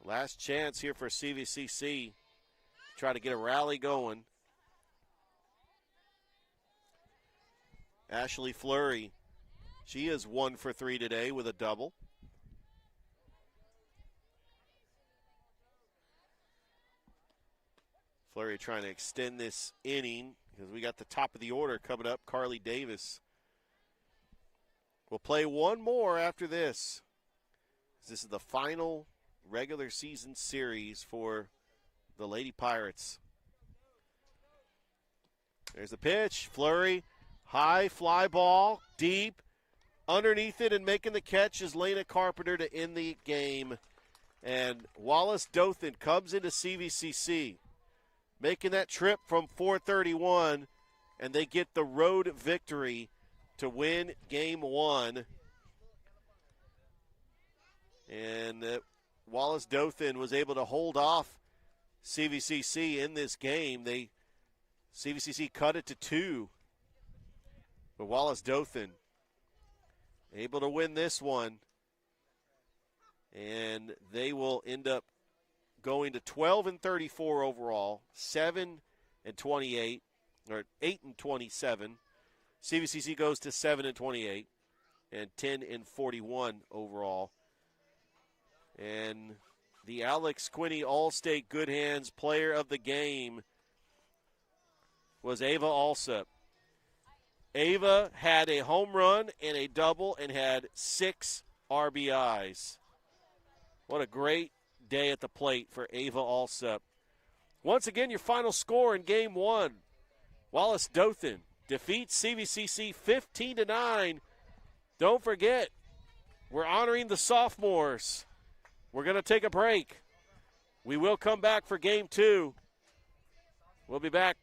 Last chance here for CVCC. Try to get a rally going. Ashley Fleury, she is 1 for 3 today with a double. Fleury trying to extend this inning because we got the top of the order coming up. Carly Davis. We'll play one more after this. This is the final regular season series for the Lady Pirates. There's the pitch. Fleury. High fly ball, deep, underneath it and making the catch is Lena Carpenter to end the game. And Wallace-Dothan comes into CVCC, making that trip from 431, and they get the road victory to win game 1. And Wallace-Dothan was able to hold off CVCC in this game. CVCC cut it to 2. But Wallace-Dothan able to win this one. And they will end up going to 12-34 overall, 7-28, or 8-27. CVCC goes to 7-28 and 10-41 overall. And the Alex Quinney All-State Good Hands Player of the Game was Ava Alsop. Ava had a home run and a double and had 6 RBIs. What a great day at the plate for Ava Alsop. Once again, your final score in Game 1. Wallace-Dothan defeats CVCC 15-9. Don't forget, we're honoring the sophomores. We're going to take a break. We will come back for Game 2. We'll be back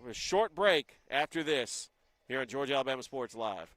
with a short break after this here on Georgia Alabama Sports Live.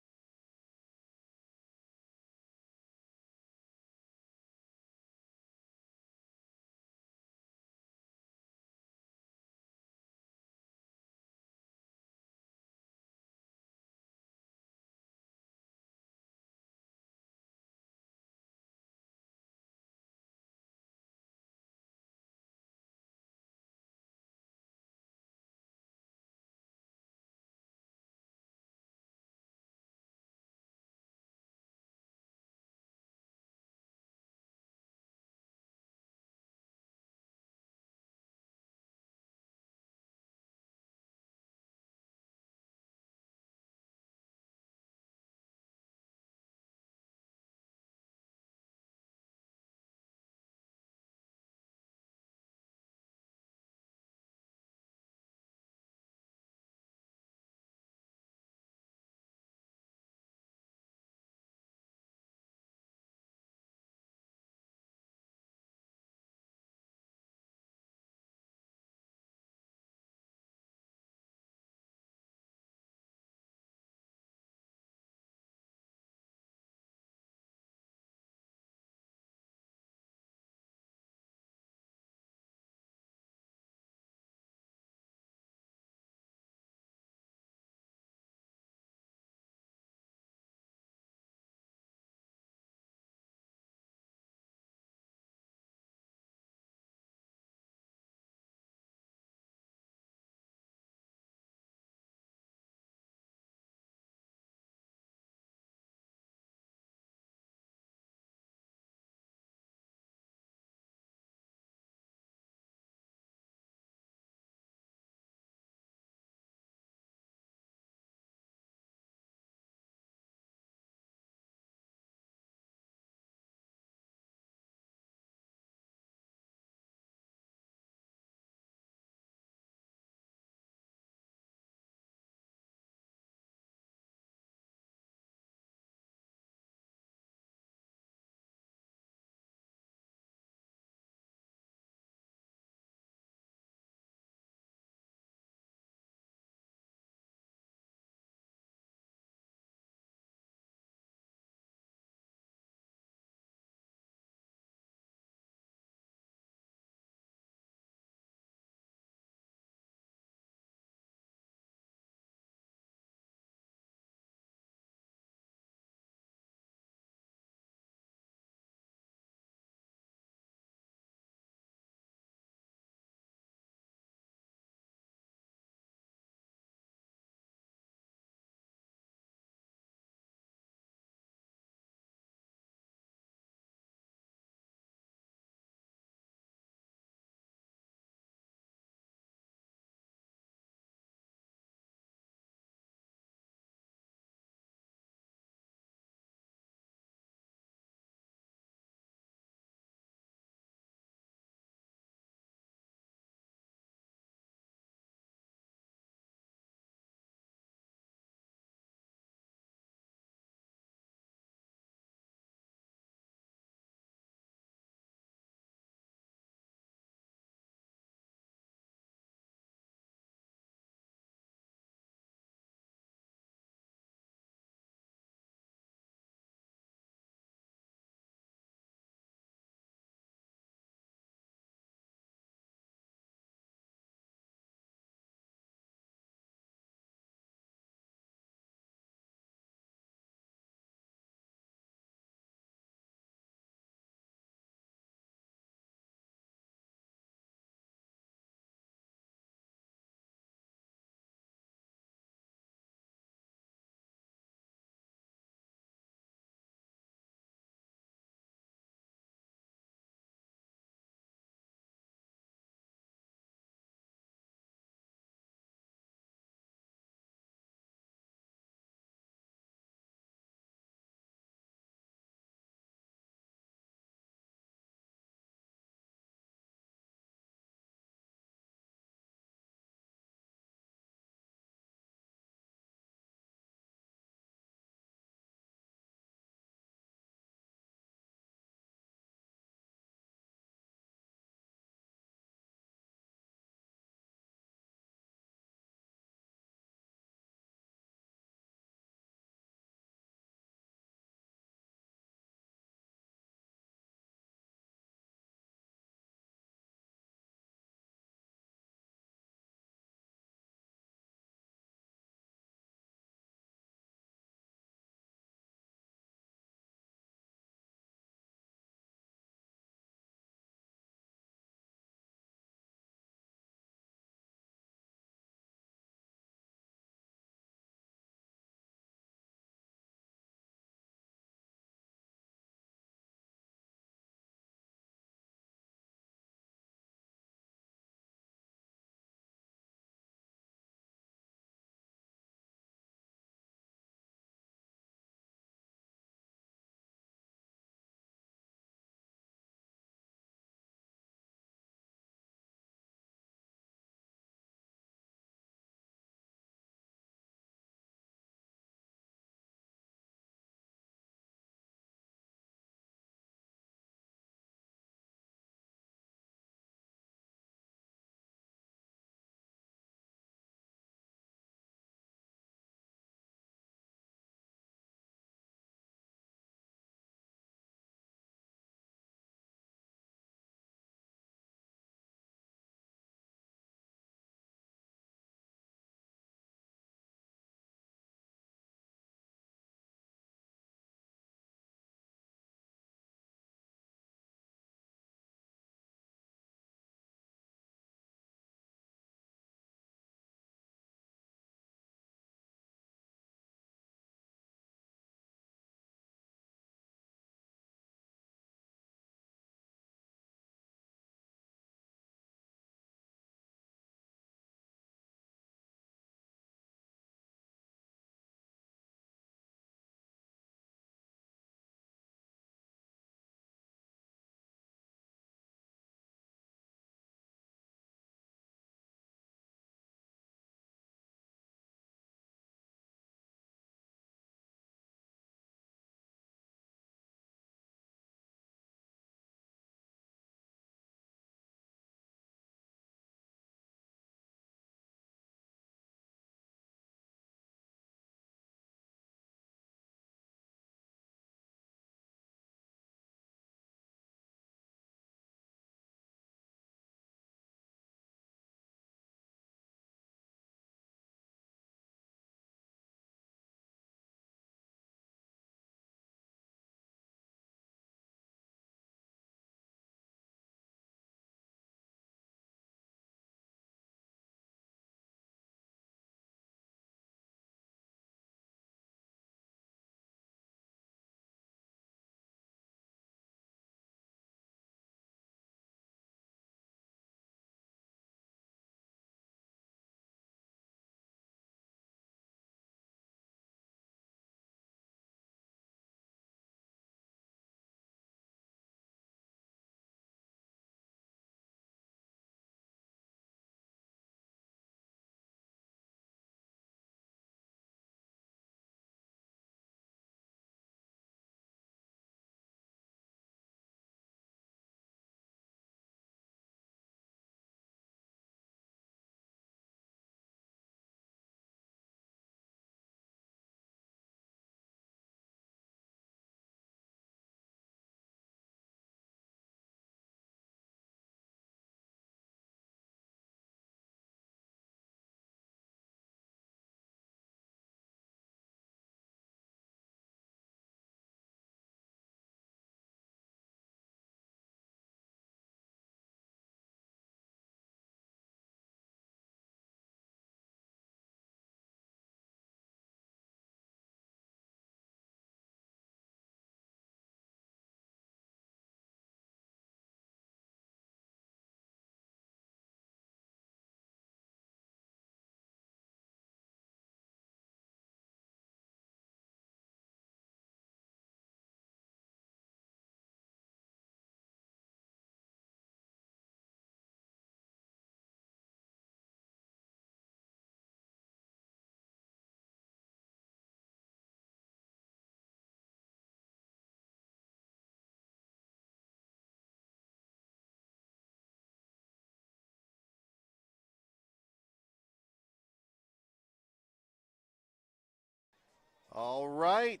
All right.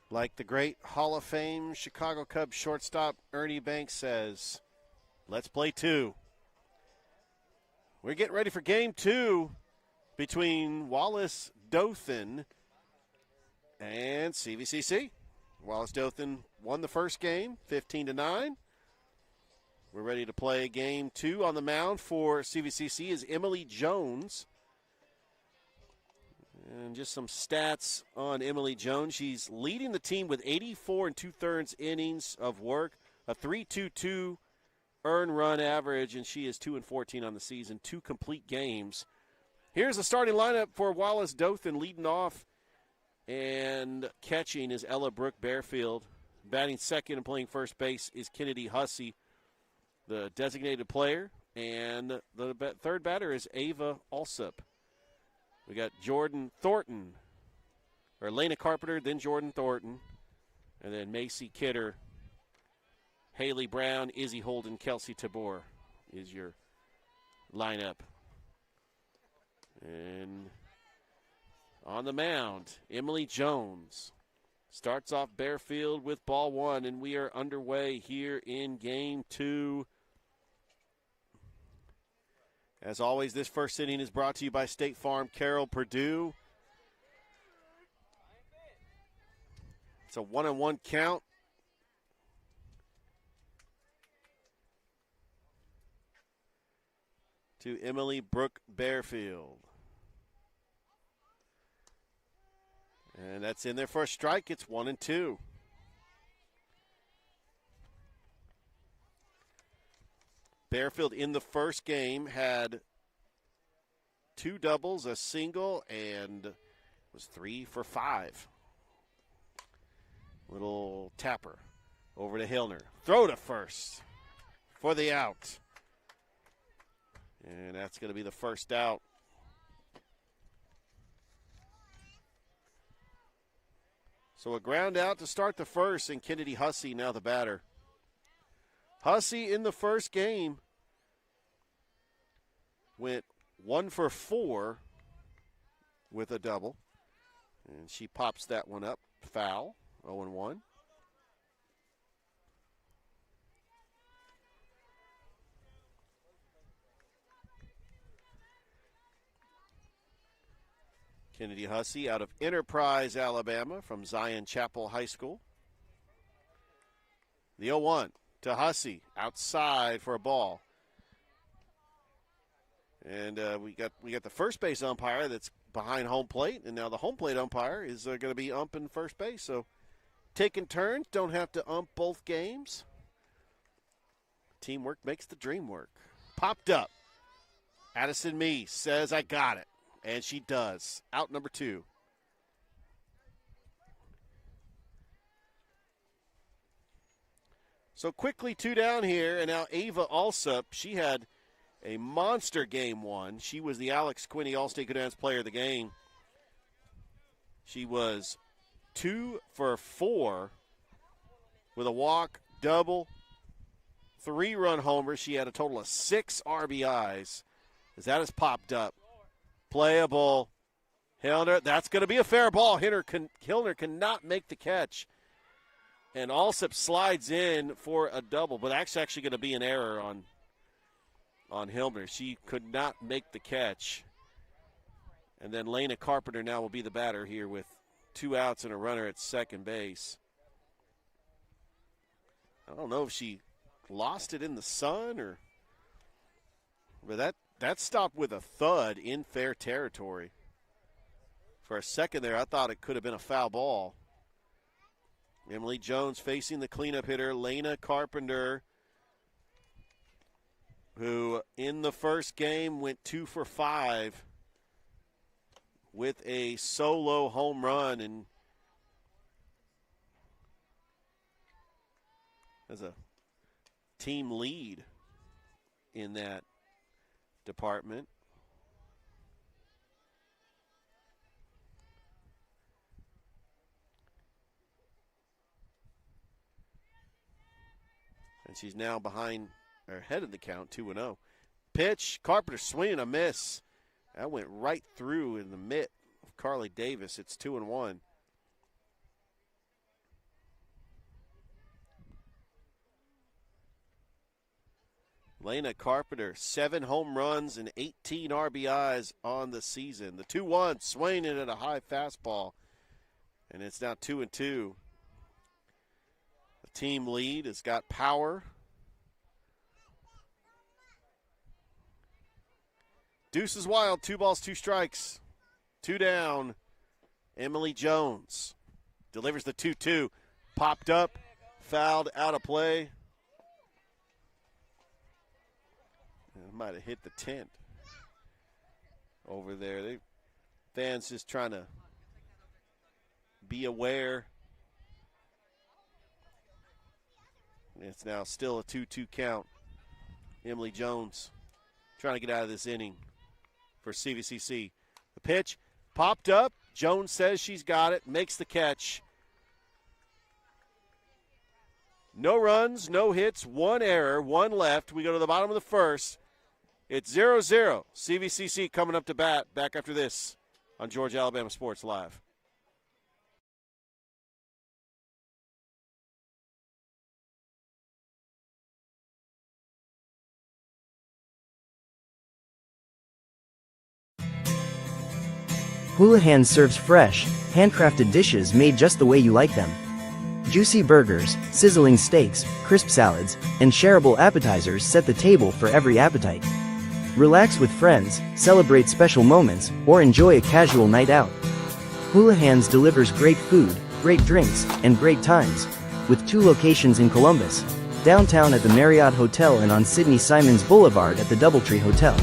Like the great Hall of Fame Chicago Cubs shortstop Ernie Banks says, let's play two. We're getting ready for game two between Wallace-Dothan and CVCC. Wallace-Dothan won the first game, 15-9. We're ready to play game two. On the mound for CVCC is Emily Jones. And just some stats on Emily Jones. She's leading the team with 84 2/3 innings of work, a 3.22 earned run average, and she is 2-14 on the season, 2 complete games. Here's the starting lineup for Wallace-Dothan. Leading off and catching is Ella Brooke Bearfield. Batting second and playing first base is Kennedy Hussey, the designated player. And the third batter is Ava Alsup. We got Jordan Thornton, or Lena Carpenter, then Jordan Thornton, and then Macy Kidder, Haley Brown, Izzy Holden, Kelsey Tabor is your lineup. And on the mound, Emily Jones starts off Bearfield with ball one, and we are underway here in game two. As always, this first inning is brought to you by State Farm. Carroll Purdue. It's a 1-1 count. To Emily Brooke Bearfield. And that's in there for a strike. It's 1-2. Bearfield in the first game had 2 doubles, a single, and was 3 for 5. Little tapper over to Hillner. Throw to first for the out. And that's going to be the first out. So a ground out to start the first, and Kennedy Hussey now the batter. Hussey in the first game went 1 for 4 with a double. And she pops that one up. Foul. 0-1. Kennedy Hussey out of Enterprise, Alabama, from Zion Chapel High School. The 0-1 to Hussey, outside for a ball. And we got the first base umpire that's behind home plate, and now the home plate umpire is going to be umping first base. So taking turns, don't have to ump both games. Teamwork makes the dream work. Popped up. Addison Mee says, I got it. And she does. Out number 2. So quickly 2 down here, and now Ava Alsup, she had a monster game 1. She was the Alex Quinney All-State Good Hands Player of the game. She was 2 for 4 with a walk, double, 3-run homer. She had a total of 6 RBIs as that has popped up. Playable. Hillner, that's going to be a fair ball. Hillner cannot make the catch. And Alsup slides in for a double, but that's actually going to be an error on Hillner. She could not make the catch. And then Lena Carpenter now will be the batter here with 2 outs and a runner at second base. I don't know if she lost it in the sun or, but that stopped with a thud in fair territory. For a second there, I thought it could have been a foul ball. Emily Jones facing the cleanup hitter, Lena Carpenter, who in the first game went 2 for 5 with a solo home run and has a team lead in that department. And she's now behind or ahead of the count, 2-0. Pitch, Carpenter swinging a miss. That went right through in the mitt of Carly Davis. It's 2-1. Lena Carpenter, 7 home runs and 18 RBIs on the season. The 2-1, swinging it at a high fastball, and it's now 2-2. The team lead has got power. Deuce is wild, 2 balls, 2 strikes. 2 down. Emily Jones delivers the 2-2. Popped up, fouled, out of play. It might have hit the tent over there. Fans just trying to be aware. It's now still a 2-2 count. Emily Jones trying to get out of this inning for CVCC. The pitch popped up. Jones says she's got it, makes the catch. No runs, no hits, 1 error, 1 left. We go to the bottom of the first. It's 0-0. CVCC coming up to bat. Back after this on Georgia Alabama Sports Live. Houlihan serves fresh, handcrafted dishes made just the way you like them. Juicy burgers, sizzling steaks, crisp salads, and shareable appetizers set the table for every appetite. Relax with friends, celebrate special moments, or enjoy a casual night out. Houlihan's delivers great food, great drinks, and great times, with 2 locations in Columbus, downtown at the Marriott Hotel and on Sidney Simons Boulevard at the Doubletree Hotel.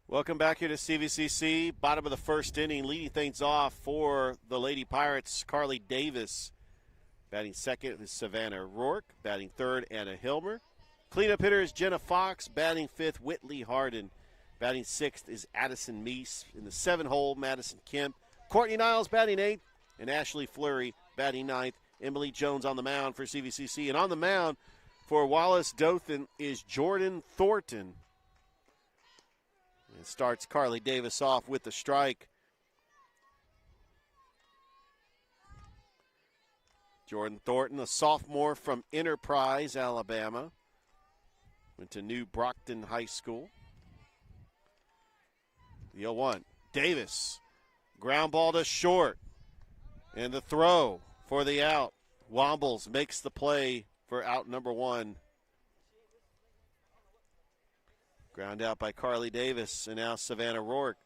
Welcome back here to CVCC. Bottom of the first inning, leading things off for the Lady Pirates, Carly Davis. Batting second is Savannah Rourke. Batting third, Anna Hilmer. Cleanup hitter is Jenna Fox. Batting fifth, Whitley Harden. Batting sixth is Addison Meese. In the 7-hole, Madison Kemp. Courtney Niles batting eighth, and Ashley Fleury batting ninth. Emily Jones on the mound for CVCC. And on the mound for Wallace-Dothan is Jordan Thornton. It starts Carly Davis off with the strike. Jordan Thornton, a sophomore from Enterprise, Alabama. Went to New Brockton High School. The 0-1. Davis, ground ball to short. And the throw for the out. Wombles makes the play for out number 1. Ground out by Carly Davis, and now Savannah Rourke.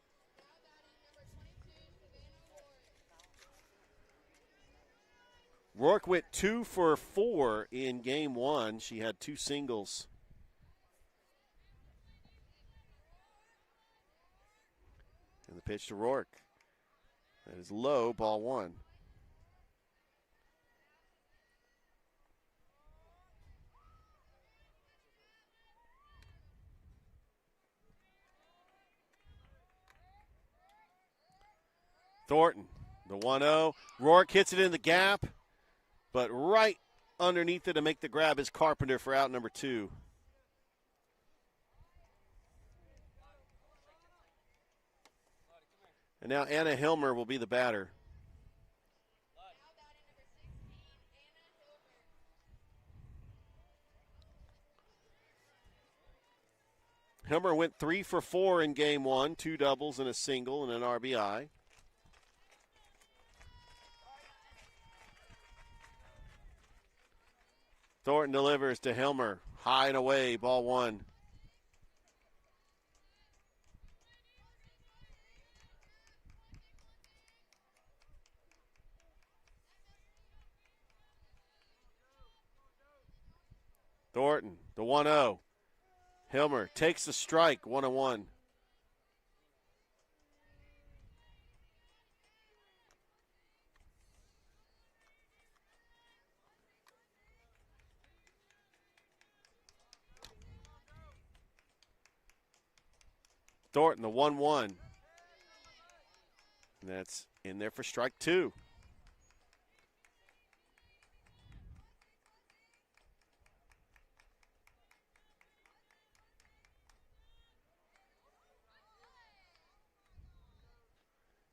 Rourke went 2 for 4 in game 1. She had 2 singles. And the pitch to Rourke. That is low, ball 1. Thornton, the 1-0. Rourke hits it in the gap, but right underneath it to make the grab is Carpenter for out number 2. And now Anna Hilmer will be the batter. Hilmer went 3 for 4 in game 1, 2 doubles and a single and an RBI. Thornton delivers to Hilmer. High and away, ball 1. Thornton, the 1-0. Hilmer takes the strike, 1-1. Thornton, the 1-1. And that's in there for strike 2.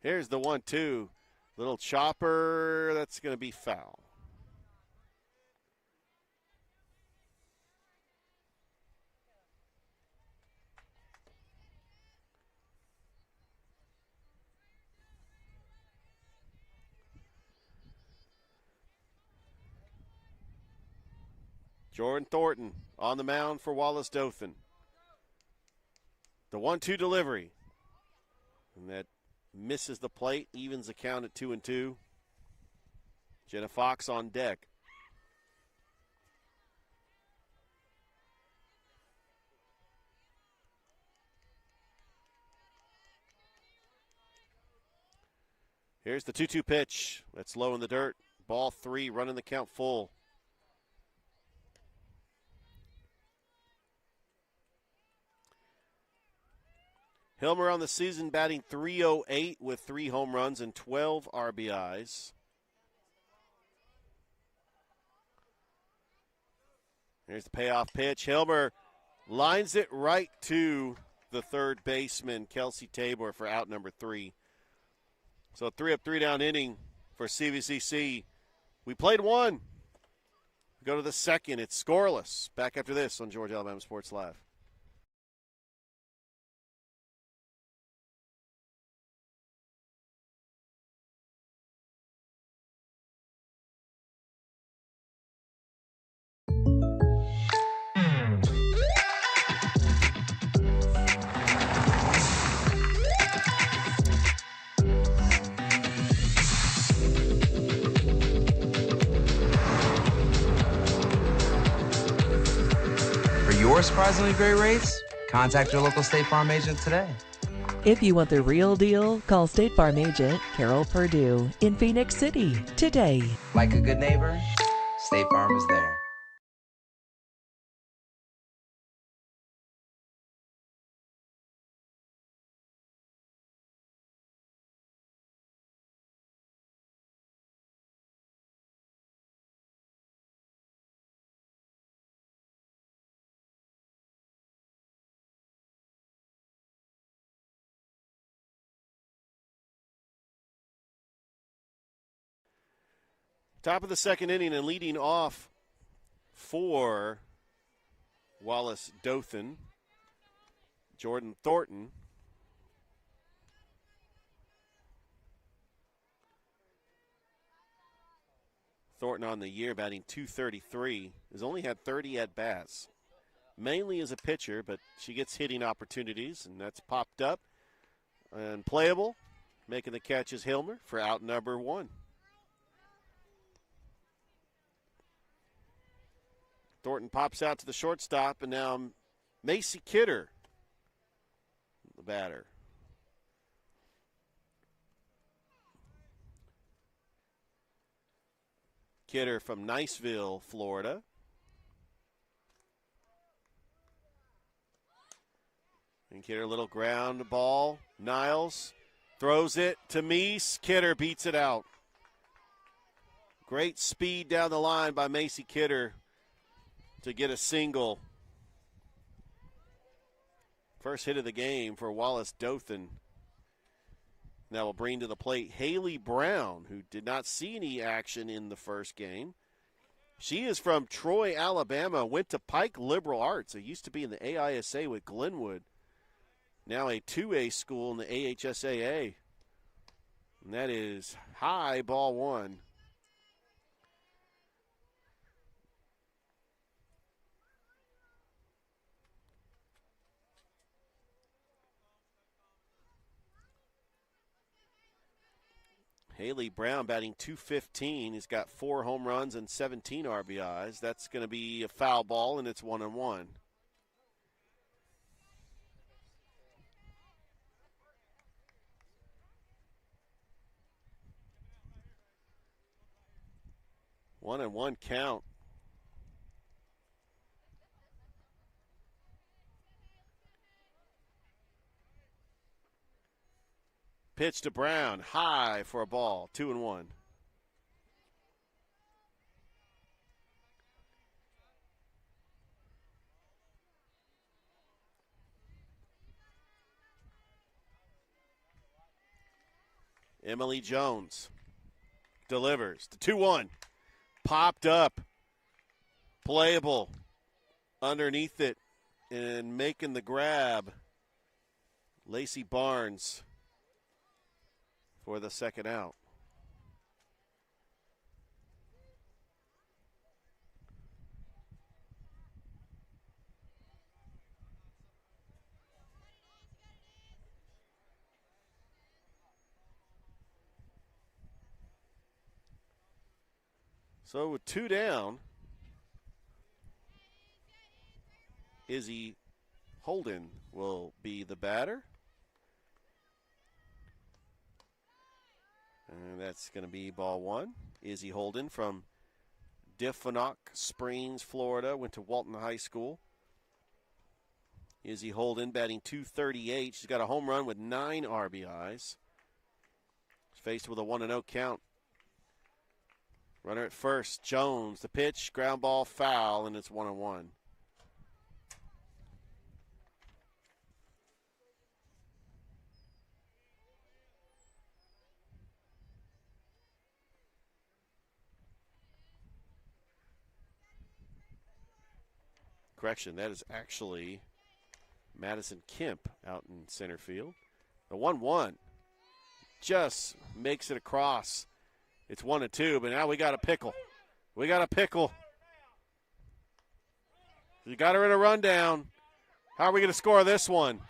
Here's the 1-2. Little chopper, that's going to be foul. Jordan Thornton on the mound for Wallace-Dothan. The 1-2 delivery. And that misses the plate, evens the count at 2-2. Jenna Fox on deck. Here's the 2-2 pitch. That's low in the dirt. Ball 3, running the count full. Hilmer on the season batting .308 with 3 home runs and 12 RBIs. Here's the payoff pitch. Hilmer lines it right to the third baseman, Kelsey Tabor, for out number 3. So 3 up, 3 down inning for CVCC. We played 1. Go to the second. It's scoreless. Back after this on Georgia Alabama Sports Live. Your surprisingly great rates? Contact your local State Farm agent today. If you want the real deal, call State Farm agent Carol Purdue in Phoenix City today. Like a good neighbor, State Farm is there. Top of the second inning and leading off for Wallace-Dothan, Jordan Thornton. Thornton on the year batting .233, has only had 30 at-bats. Mainly as a pitcher, but she gets hitting opportunities, and that's popped up. And playable, making the catch is Hilmer for out number 1. Thornton pops out to the shortstop, and now Macy Kidder, the batter. Kidder from Niceville, Florida. And Kidder, a little ground ball. Niles throws it to Meese. Kidder beats it out. Great speed down the line by Macy Kidder to get a single. First hit of the game for Wallace-Dothan. That will bring to the plate Haley Brown, who did not see any action in the first game. She is from Troy, Alabama, went to Pike Liberal Arts. It used to be in the AISA with Glenwood. Now a 2A school in the AHSAA. And that is high, ball 1. Haley Brown batting .215. He's got 4 home runs and 17 RBIs. That's going to be a foul ball, and it's 1-1. One and one count. Pitch to Brown, high for a ball, 2-1. Emily Jones delivers to 2-1. Popped up, playable, underneath it, and making the grab. Lacey Barnes for the second out. So with 2 down, Izzy Holden will be the batter. And that's going to be ball 1. Izzy Holden from Diffinock Springs, Florida, went to Walton High School. Izzy Holden batting .238. She's got a home run with 9 RBIs. She's faced with a 1-0 count. Runner at first, Jones, the pitch, ground ball, foul, and it's 1-1. Correction, that is actually Madison Kemp out in center field. The 1-1 just makes it across. It's 1-2, but now we got a pickle. We got a pickle. You got her in a rundown. How are we going to score this one?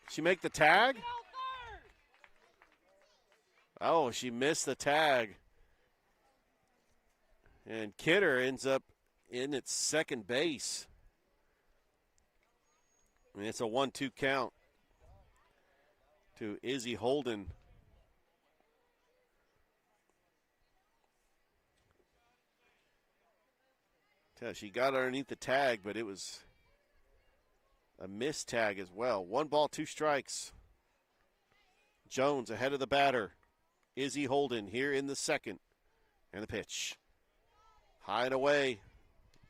She make the tag? Oh, she missed the tag. And Kidder ends up in its second base. And it's a 1-2 count to Izzy Holden. She got underneath the tag, but it was a missed tag as well. 1 ball, 2 strikes. Jones ahead of the batter. Izzy Holden here in the second. And the pitch. High and away.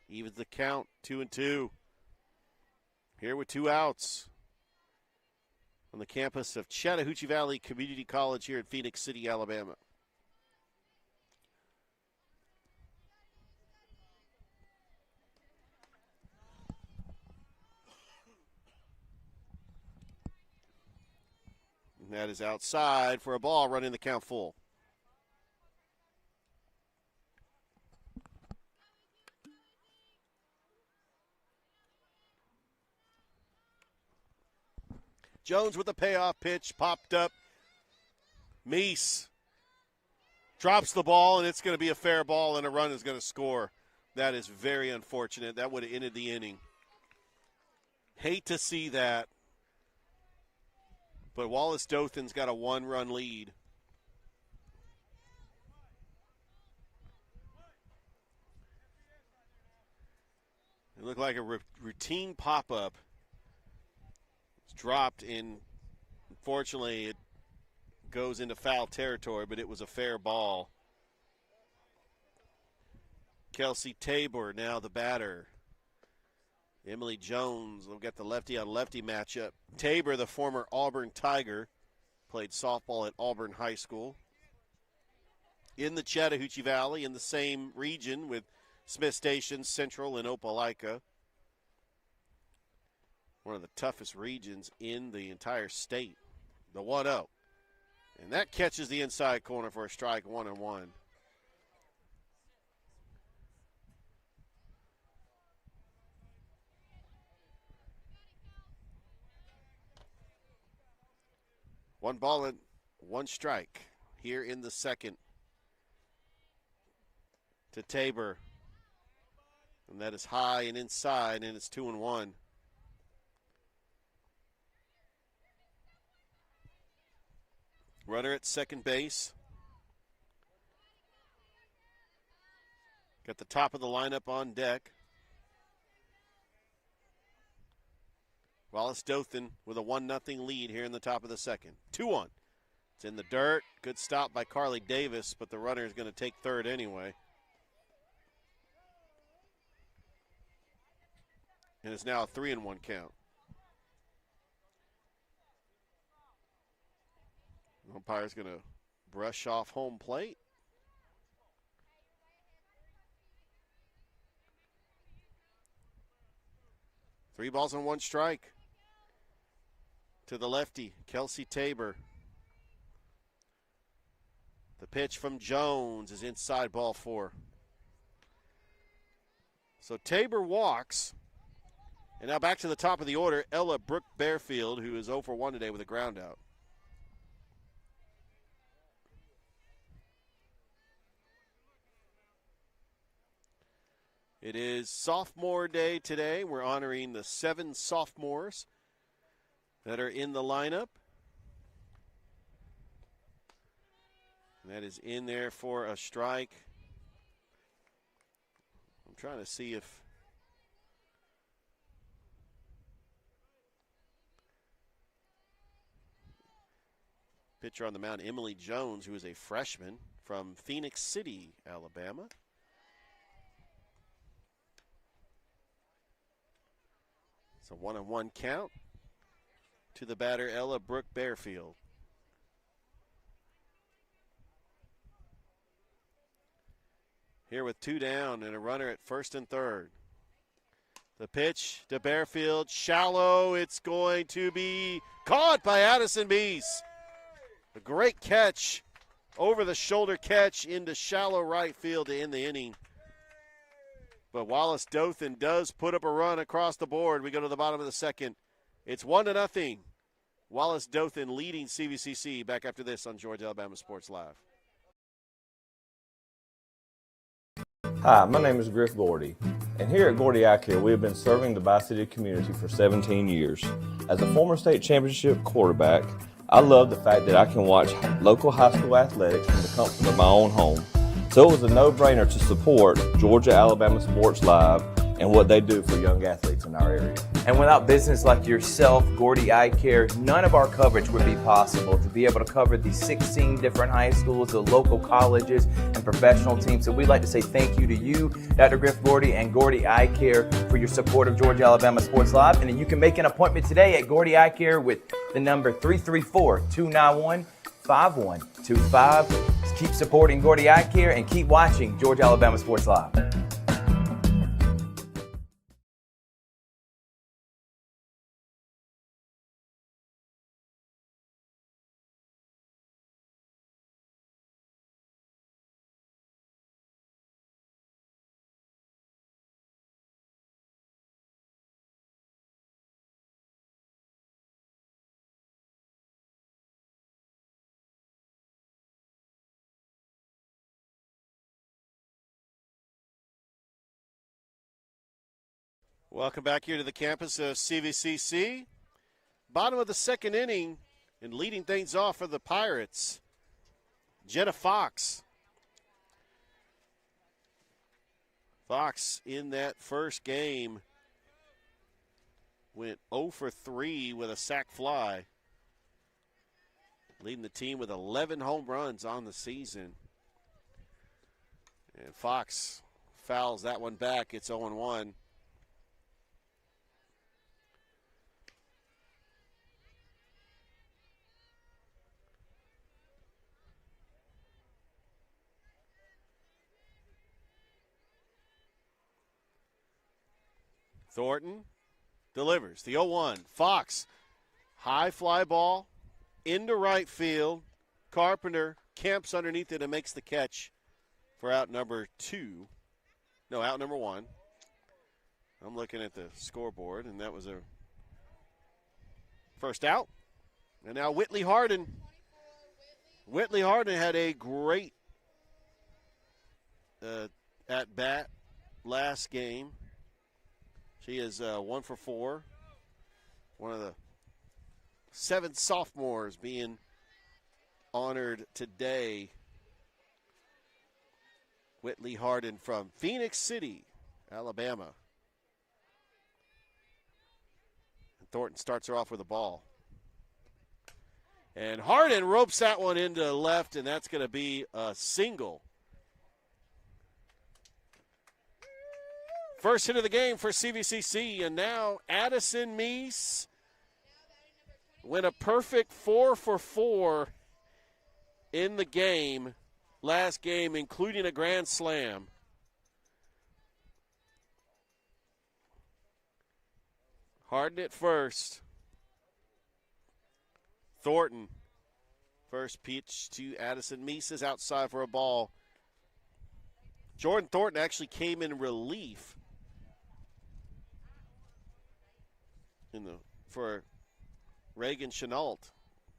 Evens the count, 2-2. Here with 2 outs on the campus of Chattahoochee Valley Community College here in Phoenix City, Alabama. And that is outside for a ball, running the count full. Jones with the payoff pitch, popped up. Meese drops the ball, and it's going to be a fair ball, and a run is going to score. That is very unfortunate. That would have ended the inning. Hate to see that. But Wallace-Dothan's got a 1-run lead. It looked like a routine pop-up. It's dropped in. Unfortunately, it goes into foul territory, but it was a fair ball. Kelsey Tabor now the batter. Emily Jones will get the lefty-on-lefty matchup. Tabor, the former Auburn Tiger, played softball at Auburn High School. In the Chattahoochee Valley, in the same region with Smith Station, Central, and Opelika. One of the toughest regions in the entire state. The 1-0. And that catches the inside corner for a strike, 1-1. One ball and 1 strike here in the second to Tabor. And that is high and inside, and it's 2-1. Runner at second base. Got the top of the lineup on deck. Wallace-Dothan with a 1-0 lead here in the top of the second. 2-1. It's in the dirt. Good stop by Carly Davis, but the runner is going to take third anyway. And it's now a 3-1 count. The umpire's going to brush off home plate. Three balls and one strike to the lefty, Kelsey Tabor. The pitch from Jones is inside, ball 4. So Tabor walks. And now back to the top of the order, Ella Brooke Bearfield, who is 0 for 1 today with a ground out. It is sophomore day today. We're honoring the 7 sophomores that are in the lineup. And that is in there for a strike. I'm trying to see if pitcher on the mound, Emily Jones, who is a freshman from Phoenix City, Alabama. It's a 1-1 count to the batter, Ella Brooke Bearfield. Here with 2 down and a runner at first and third. The pitch to Bearfield, shallow. It's going to be caught by Addison Beese. A great catch, over-the-shoulder catch into shallow right field to end the inning. But Wallace-Dothan does put up a run across the board. We go to the bottom of the second. It's 1-0. Wallace-Dothan leading CVCC. Back after this on Georgia Alabama Sports Live. Hi, my name is Griff Gordy, and here at Gordy Eye Care, we have been serving the Bi-City community for 17 years. As a former state championship quarterback, I love the fact that I can watch local high school athletics from the comfort of my own home. So it was a no-brainer to support Georgia Alabama Sports Live and what they do for young athletes in our area. And without business like yourself, Gordy Eye Care, none of our coverage would be possible. To be able to cover the 16 different high schools, the local colleges, and professional teams. So we'd like to say thank you to you, Dr. Griff Gordy, and Gordy Eye Care for your support of Georgia Alabama Sports Live. And then you can make an appointment today at Gordy Eye Care with the number 334-291-5125. Keep supporting Gordy Eye Care and keep watching Georgia Alabama Sports Live. Welcome back here to the campus of CVCC. Bottom of the second inning, and leading things off for the Pirates, Jenna Fox. Fox in that first game went 0 for 3 with a sac fly, leading the team with 11 home runs on the season. And Fox fouls that one back. It's 0-1. Thornton delivers the 0-1. Fox, high fly ball into right field. Carpenter camps underneath it and makes the catch for out number 2. No, out number 1. I'm looking at the scoreboard, and that was a first out. And now Whitley Harden Whitley Hardin had a great at bat last game. She is 1 for 4. One of the 7 sophomores being honored today. Whitley Hardin from Phoenix City, Alabama. And Thornton starts her off with a ball. And Hardin ropes that one into left, and that's going to be a single. First hit of the game for CVCC, and now Addison Meese went a perfect 4 for 4 in the game, last game, including a grand slam. Hardin at first. Thornton, first pitch to Addison Meese is outside for a ball. Jordan Thornton actually came in relief for Reagan Chenault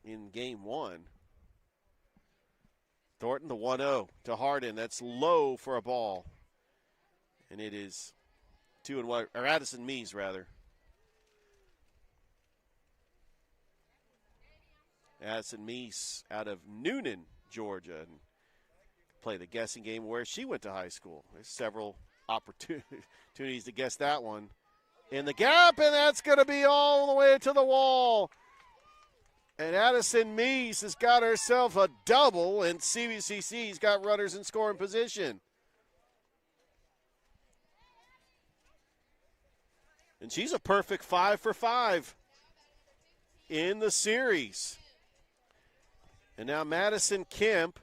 in game 1. Thornton, the 1-0 to Hardin. That's low for a ball. And it is 2-1, or Addison Meese, rather. Addison Meese out of Noonan, Georgia, and play the guessing game where she went to high school. There's several opportunities to guess that one. In the gap, and that's going to be all the way to the wall. And Addison Meese has got herself a double, and CVCC's got runners in scoring position. And she's a perfect 5 for 5 in the series. And now Madison Kemp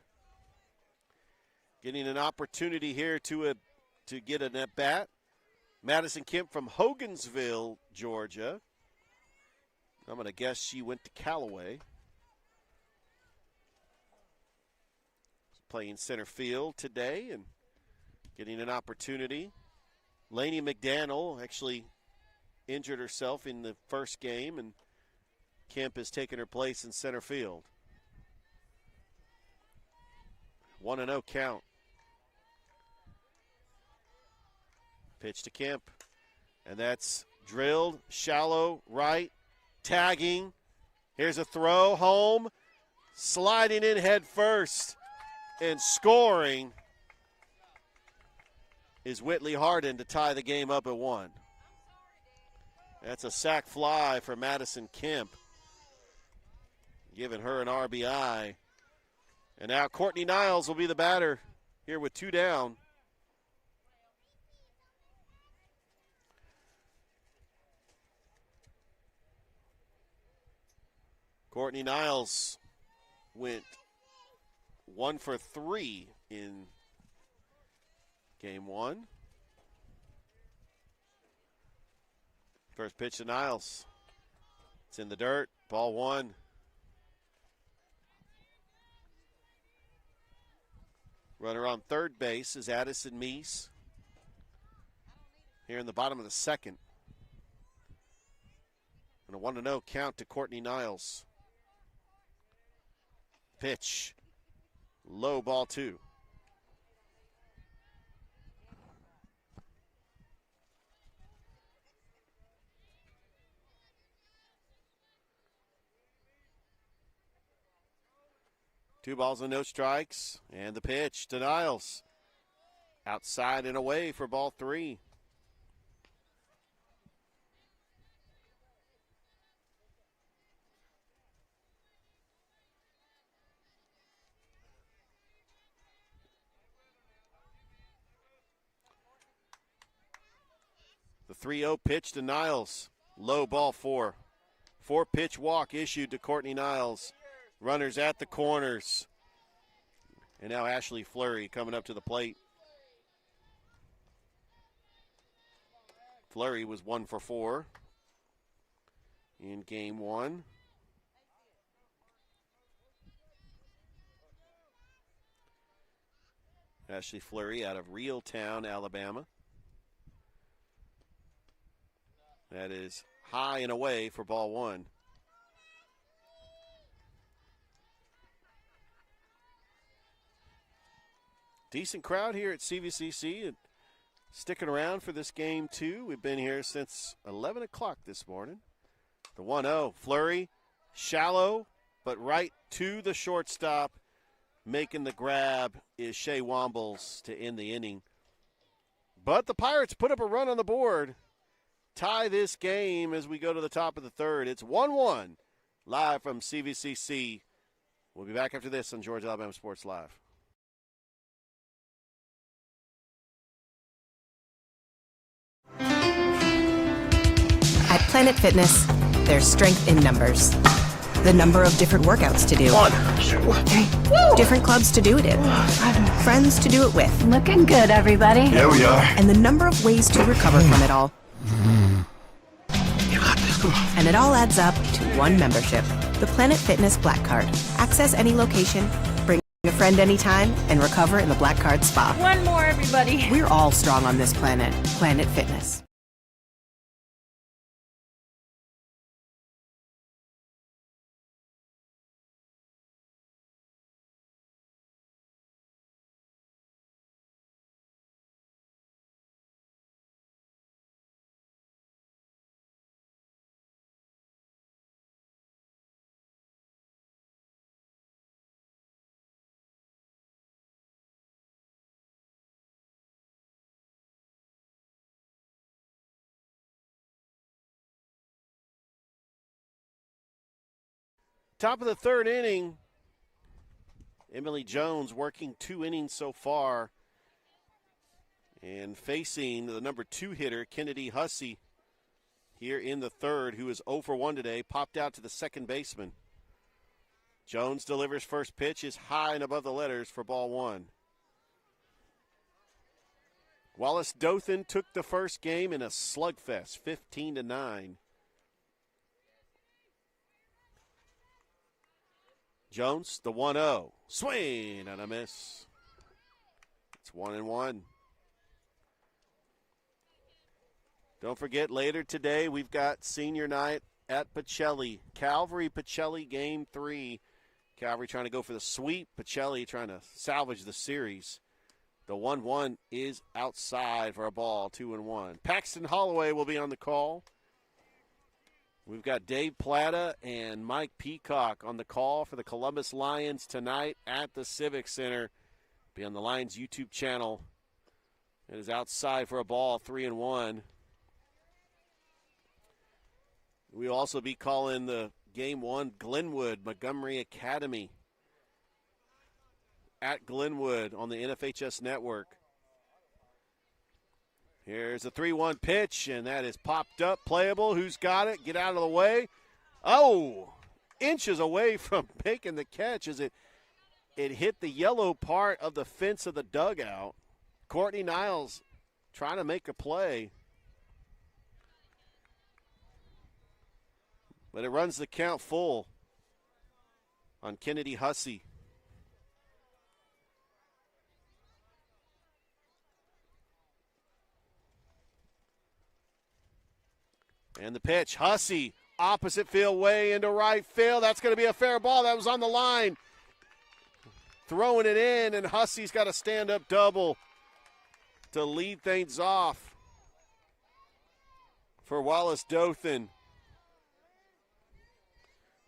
getting an opportunity here to get an at-bat. Madison Kemp from Hogansville, Georgia. I'm going to guess she went to Callaway. Playing center field today and getting an opportunity. Lainey McDaniel actually injured herself in the first game, and Kemp has taken her place in center field. 1-0 count. Pitch to Kemp, and that's drilled, shallow, right, tagging. Here's a throw, home, sliding in head first, and scoring is Whitley Hardin to tie the game up at 1. That's a sac fly for Madison Kemp, giving her an RBI. And now Courtney Niles will be the batter here with 2 down. Courtney Niles went 1 for 3 in game 1. First pitch to Niles. It's in the dirt. Ball 1. Runner on third base is Addison Meese. Here in the bottom of the second. And a 1-0 count to Courtney Niles. Pitch. Low, ball 2. Two balls and no strikes. And the pitch to Niles. Outside and away for ball 3. The 3-0 pitch to Niles. Low, ball 4. 4-pitch walk issued to Courtney Niles. Runners at the corners. And now Ashley Fleury coming up to the plate. Fleury was 1 for 4 in game 1. Ashley Fleury out of Reeltown, Alabama. That is high and away for ball 1. Decent crowd here at CVCC and sticking around for this game, too. We've been here since 11 o'clock this morning. The 1-0 flurry, shallow, but right to the shortstop. Making the grab is Shea Wombles to end the inning. But the Pirates put up a run on the board. Tie this game as we go to the top of the third. It's 1-1 live from CVCC. We'll be back after this on Georgia Alabama Sports Live. At Planet Fitness, there's strength in numbers. The number of different workouts to do. 1, 2, 3. Different clubs to do it in. Friends to do it with. Looking good, everybody. Here we are. And the number of ways to recover from it all. You got this. Come on. And it all adds up to one membership. The Planet Fitness Black Card. Access any location, bring a friend anytime, and recover in the Black Card Spa. One more, everybody. We're all strong on this planet. Planet Fitness. Top of the third inning, Emily Jones working 2 innings so far and facing the number 2 hitter, Kennedy Hussey, here in the third, who is 0 for 1 today, popped out to the second baseman. Jones delivers first pitch, is high and above the letters for ball 1. Wallace-Dothan took the first game in a slugfest, 15-9. Jones, the 1-0. Swing and a miss. It's 1-1. Don't forget, later today, we've got senior night at Pacelli. Calvary-Pacelli game 3. Calvary trying to go for the sweep. Pacelli trying to salvage the series. The 1-1 is outside for a ball, 2-1. Paxton Holloway will be on the call. We've got Dave Plata and Mike Peacock on the call for the Columbus Lions tonight at the Civic Center. Be on the Lions YouTube channel. It is outside for a ball, 3-1. We'll also be calling the Game 1 Glenwood Montgomery Academy at Glenwood on the NFHS Network. Here's a 3-1 pitch, and that is popped up, playable. Who's got it? Get out of the way. Oh, inches away from making the catch as it hit the yellow part of the fence of the dugout. Courtney Niles trying to make a play. But it runs the count full on Kennedy Hussey. And the pitch, Hussey, opposite field way into right field. That's going to be a fair ball. That was on the line. Throwing it in, and Hussey's got a stand-up double to lead things off for Wallace-Dothan.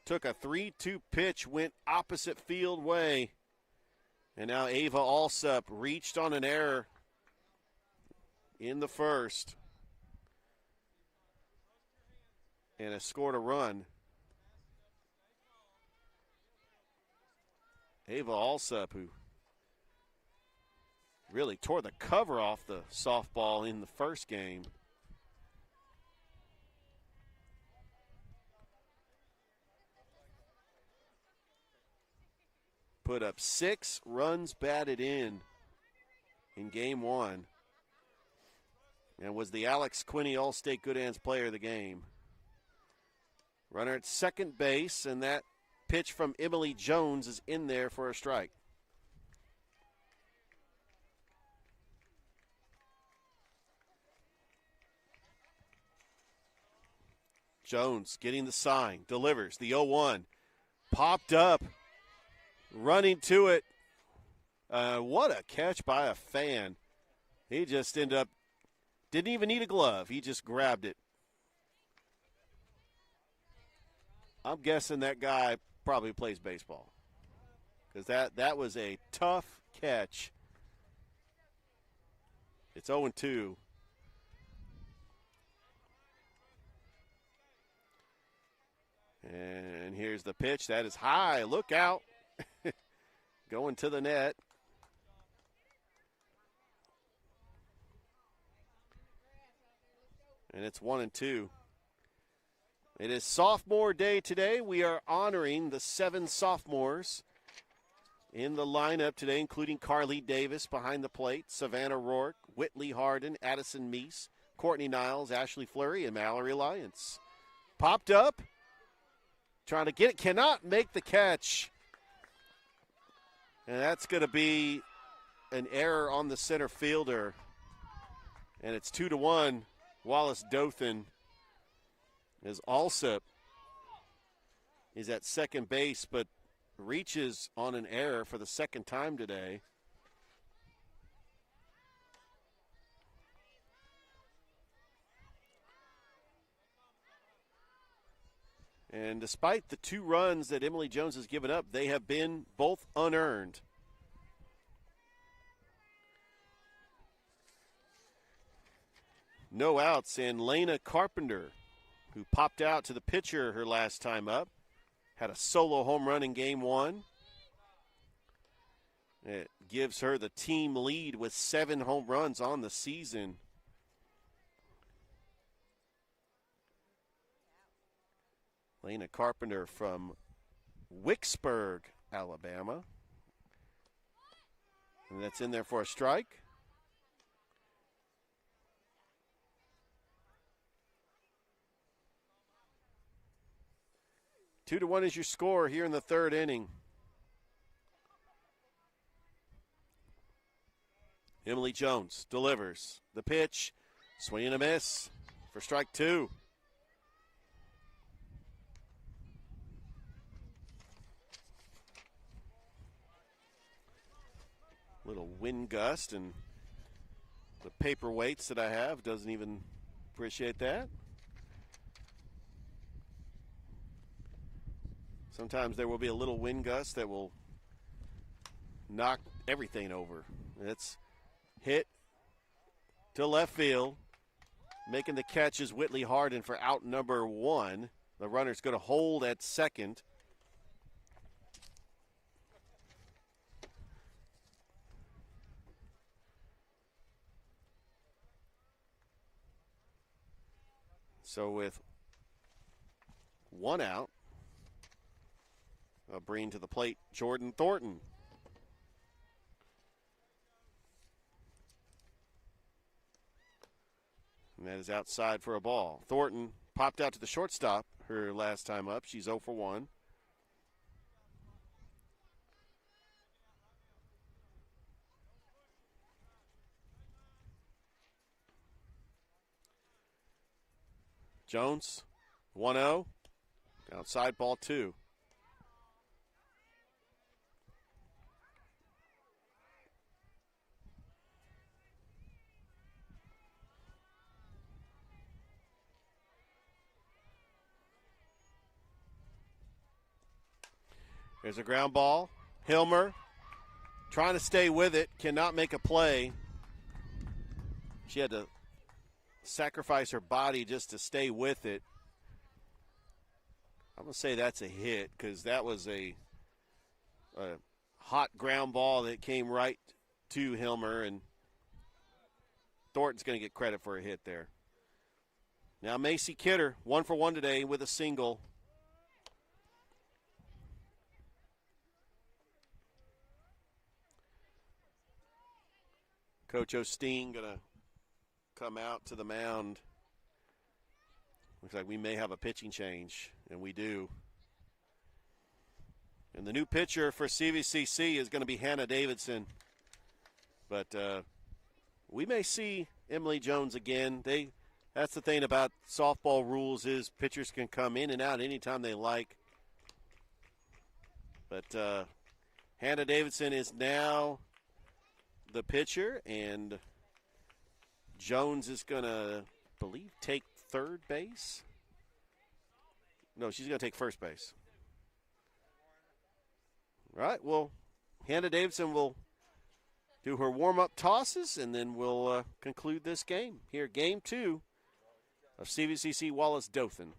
Took a 3-2 pitch, went opposite field way. And now Ava Alsup reached on an error in the first. And has scored a run. Ava Alsup, who really tore the cover off the softball in the first game. Put up 6 runs batted in game 1. And was the Alex Quinney All-State Good Hands player of the game. Runner at second base, and that pitch from Emily Jones is in there for a strike. Jones getting the sign, delivers the 0-1. Popped up, running to it. What a catch by a fan. He just ended up, didn't even need a glove. He just grabbed it. I'm guessing that guy probably plays baseball, because that was a tough catch. It's 0-2. And here's the pitch. That is high. Look out. Going to the net. And it's 1-2. It is sophomore day today. We are honoring the 7 sophomores in the lineup today, including Carly Davis behind the plate, Savannah Rourke, Whitley Harden, Addison Meese, Courtney Niles, Ashley Fleury, and Mallory Lyons. Popped up, trying to get it, cannot make the catch. And that's going to be an error on the center fielder. And it's 2-1. Wallace-Dothan, as Alsop is at second base, but reaches on an error for the second time today. And despite the 2 runs that Emily Jones has given up, they have been both unearned. No outs, and Lena Carpenter, who popped out to the pitcher her last time up, had a solo home run in game 1. It gives her the team lead with 7 home runs on the season. Lena Carpenter from Wicksburg, Alabama. And that's in there for a strike. 2-1 is your score here in the 3rd inning. Emily Jones delivers the pitch. Swing and a miss for strike 2. Little wind gust, and the paperweights that I have doesn't even appreciate that. Sometimes there will be a little wind gust that will knock everything over. It's hit to left field. Making the catch is Whitley Harden for out number 1. The runner's going to hold at second. So with 1 out, I'll bring to the plate Jordan Thornton. And that is outside for a ball. Thornton popped out to the shortstop her last time up. She's 0 for 1. Jones, 1-0. Outside ball 2. There's a ground ball. Hilmer trying to stay with it, cannot make a play. She had to sacrifice her body just to stay with it. I'm going to say that's a hit, because that was a hot ground ball that came right to Hilmer, and Thornton's going to get credit for a hit there. Now Macy Kidder, 1 for 1 today with a single. Coach Osteen going to come out to the mound. Looks like we may have a pitching change, and we do. And the new pitcher for CVCC is going to be Hannah Davidson. But we may see Emily Jones again. That's the thing about softball rules, is pitchers can come in and out anytime they like. But Hannah Davidson is now the pitcher, and Jones is going to, take third base. No, she's going to take first base. All right, well, Hannah Davidson will do her warm-up tosses, and then we'll conclude this game. Here, Game 2 of CVCC Wallace-Dothan.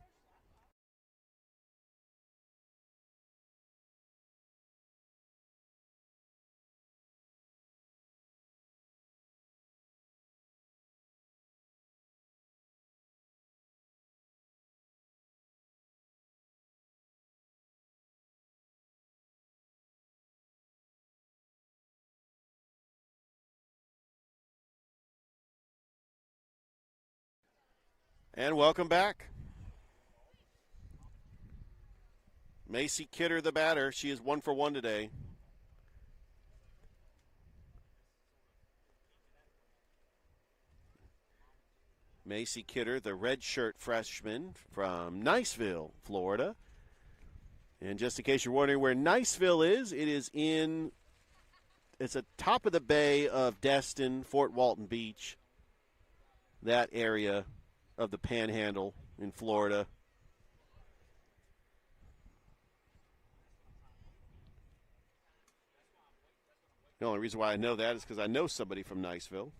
And welcome back. Macy Kidder, the batter. She is 1 for 1 today. Macy Kidder, the redshirt freshman from Niceville, Florida. And just in case you're wondering where Niceville is, it's at top of the bay of Destin, Fort Walton Beach, that area of the Panhandle in Florida. The only reason why I know that is because I know somebody from Niceville.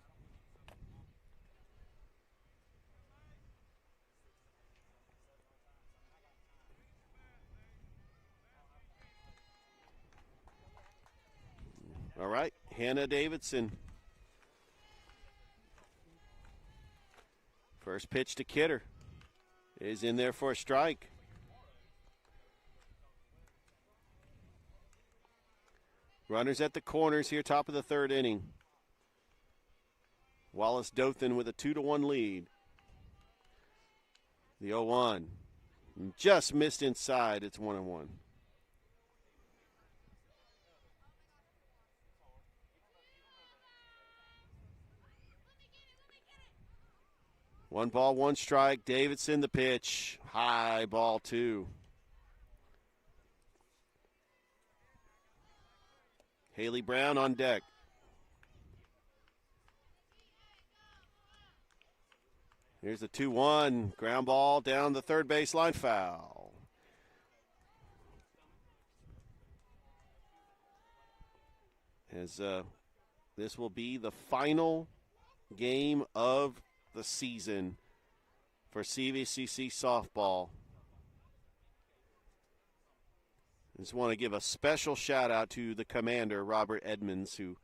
All right, Hannah Davidson. First pitch to Kidder is in there for a strike. Runners at the corners here, top of the third inning. Wallace-Dothan with a 2-1 lead. The 0-1 just missed inside. It's 1-1. One ball, one strike. Davidson the pitch. High ball 2. Haley Brown on deck. Here's the 2-1. Ground ball down the third baseline, foul. As this will be the final game of the season for CVCC softball. I just want to give a special shout out to the commander, Robert Edmonds, who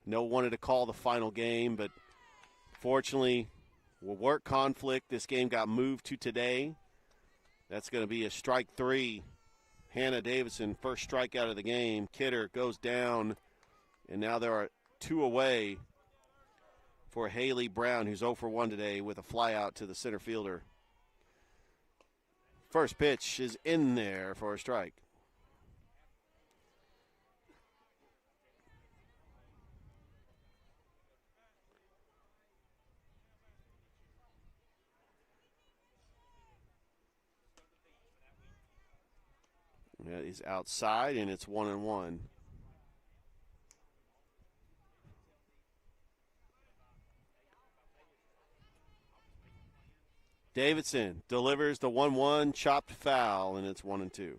wanted to call the final game, but fortunately, with work conflict, this game got moved to today. That's going to be a strike 3. Hannah Davidson, first strikeout of the game. Kidder goes down, and now there are 2 away for Haley Brown, who's 0 for 1 today with a fly out to the center fielder. First pitch is in there for a strike. That is outside, and it's 1-1. Davidson delivers the 1-1 chopped foul, and it's 1-2.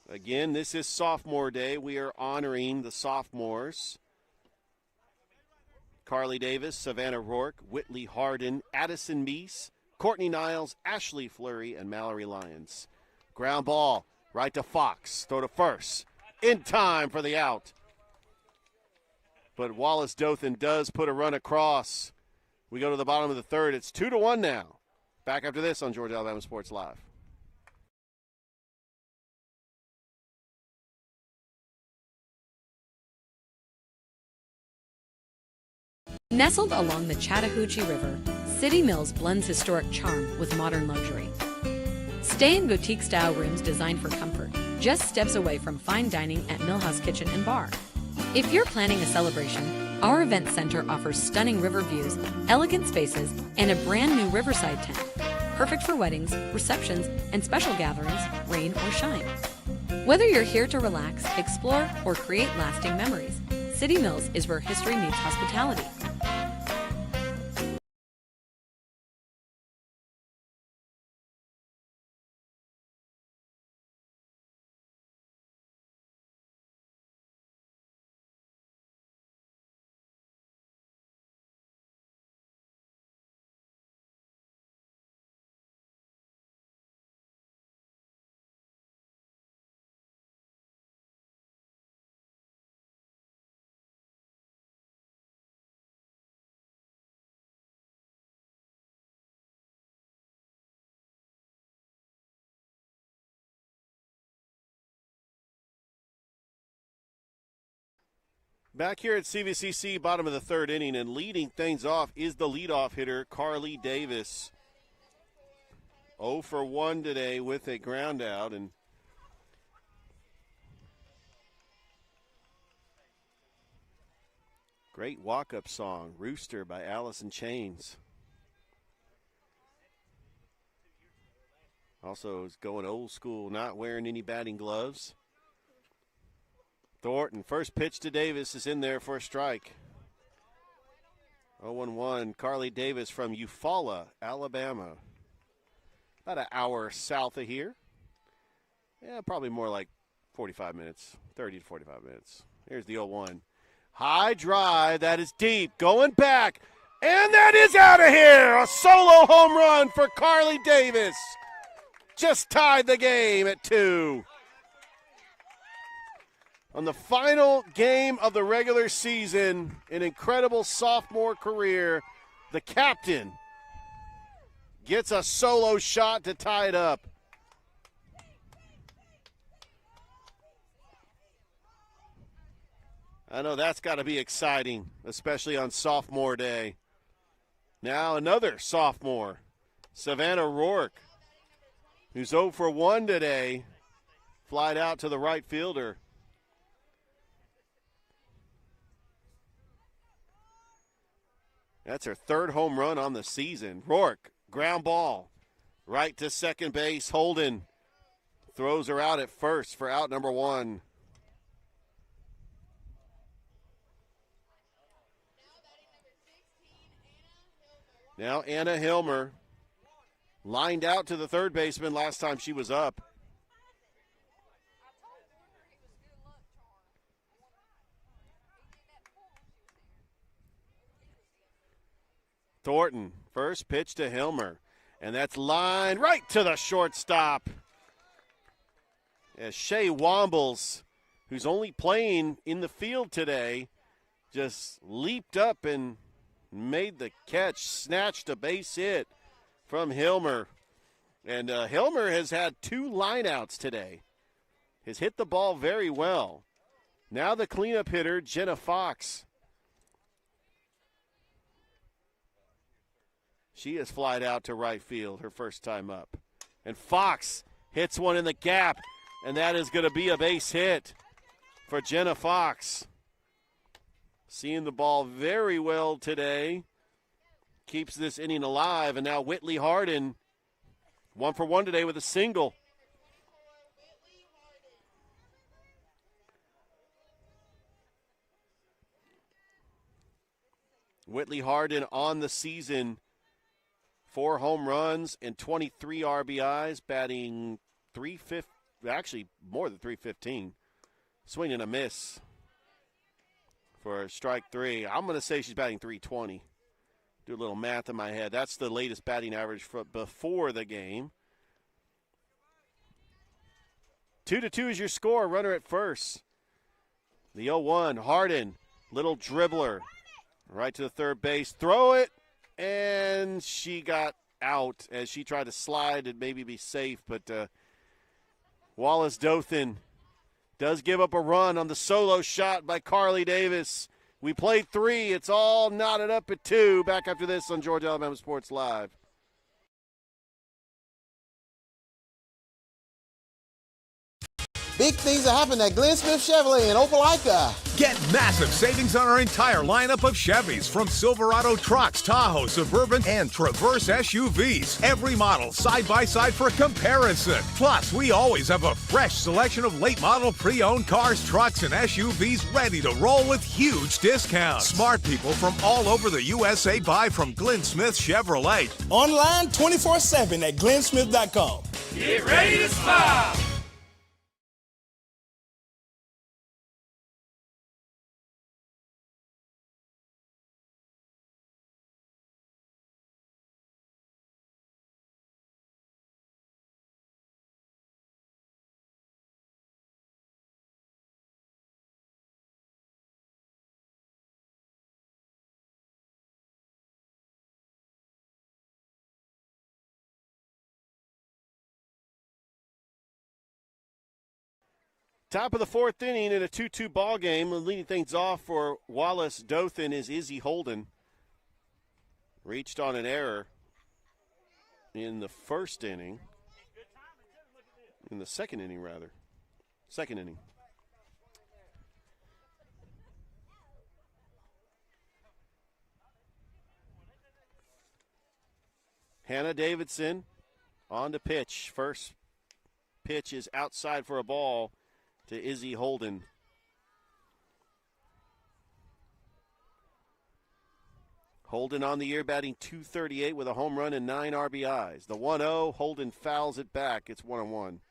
Again, this is sophomore day. We are honoring the sophomores. Carly Davis, Savannah Rourke, Whitley Harden, Addison Meese, Courtney Niles, Ashley Fleury, and Mallory Lyons. Ground ball right to Fox. Throw to first. In time for the out. But Wallace-Dothan does put a run across. We go to the bottom of the third. It's 2-1 now. Back after this on Georgia Alabama Sports Live. Nestled along the Chattahoochee River, City Mills blends historic charm with modern luxury. Stay in boutique-style rooms designed for comfort, just steps away from fine dining at Millhouse Kitchen and Bar. If you're planning a celebration, our event center offers stunning river views, elegant spaces, and a brand new riverside tent, perfect for weddings, receptions, and special gatherings, rain or shine. Whether you're here to relax, explore, or create lasting memories, City Mills is where history meets hospitality. Back here at CVCC, bottom of the third inning, and leading things off is the leadoff hitter, Carly Davis. 0 for 1 today with a ground out, and great walk-up song, Rooster by Alice in Chains. Also is going old school, not wearing any batting gloves. Thornton, first pitch to Davis is in there for a strike. 0-1, Carly Davis from Eufaula, Alabama. About an hour south of here. Yeah, probably more like 45 minutes, 30 to 45 minutes. Here's the 0-1. High drive, that is deep, going back, and that is out of here. A solo home run for Carly Davis. Just tied the game at 2. On the final game of the regular season, an incredible sophomore career, the captain gets a solo shot to tie it up. I know that's got to be exciting, especially on sophomore day. Now another sophomore, Savannah Rourke, who's 0 for 1 today, flied out to the right fielder. That's her third home run on the season. Rourke, ground ball, right to second base. Holden throws her out at first for out number 1. Now Anna Hilmer lined out to the third baseman last time she was up. Thornton, first pitch to Hilmer, and that's lined right to the shortstop. As Shea Wombles, who's only playing in the field today, just leaped up and made the catch, snatched a base hit from Hilmer. And Hilmer has had 2 lineouts today. Has hit the ball very well. Now the cleanup hitter, Jenna Fox. She has flied out to right field her first time up. And Fox hits one in the gap, and that is going to be a base hit for Jenna Fox. Seeing the ball very well today. Keeps this inning alive, and now Whitley Harden, 1 for 1 today with a single. Whitley Harden on the season, 4 home runs and 23 RBIs, batting actually more than 315. Swing and a miss for strike 3. I'm going to say she's batting 320. Do a little math in my head. That's the latest batting average for before the game. 2-2 is your score. Runner at first. The 0-1, Harden, little dribbler, right to the third base. Throw it, and she got out as she tried to slide and maybe be safe. But Wallace-Dothan does give up a run on the solo shot by Carly Davis. We played 3. It's all knotted up at 2. Back after this on Georgia Alabama Sports Live. Big things are happening at Glenn Smith Chevrolet in Opelika. Get massive savings on our entire lineup of Chevys, from Silverado trucks, Tahoe, Suburban, and Traverse SUVs. Every model side by side for comparison. Plus, we always have a fresh selection of late model pre-owned cars, trucks, and SUVs ready to roll with huge discounts. Smart people from all over the USA buy from Glenn Smith Chevrolet. Online 24/7 at glennsmith.com. Get ready to smile. Top of the fourth inning in a 2-2 ball game. Leading things off for Wallace-Dothan is Izzy Holden. Reached on an error in the first inning. In the second inning, rather. Second inning. Hannah Davidson on the pitch. First pitch is outside for a ball to Izzy Holden. Holden on the year batting .238 with a home run and 9 RBIs. The 1-0, Holden fouls it back. It's 1-1.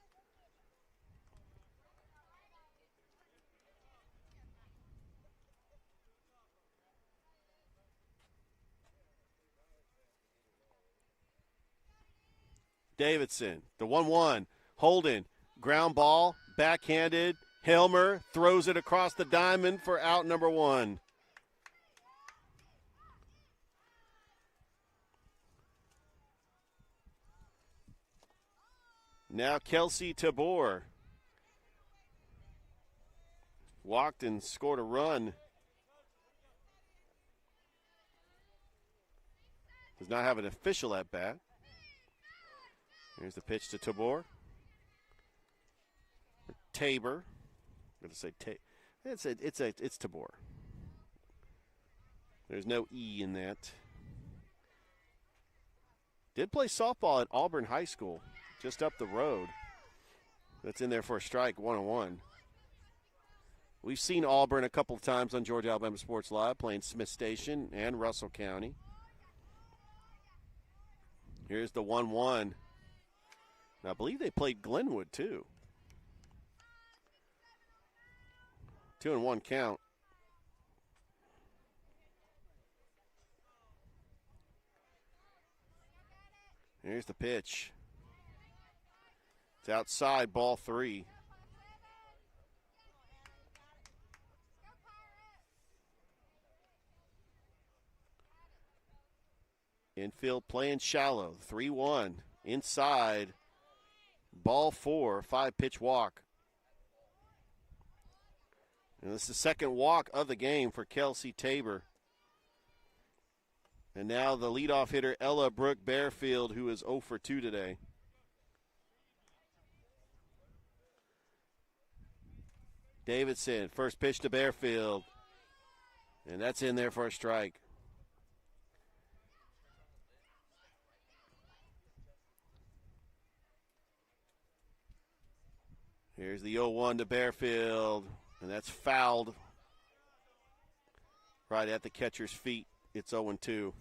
Davidson, the 1-1. Holden, ground ball, backhanded. Helmer throws it across the diamond for out number 1. Now Kelsey Tabor walked and scored a run. Does not have an official at bat. Here's the pitch to Tabor. Tabor. I'm going to say it's Tabor. There's no E in that. Did play softball at Auburn High School, just up the road. That's in there for a strike, 1-1. We've seen Auburn a couple of times on Georgia Alabama Sports Live, playing Smith Station and Russell County. Here's the 1-1. Now, I believe they played Glenwood, too. 2-1 count. Here's the pitch. It's outside, ball 3. Infield playing shallow, 3-1. Inside, ball 4, 5-pitch walk. And this is the second walk of the game for Kelsey Tabor. And now the leadoff hitter, Ella Brooke Bearfield, who is 0 for 2 today. Davidson, first pitch to Bearfield. And that's in there for a strike. Here's the 0-1 to Bearfield. And that's fouled right at the catcher's feet. It's 0-2.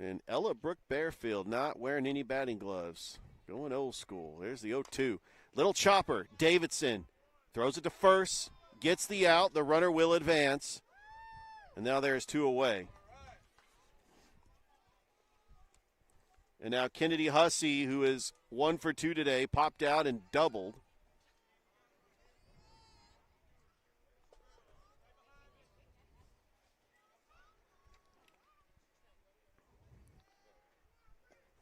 And Ella Brooke Bearfield not wearing any batting gloves. Going old school. There's the 0-2. Little chopper. Davidson throws it to first. Gets the out. The runner will advance. And now there's 2 away. And now Kennedy Hussey, who is 1 for 2 today, popped out and doubled.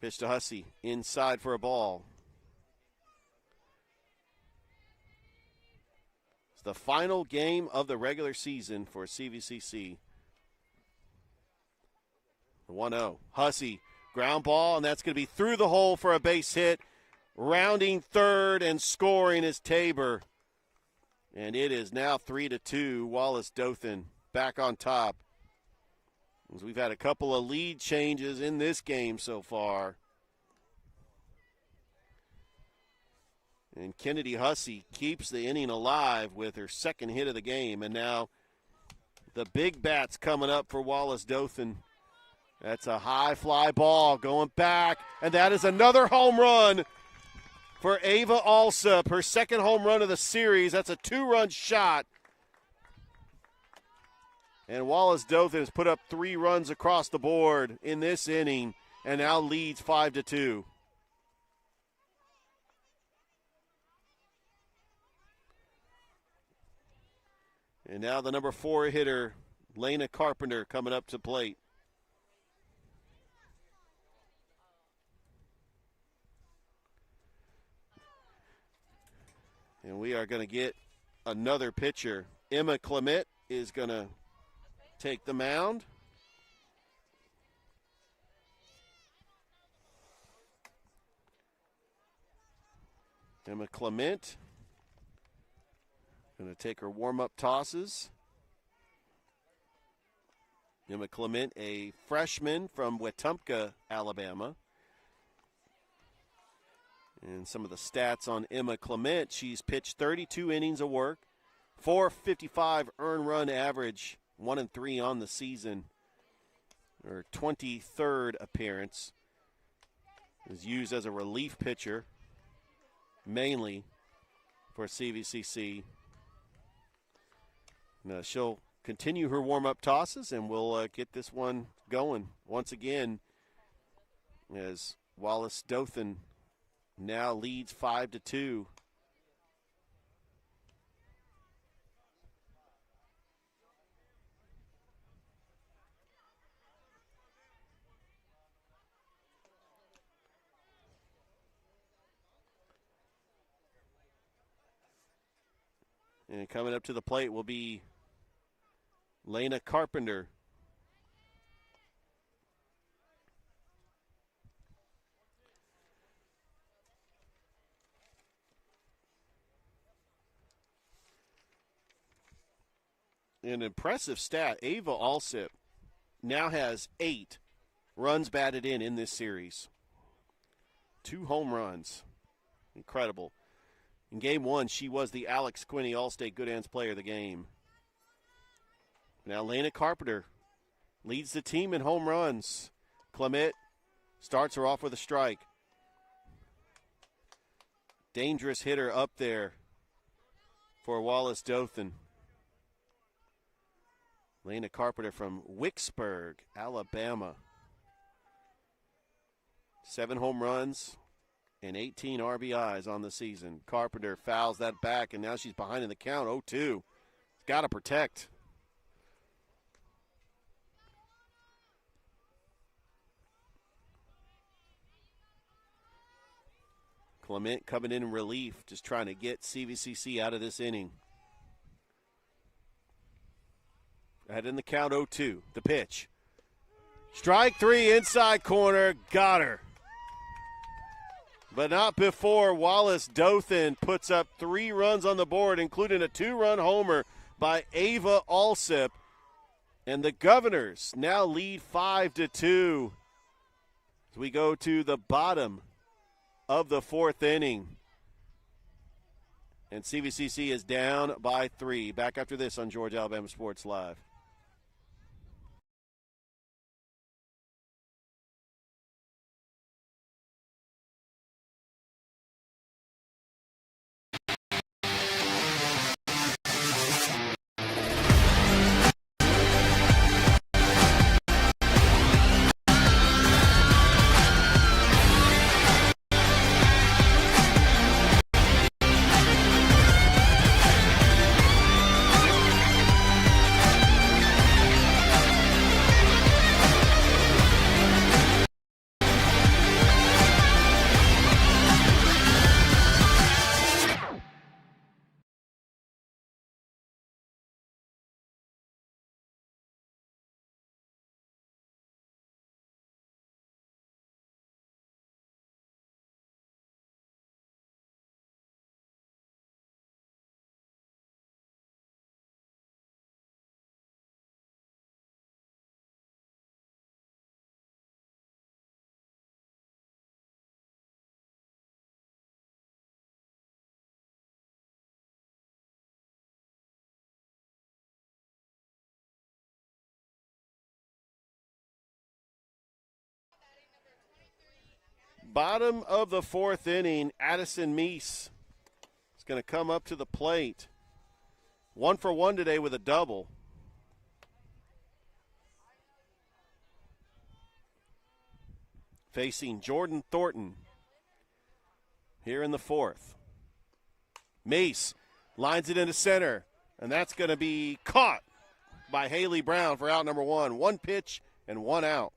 Pitch to Hussey, inside for a ball. It's the final game of the regular season for CVCC. The 1-0. Hussey Ground ball, and that's going to be through the hole for a base hit. Rounding third and scoring is Tabor. And it is now 3-2. Wallace-Dothan back on top. As we've had a couple of lead changes in this game so far. And Kennedy Hussey keeps the inning alive with her second hit of the game. And now the big bats coming up for Wallace-Dothan. That's a high fly ball going back. And that is another home run for Ava Alsop, her second home run of the series. That's a 2-run shot. And Wallace-Dothan has put up 3 runs across the board in this inning and now leads 5-2. And now the number 4 hitter, Lena Carpenter, coming up to plate. And we are going to get another pitcher. Emma Clement is going to take the mound. Emma Clement going to take her warm-up tosses. Emma Clement, a freshman from Wetumpka, Alabama. And some of the stats on Emma Clement: she's pitched 32 innings of work, 455 earned run average, 1-3 on the season. Her 23rd appearance is used as a relief pitcher, mainly for CVCC. Now she'll continue her warm-up tosses, and we'll get this one going once again as Wallace-Dothan now leads 5-2. And coming up to the plate will be Lena Carpenter. An impressive stat. Ava Alsop now has 8 runs batted in this series. 2 home runs. Incredible. In Game 1, she was the Alex Quinney All-State Good Hands Player of the game. Now Lena Carpenter leads the team in home runs. Clement starts her off with a strike. Dangerous hitter up there for Wallace-Dothan. Lena Carpenter from Wicksburg, Alabama. 7 home runs and 18 RBIs on the season. Carpenter fouls that back, and now she's behind in the count, 0-2. Got to protect. Clement coming in relief, just trying to get CVCC out of this inning. Ahead in the count, 0-2. The pitch. Strike 3, inside corner. Got her. But not before Wallace-Dothan puts up 3 runs on the board, including a 2-run homer by Ava Alsop. And the Governors now lead 5-2. As we go to the bottom of the 4th inning. And CVCC is down by 3. Back after this on Georgia Alabama Sports Live. bottom of the fourth inning, Addison Meese is going to come up to the plate. 1 for 1 today with a double. Facing Jordan Thornton here in the fourth. Meese lines it into center, and that's going to be caught by Haley Brown for out number 1. 1 pitch and 1 out.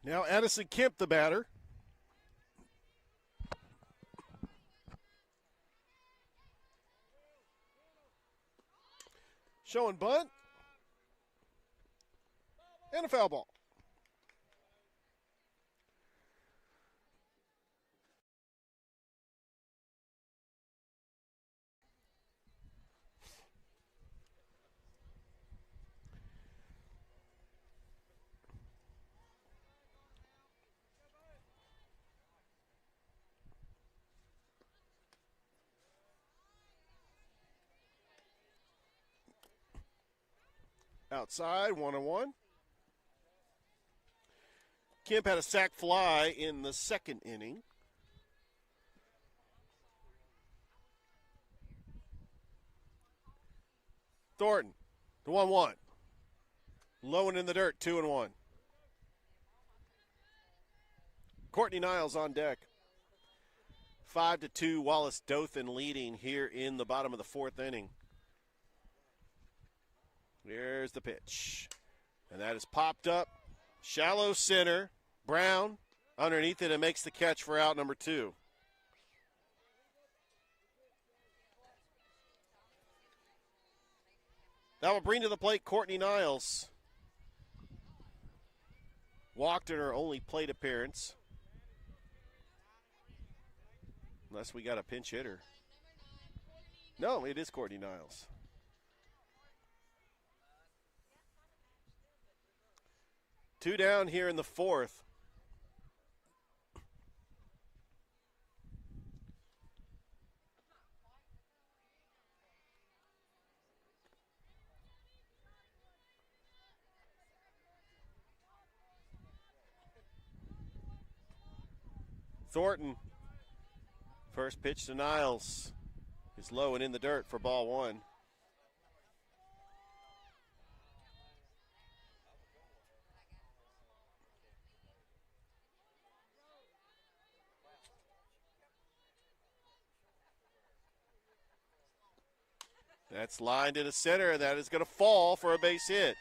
Now Addison Kemp, the batter. Showing bunt. And a foul ball. Outside, 1-1. Kemp had a sac fly in the second inning. Thornton, the 1-1. Low and in the dirt, 2-1. Courtney Niles on deck. 5-2, Wallace-Dothan leading here in the bottom of the fourth inning. Here's the pitch. And that is popped up. Shallow center. Brown underneath it and makes the catch for out number 2. That will bring to the plate Courtney Niles. Walked in her only plate appearance. Unless we got a pinch hitter. No, it is Courtney Niles. Two down here in the fourth. Thornton, first pitch to Niles, is low and in the dirt for ball 1. That's lined into center, and that is going to fall for a base hit.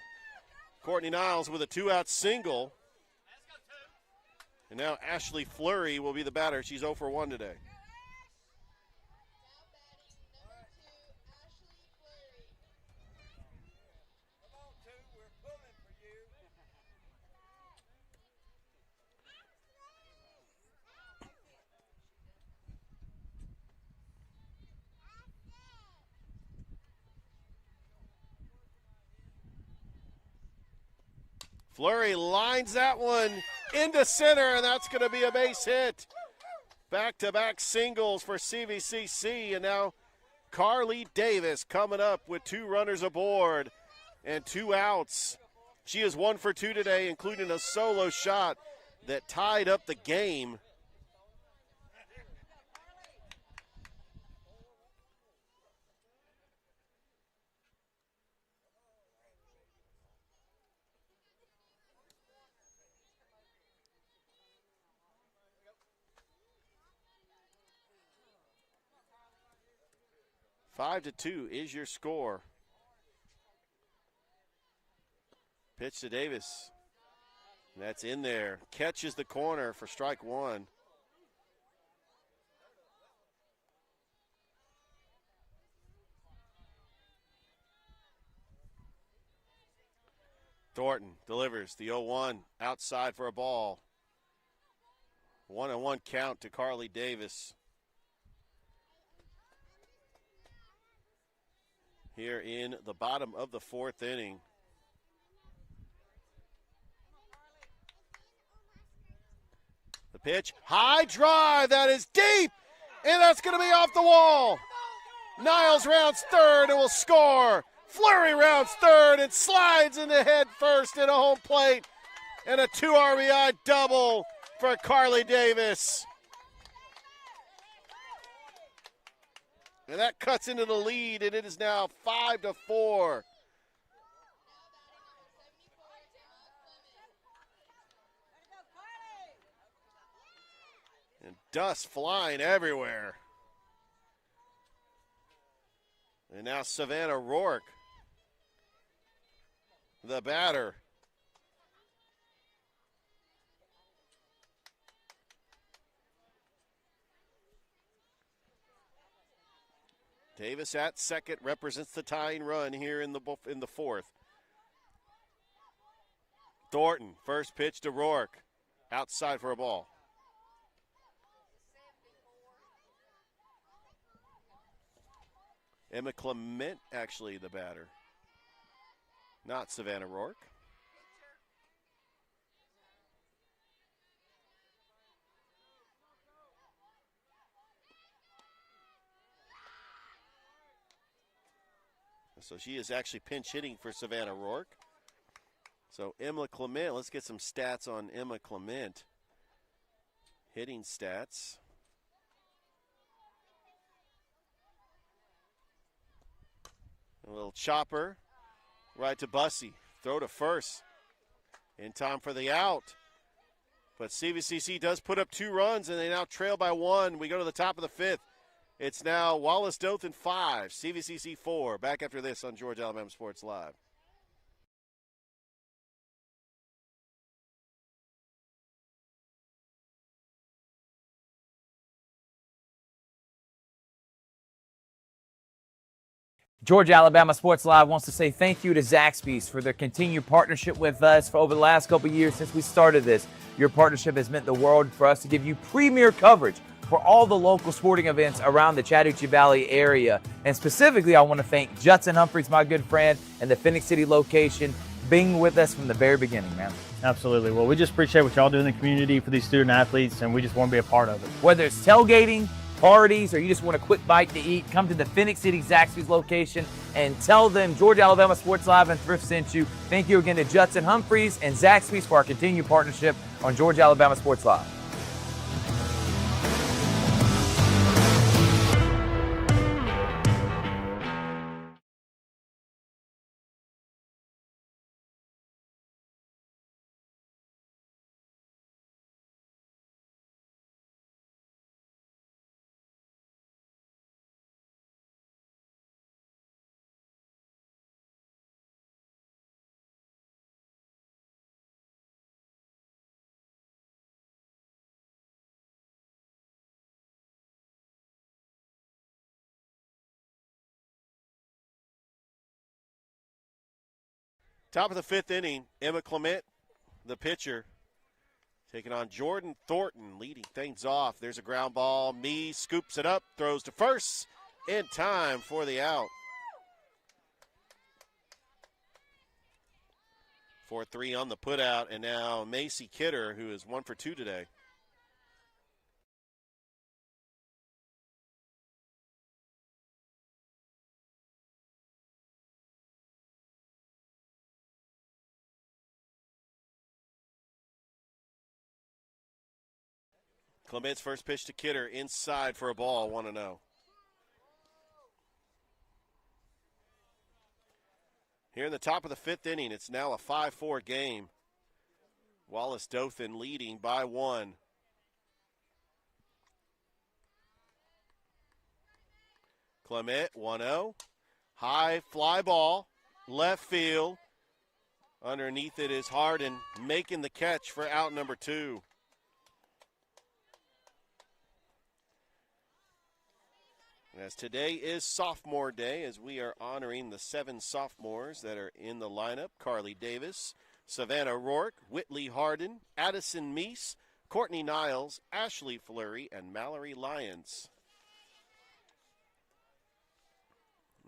Courtney Niles with a 2-out single. And now Ashley Fleury will be the batter. She's 0 for 1 today. Fleury lines that one into center, and that's going to be a base hit. Back-to-back singles for CVCC, and now Carly Davis coming up with 2 runners aboard and 2 outs. She is 1 for 2 today, including a solo shot that tied up the game. Five to 2 is your score. Pitch to Davis. That's in there. Catches the corner for strike 1. Thornton delivers the 0-1 outside for a ball. 1-1 count to Carly Davis. Here in the bottom of the fourth inning. The pitch. High drive. That is deep. And that's going to be off the wall. Niles rounds third and will score. Fleury rounds third and slides into head first at a home plate. And a 2 RBI double for Carly Davis. And that cuts into the lead, and it is now 5-4. And dust flying everywhere. And now Savannah Rourke, the batter. Davis at second represents the tying run here in the fourth. Thornton, first pitch to Rourke, outside for a ball. Emma Clement, actually the batter, not Savannah Rourke. So she is actually pinch hitting for Savannah Rourke. So Emma Clement, let's get some stats on Emma Clement. Hitting stats. A little chopper right to Bussey. Throw to first. In time for the out. But CVCC does put up 2 runs, and they now trail by 1. We go to the top of the 5th. It's now Wallace-Dothan 5, CVCC 4. Back after this on Georgia Alabama Sports Live. Georgia Alabama Sports Live wants to say thank you to Zaxby's for their continued partnership with us for over the last couple of years since we started this. Your partnership has meant the world for us to give you premier coverage for all the local sporting events around the Chattahoochee Valley area. And specifically, I want to thank Judson Humphreys, my good friend, and the Phoenix City location, being with us from the very beginning, man. Absolutely. Well, we just appreciate what y'all do in the community for these student athletes, and we just want to be a part of it. Whether it's tailgating, parties, or you just want a quick bite to eat, come to the Phoenix City Zaxby's location and tell them Georgia Alabama Sports Live and Thrift sent you. Thank you again to Judson Humphreys and Zaxby's for our continued partnership on Georgia Alabama Sports Live. Top of the 5th inning, Emma Clement, the pitcher, taking on Jordan Thornton, leading things off. There's a ground ball. Mee scoops it up, throws to first, in time for the out. 4-3 on the putout, and now Macy Kidder, who is 1 for 2 today. Clement's first pitch to Kidder, inside for a ball, 1-0. Here in the top of the 5th inning, it's now a 5-4 game. Wallace-Dothan leading by 1. Clement, 1-0. High fly ball, left field. Underneath it is Harden making the catch for out number 2. As today is sophomore day, as we are honoring the 7 sophomores that are in the lineup: Carly Davis, Savannah Rourke, Whitley Harden, Addison Meese, Courtney Niles, Ashley Fleury, and Mallory Lyons.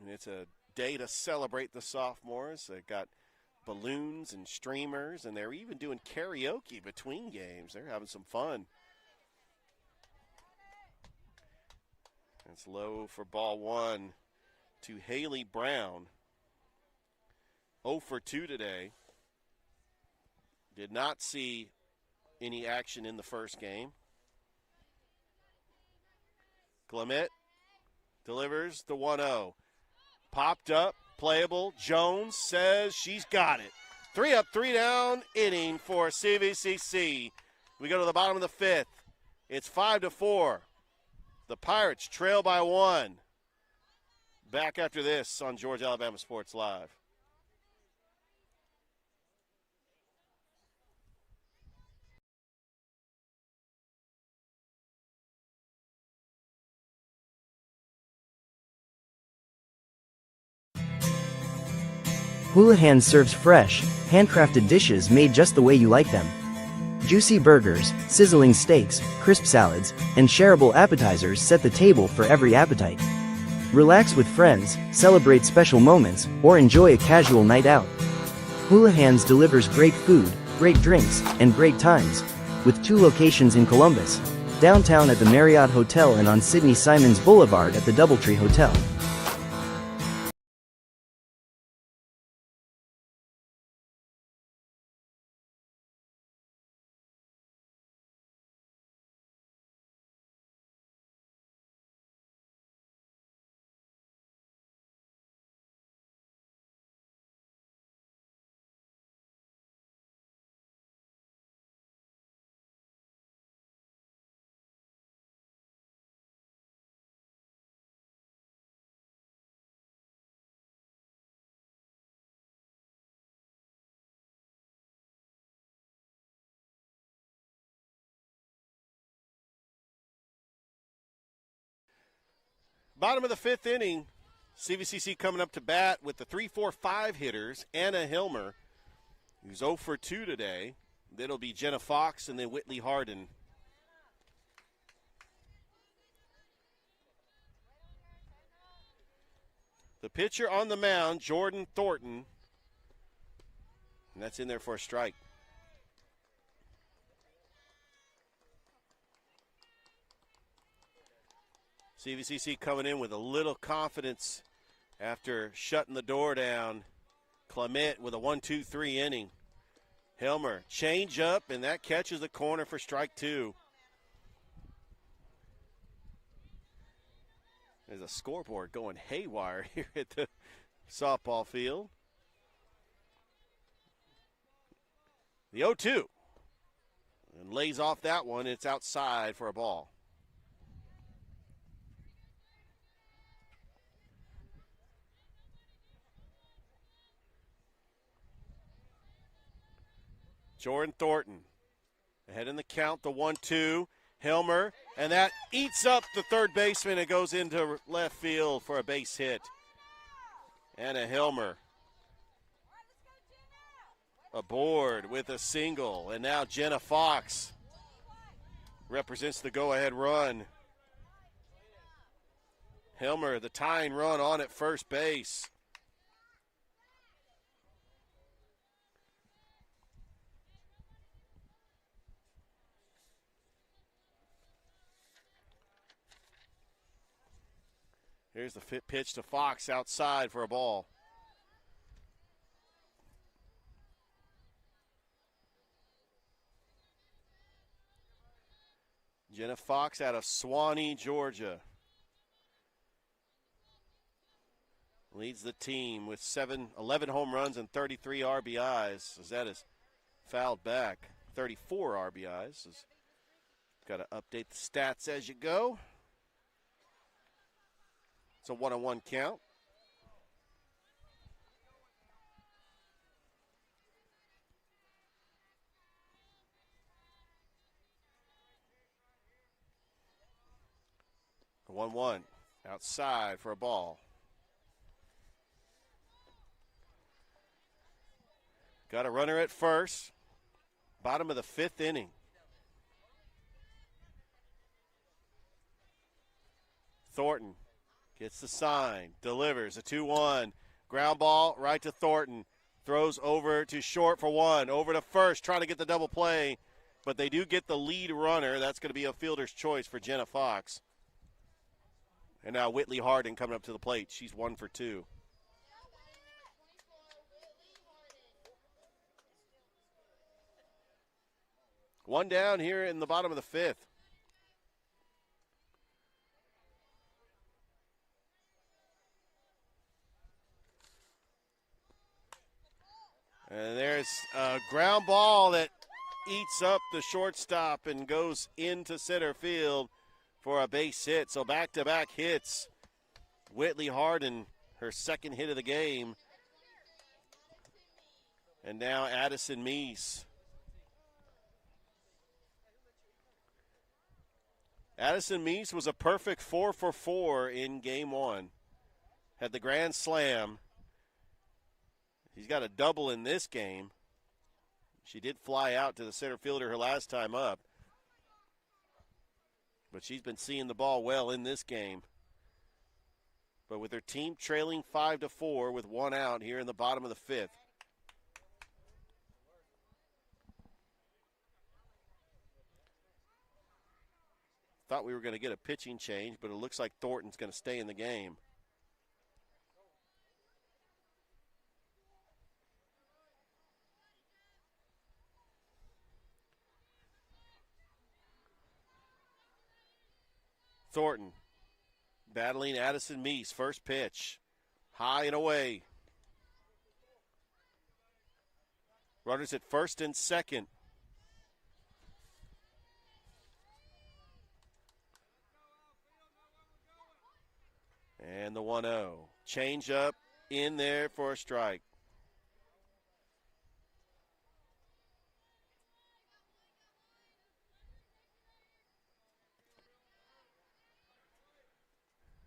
And it's a day to celebrate the sophomores. They've got balloons and streamers, and they're even doing karaoke between games. They're having some fun. It's low for ball one to Haley Brown. 0 for 2 today. Did not see any action in the first game. Clement delivers the 1-0. Popped up, playable. Jones says she's got it. 3 up, 3 down inning for CVCC. We go to the bottom of the fifth. It's 5-4. The Pirates trail by 1. Back after this on Georgia Alabama Sports Live. Houlihan serves fresh, handcrafted dishes made just the way you like them. Juicy burgers, sizzling steaks, crisp salads, and shareable appetizers set the table for every appetite. Relax with friends, celebrate special moments, or enjoy a casual night out. Houlihan's delivers great food, great drinks, and great times, with 2 locations in Columbus, downtown at the Marriott Hotel and on Sidney Simons Boulevard at the Doubletree Hotel. Bottom of the fifth inning, CVCC coming up to bat with the 3-4-5 hitters, Anna Hilmer, who's 0 for 2 today. Then it'll be Jenna Fox and then Whitley Harden. The pitcher on the mound, Jordan Thornton, and that's in there for a strike. CVCC coming in with a little confidence after shutting the door down. Clement with a 1-2-3 inning. Hilmer, change up, and that catches the corner for strike 2. There's a scoreboard going haywire here at the softball field. The 0-2. And lays off that one. It's outside for a ball. Jordan Thornton ahead in the count, the 1-2. Hilmer, and that eats up the third baseman and goes into left field for a base hit. Anna Hilmer aboard with a single, and now Jenna Fox represents the go-ahead run. Hilmer, the tying run on at first base. Here's the pitch to Fox outside for a ball. Jenna Fox out of Suwanee, Georgia. Leads the team with 11 home runs and 33 RBIs. As that is fouled back. 34 RBIs. Got to update the stats as you go. It's a 1-on-1 count. A 1-1 outside for a ball. Got a runner at first. Bottom of the fifth inning. Thornton gets the sign, delivers a 2-1. Ground ball right to Thornton. Throws over to short for one. Over to first, trying to get the double play. But they do get the lead runner. That's going to be a fielder's choice for Jenna Fox. And now Whitley Hardin coming up to the plate. She's 1 for 2. One down here in the bottom of the 5th. And there's a ground ball that eats up the shortstop and goes into center field for a base hit. So back-to-back hits. Whitley Hardin, her second hit of the game. And now Addison Meese. Addison Meese was a perfect 4 for 4 in game 1. Had the grand slam. He's got a double in this game. She did fly out to the center fielder her last time up. But she's been seeing the ball well in this game. But with her team trailing 5 to 4 with 1 out here in the bottom of the 5th. Thought we were going to get a pitching change, but it looks like Thornton's going to stay in the game. Thornton battling Addison Meese. First pitch. High and away. Runners at first and second. And the 1-0. Change up in there for a strike.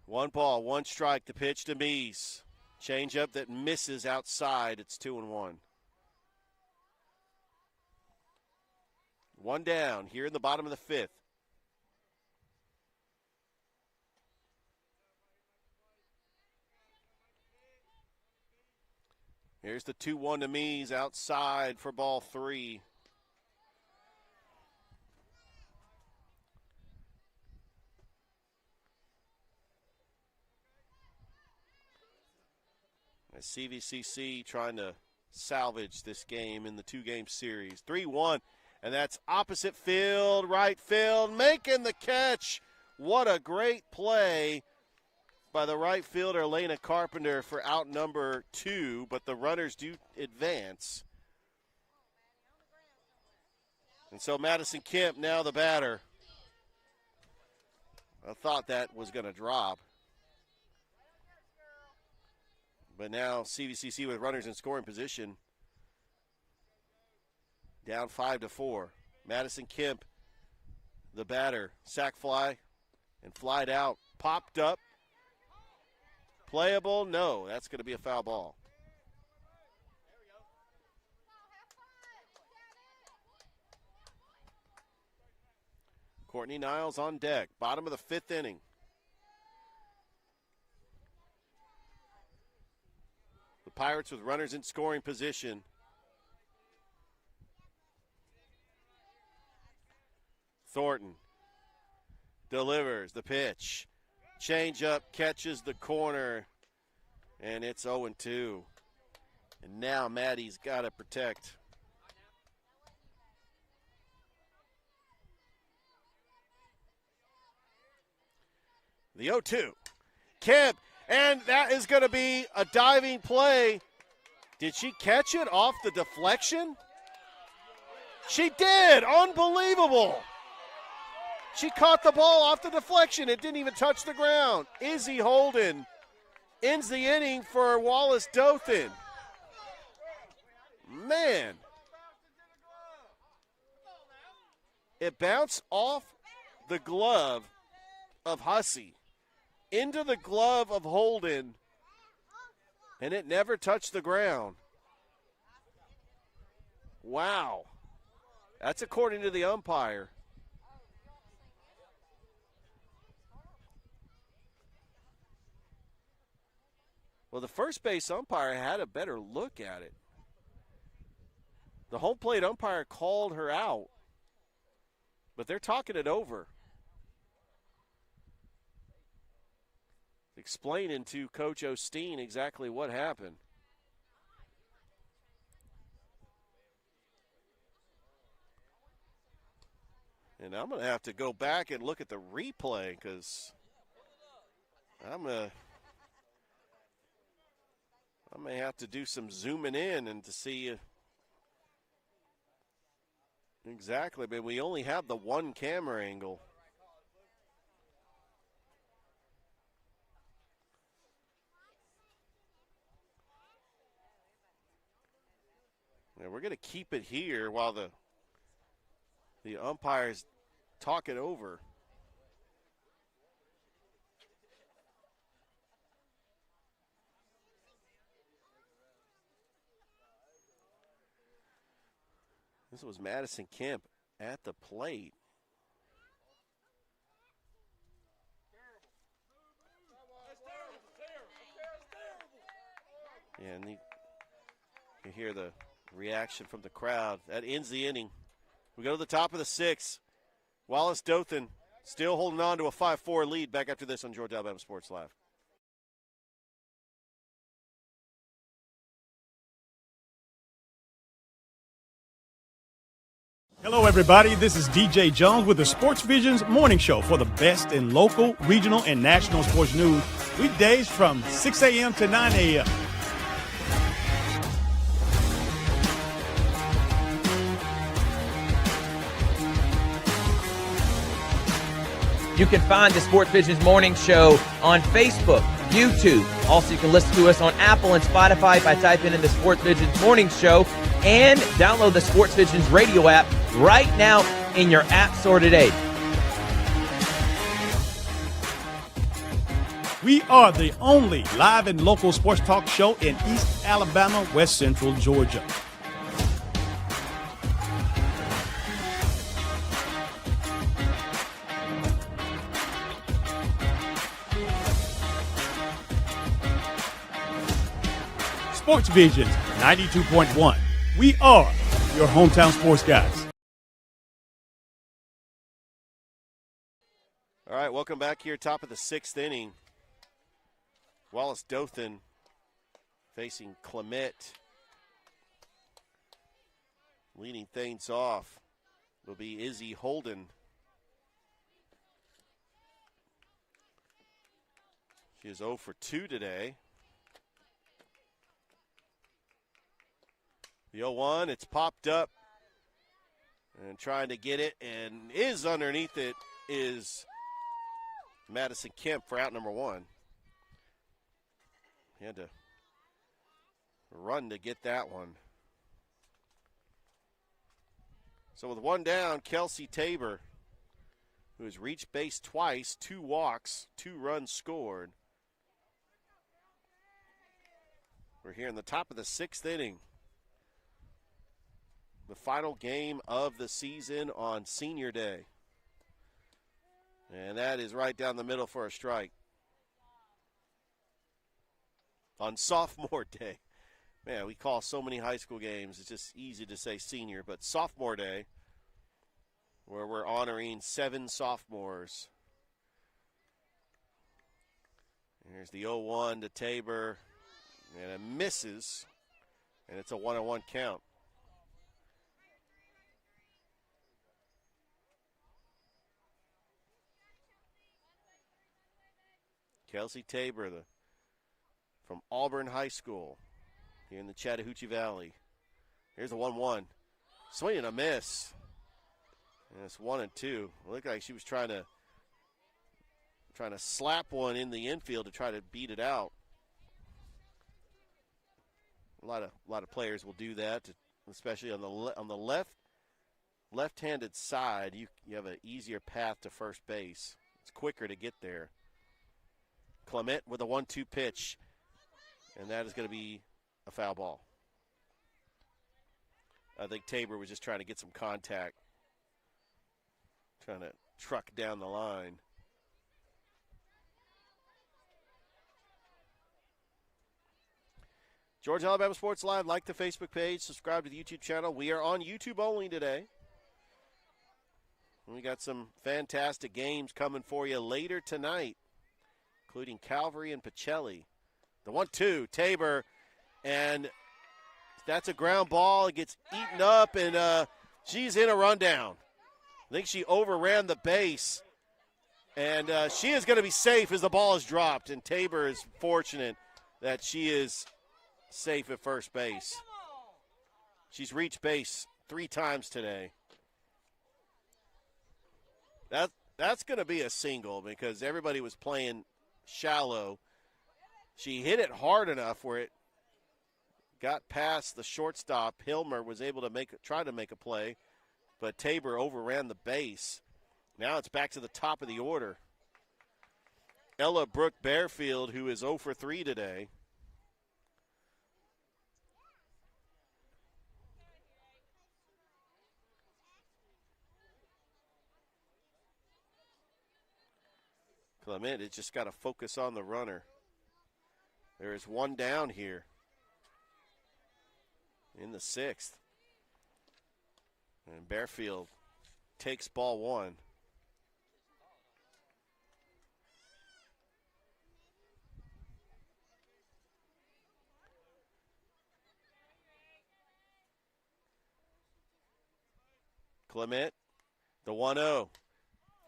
One ball, one strike, the pitch to Meese. Change up that misses outside. It's 2-1. One down here in the bottom of the 5th. Here's the 2-1 to Meese outside for ball 3. CVCC trying to salvage this game in the 2-game series. 3-1, and that's opposite field, right field, making the catch. What a great play by the right fielder, Elena Carpenter, for out number 2, but the runners do advance. And so Madison Kemp now the batter. I thought that was going to drop. But now CVCC with runners in scoring position. Down 5 to 4. Madison Kemp, the batter. Sac fly and flied out. Popped up. Playable? No, that's going to be a foul ball. Courtney Niles on deck. Bottom of the 5th inning. The Pirates with runners in scoring position. Thornton delivers the pitch. Change up, catches the corner, and it's 0-2. And now Maddie's got to protect. The 0-2. Kemp, and that is going to be a diving play. Did she catch it off the deflection? She did. Unbelievable. She caught the ball off the deflection. It didn't even touch the ground. Izzy Holden ends the inning for Wallace-Dothan. Man. It bounced off the glove of Hussey into the glove of Holden, and it never touched the ground. Wow. That's according to the umpire. Well, the first base umpire had a better look at it. The home plate umpire called her out, but they're talking it over. explaining to Coach Osteen exactly what happened. And I'm going to have to go back and look at the replay because I may have to do some zooming in and to see exactly. But we only have the one camera angle. And we're going to keep it here while the umpires talk it over. This was Madison Kemp at the plate. And you hear the reaction from the crowd. That ends the inning. We go to the top of the sixth. Wallace-Dothan still holding on to a 5-4 lead. Back after this on Georgia Alabama Sports Live. Hello, everybody. This is DJ Jones with the Sports Visions Morning Show for the best in local, regional, and national sports news. Weekdays from 6 a.m. to 9 a.m. You can find the Sports Visions Morning Show on Facebook, YouTube. Also, you can listen to us on Apple and Spotify by typing in the Sports Visions Morning Show, and download the Sports Visions radio app right now in your app store today. We are the only live and local sports talk show in East Alabama, West Central Georgia. Sports Visions 92.1. We are your hometown sports guys. All right, welcome back here, top of the sixth inning. Wallace-Dothan facing Clement. Leading things off will be Izzy Holden. She is 0 for 2 today. The 0-1, it's popped up and trying to get it, and is underneath it is Madison Kemp for out number 1. He had to run to get that one. So with 1 down, Kelsey Tabor, who has reached base twice, 2 walks, 2 runs scored. We're here in the top of the 6th inning. The final game of the season on Senior Day. And that is right down the middle for a strike. On Sophomore Day. Man, we call so many high school games. It's just easy to say senior. But Sophomore Day, where we're honoring 7 sophomores. Here's the 0-1 to Tabor. And it misses. And it's a 1-1 count. Kelsey Tabor from Auburn High School here in the Chattahoochee Valley. Here's the 1-1. Swing and a miss. And it's 1-2. It looked like she was trying to slap one in the infield to try to beat it out. A lot of players will do that, especially on the left-handed side. You have an easier path to first base. It's quicker to get there. Clement with a 1-2 pitch, and that is going to be a foul ball. I think Tabor was just trying to get some contact, trying to truck down the line. Georgia Alabama Sports Live, like the Facebook page, subscribe to the YouTube channel. We are on YouTube only today. We got some fantastic games coming for you later tonight. including Calvary and Pacelli. The 1-2, Tabor, and that's a ground ball. It gets eaten up, and she's in a rundown. I think she overran the base, and she is going to be safe as the ball is dropped, and Tabor is fortunate that she is safe at first base. She's reached base 3 times today. That's going to be a single because everybody was playing shallow. She hit it hard enough where it got past the shortstop. Hilmer was able to try to make a play, but Tabor overran the base. Now it's back to the top of the order. Ella Brooke Bearfield, who is 0 for 3 today. Clement has just got to focus on the runner. There is one down here in the 6th. And Bearfield takes ball 1. Clement, the 1-0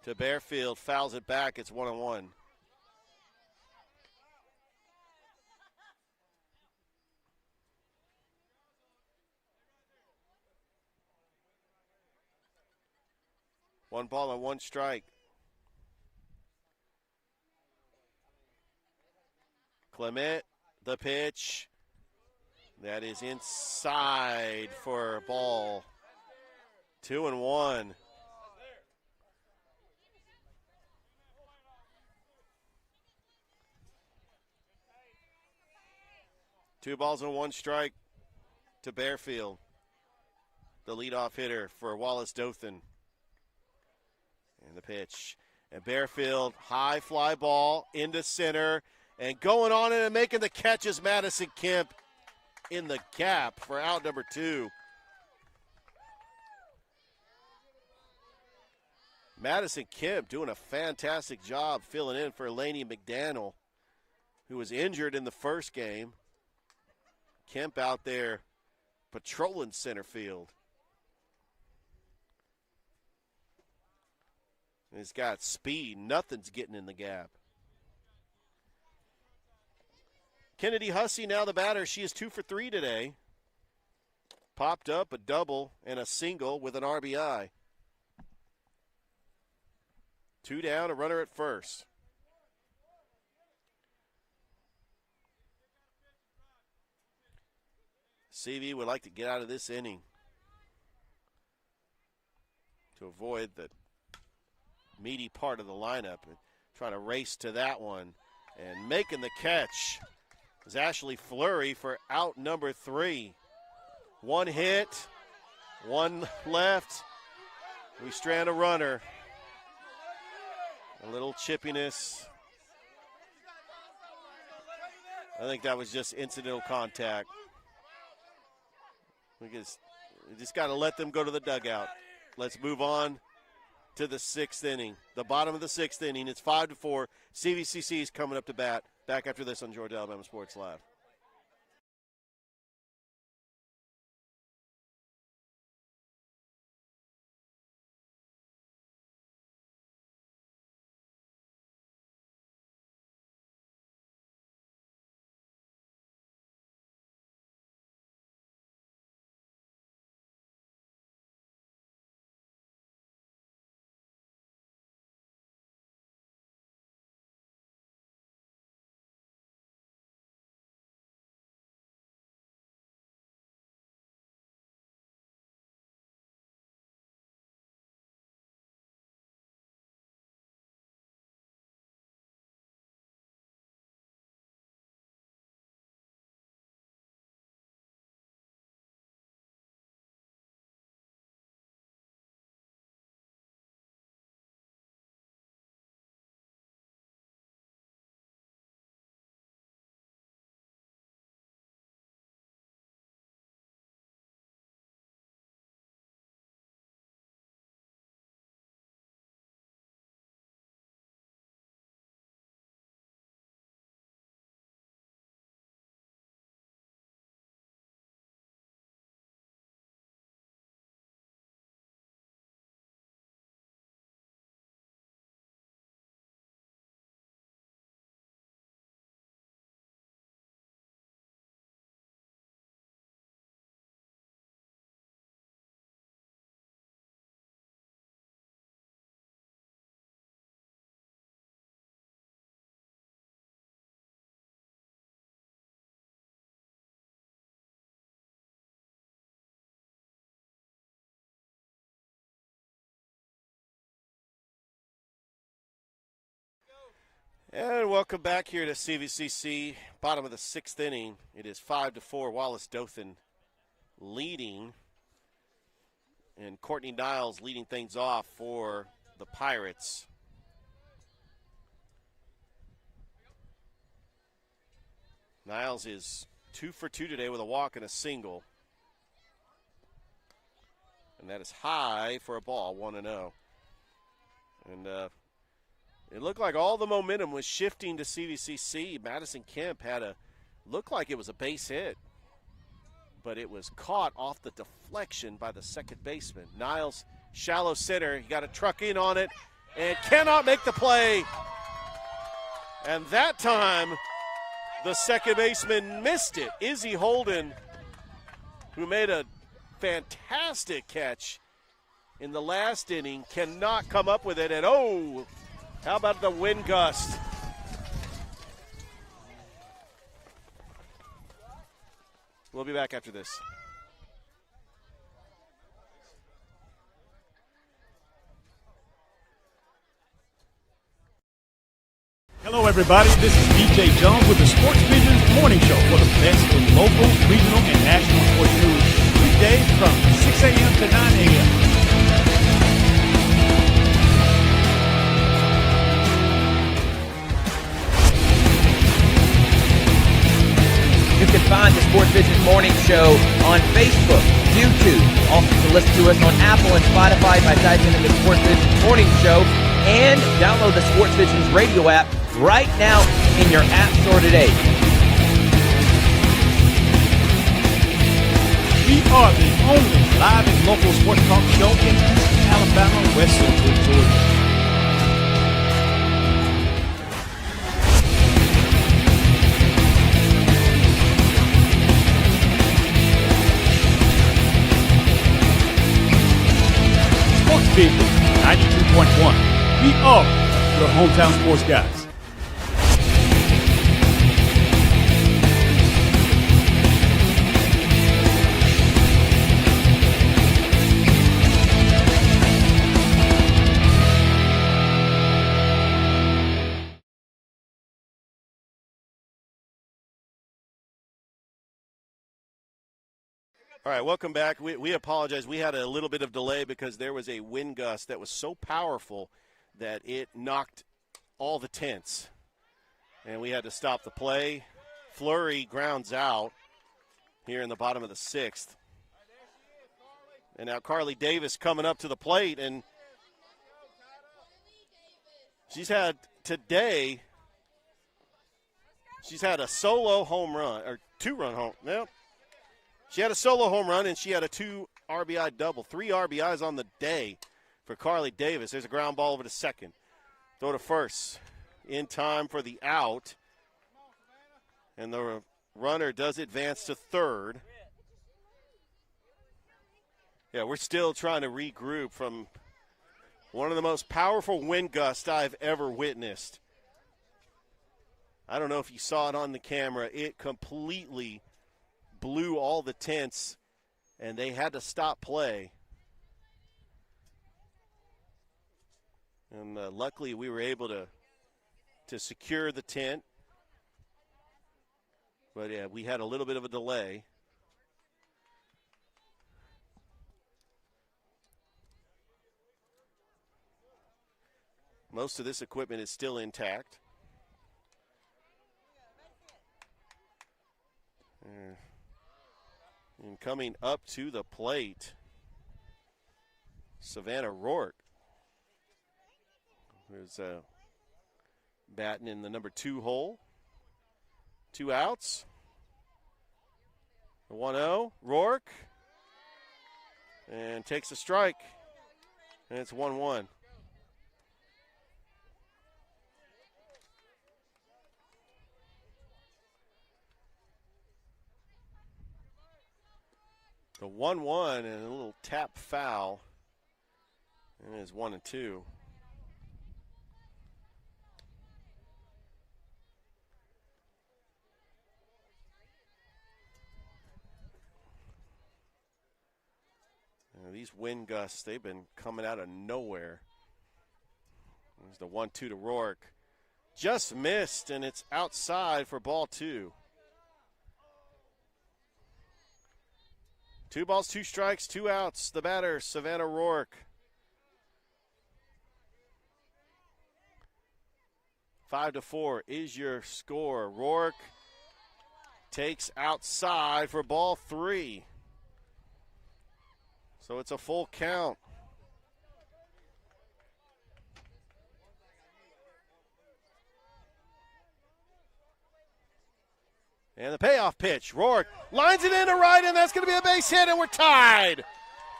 to Bearfield, fouls it back. It's 1-1. One ball and 1 strike. Clement, the pitch. That is inside for a ball. 2-1. Two balls and 1 strike to Bearfield, the leadoff hitter for Wallace-Dothan. And the pitch. And Bearfield, high fly ball into center. And going on in and making the catch is Madison Kemp in the gap for out number 2. Madison Kemp doing a fantastic job filling in for Lainey McDaniel, who was injured in the first game. Kemp out there patrolling center field. He's got speed. Nothing's getting in the gap. Kennedy Hussey now the batter. She is 2 for 3 today. Popped up a double and a single with an RBI. 2 down, a runner at first. CV would like to get out of this inning to avoid the meaty part of the lineup and trying to race to that one. And making the catch is Ashley Fleury for out number 3. 1 hit, 1 left. We strand a runner. A little chippiness. I think that was just incidental contact. We just got to let them go to the dugout. Let's move on to the 6th inning. The bottom of the 6th inning. It's 5-4. CVCC is coming up to bat. Back after this on Georgia Alabama Sports Live. And welcome back here to CVCC, bottom of the 6th inning. It is 5-4, Wallace-Dothan leading. And Courtney Niles leading things off for the Pirates. Niles is 2 for 2 today with a walk and a single. And that is high for a ball, 1-0. And it looked like all the momentum was shifting to CVCC. Madison Kemp looked like it was a base hit, but it was caught off the deflection by the second baseman. Niles, shallow center, he got a truck in on it and cannot make the play. And that time, the second baseman missed it. Izzy Holden, who made a fantastic catch in the last inning, cannot come up with it. And oh, how about the wind gust? We'll be back after this. Hello, everybody. This is DJ Jones with the Sports Visions Morning Show for the best in local, regional, and national sports news. Weekdays from 6 a.m. to 9 a.m. You can find the Sports Vision Morning Show on Facebook, YouTube. Also, you can listen to us on Apple and Spotify by typing in the Sports Vision Morning Show, and download the Sports Visions radio app right now in your app store today. We are the only live and local sports talk show in East Alabama, West Central Georgia. Sports Vision 92.1. We are your hometown sports guys. All right, welcome back. We apologize. We had a little bit of delay because there was a wind gust that was so powerful that it knocked all the tents. And we had to stop the play. Fleury grounds out here in the bottom of the 6th. And now Carly Davis coming up to the plate, and she's had a solo home run, or 2-run home. Well, she had a solo home run, and she had a 2 RBI double. 3 RBIs on the day for Carly Davis. There's a ground ball over to second. Throw to first in time for the out. And the runner does advance to third. Yeah, we're still trying to regroup from one of the most powerful wind gusts I've ever witnessed. I don't know if you saw it on the camera. It completely blew all the tents, and they had to stop play. And luckily we were able to secure the tent. But, yeah, we had a little bit of a delay. Most of this equipment is still intact. And coming up to the plate, Savannah Rourke, who's batting in the number 2 hole. 2 outs. The 1-0, Rourke, and takes a strike, and it's 1-1. The 1-1 and a little tap foul, and it's 1-2. These wind gusts, they've been coming out of nowhere. There's the 1-2 to Rourke. Just missed, and it's outside for ball 2. 2 balls, 2 strikes, 2 outs. The batter, Savannah Rourke. 5-4 is your score. Rourke takes outside for ball 3. So it's a full count. And the payoff pitch. Rourke lines it into right, and that's going to be a base hit, and we're tied.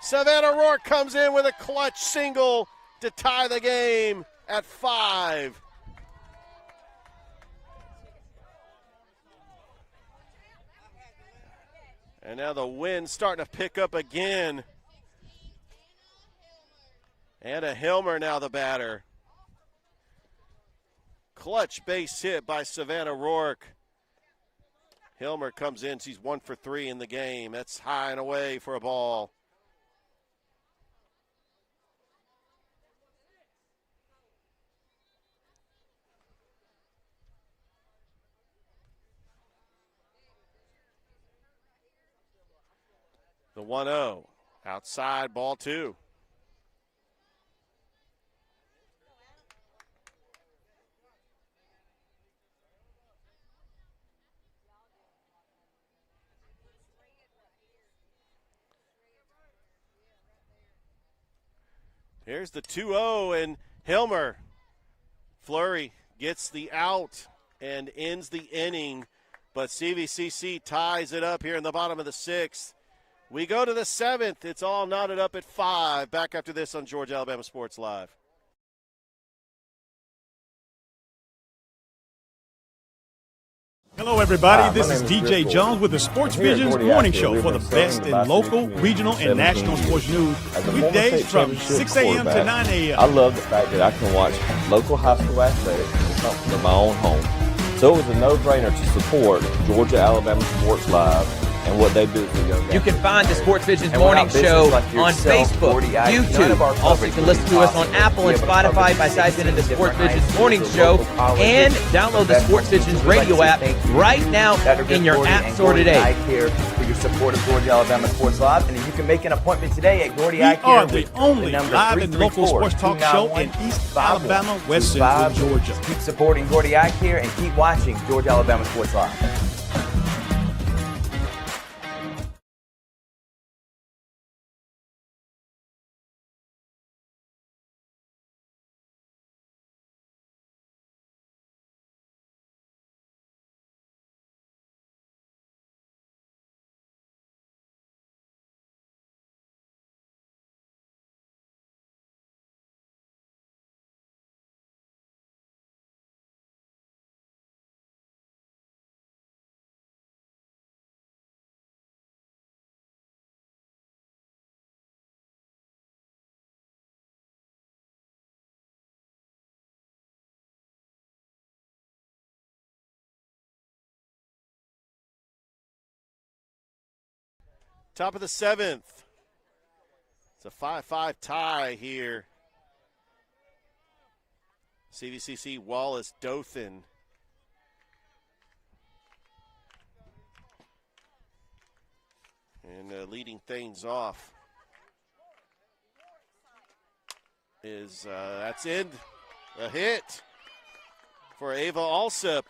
Savannah Rourke comes in with a clutch single to tie the game at 5. And now the wind's starting to pick up again. And a Hilmer now the batter. Clutch base hit by Savannah Rourke. Hilmer comes in. She's 1 for 3 in the game. That's high and away for a ball. The 1-0. Outside, ball 2. Here's the 2-0, and Hilmer. Fleury gets the out and ends the inning, but CVCC ties it up here in the bottom of the 6th. We go to the 7th. It's all knotted up at 5. Back after this on Georgia Alabama Sports Live. Hello, everybody. This is DJ Jones with the Sports Visions Morning Show for the best in local, regional, and national sports news. Weekdays from 6 a.m. to 9 a.m. I love the fact that I can watch local high school athletics and something in my own home. So it was a no-brainer to support Georgia Alabama Sports Live and what they do for young guys. You can find the Sports Visions Morning Show on Facebook, YouTube. Also, you can listen to us on Apple and Spotify by typing in the Sports Visions Morning Show, and download the Sports Visions radio app right now in your app store today. I care for your support of Georgia Alabama Sports Live, and you can make an appointment today at Gordy Eye Care. We are the only live and local sports talk show in East Alabama, West Central Georgia. Keep supporting Gordy Eye Care and keep watching Georgia Alabama Sports Live. Top of the 7th. It's a 5-5 tie here. CVCC Wallace-Dothan. And leading things off is, that's in. A hit for Ava Alsop.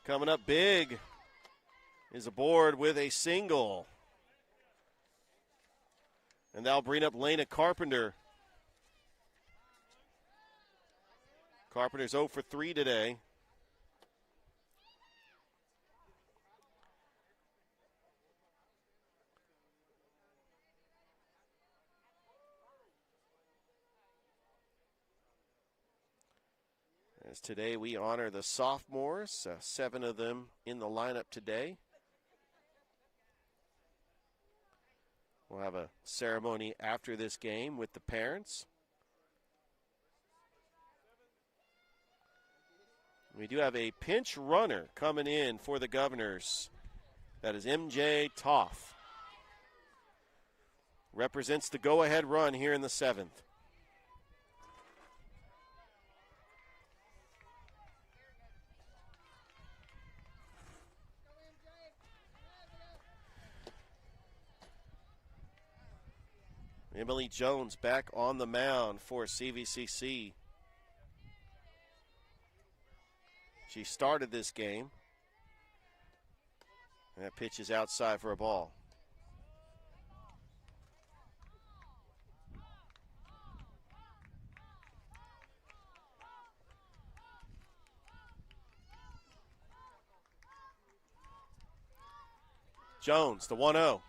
Coming up big is aboard with a single. And that'll bring up Lena Carpenter. Carpenter's 0 for 3 today. As today we honor the sophomores, 7 of them in the lineup today. We'll have a ceremony after this game with the parents. We do have a pinch runner coming in for the Governors. That is MJ Toth. Represents the go-ahead run here in the 7th. Emily Jones back on the mound for CVCC. She started this game. And that pitch is outside for a ball. Jones, the 1-0.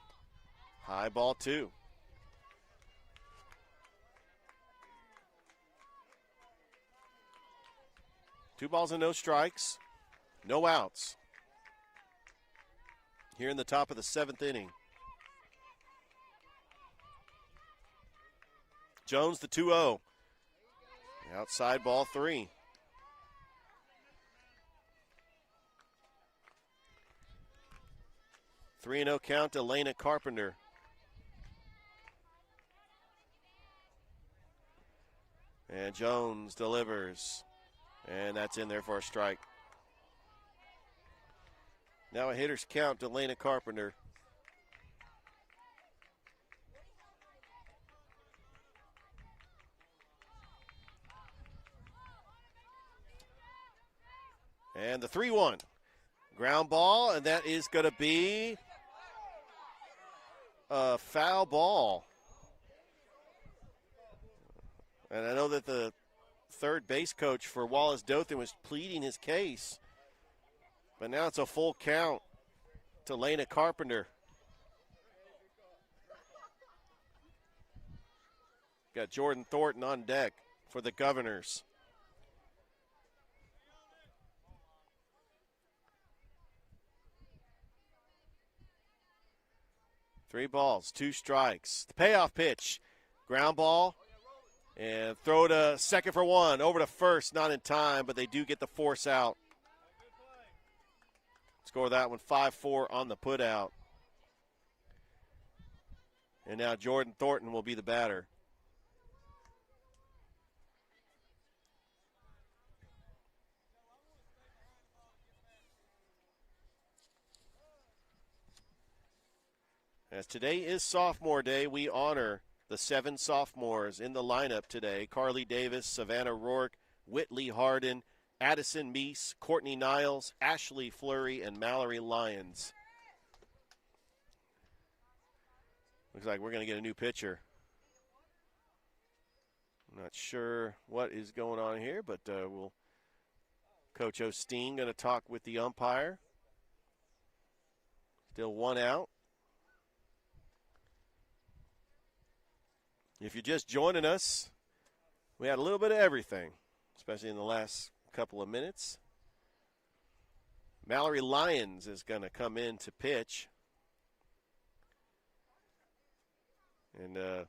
High ball 2. Two balls and no strikes. No outs. Here in the top of the 7th inning. Jones, the 2-0. Outside ball 3. Three and 0 count to Elena Carpenter. And Jones delivers. And that's in there for a strike. Now a hitter's count to Elena Carpenter. And the 3-1. Ground ball, and that is going to be a foul ball. And I know that the third base coach for Wallace-Dothan was pleading his case. But now it's a full count to Lena Carpenter. Got Jordan Thornton on deck for the Governors. Three balls, 2 strikes. The payoff pitch. Ground ball. And throw to second for 1. Over to first, not in time, but they do get the force out. Score that one 5-4 on the putout. And now Jordan Thornton will be the batter. As today is sophomore day, we honor the 7 sophomores in the lineup today. Carly Davis, Savannah Rourke, Whitley Harden, Addison Meese, Courtney Niles, Ashley Fleury, and Mallory Lyons. Looks like we're going to get a new pitcher. I'm not sure what is going on here, but Coach Osteen going to talk with the umpire. Still 1 out. If you're just joining us, we had a little bit of everything, especially in the last couple of minutes. Mallory Lyons is going to come in to pitch. And if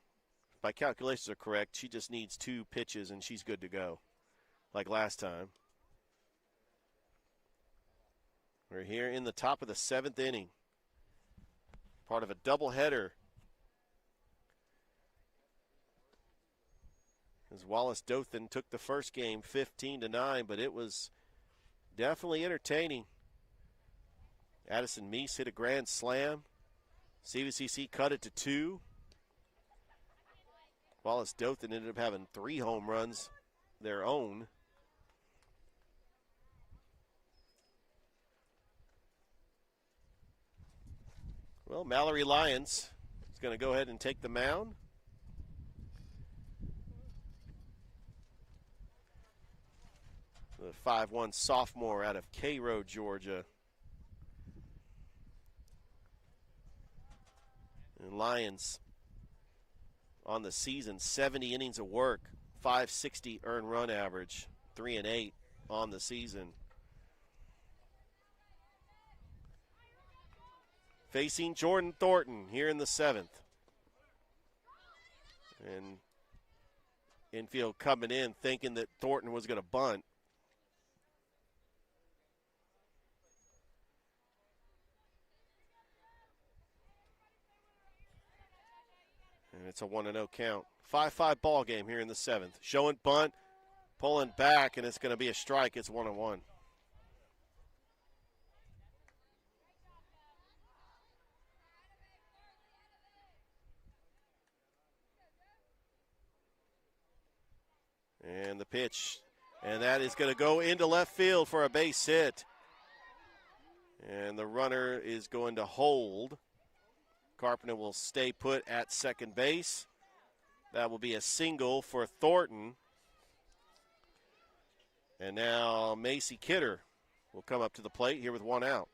my calculations are correct, she just needs 2 pitches and she's good to go, like last time. We're here in the top of the 7th inning, part of a doubleheader. As Wallace-Dothan took the first game 15-9, but it was definitely entertaining. Addison Meese hit a grand slam. CVCC cut it to 2. Wallace-Dothan ended up having 3 home runs their own. Well, Mallory Lyons is going to go ahead and take the mound. The 5'1" sophomore out of Cairo, Georgia. And Lyons on the season, 70 innings of work, 560 earned run average, 3-8 on the season. Facing Jordan Thornton here in the 7th. And infield coming in thinking that Thornton was going to bunt. And it's a 1-0 count. 5-5 ball game here in the 7th. Showing bunt, pulling back, and it's going to be a strike. It's 1-1. And the pitch. And that is going to go into left field for a base hit. And the runner is going to hold. Carpenter will stay put at second base. That will be a single for Thornton. And now Macy Kidder will come up to the plate here with one out.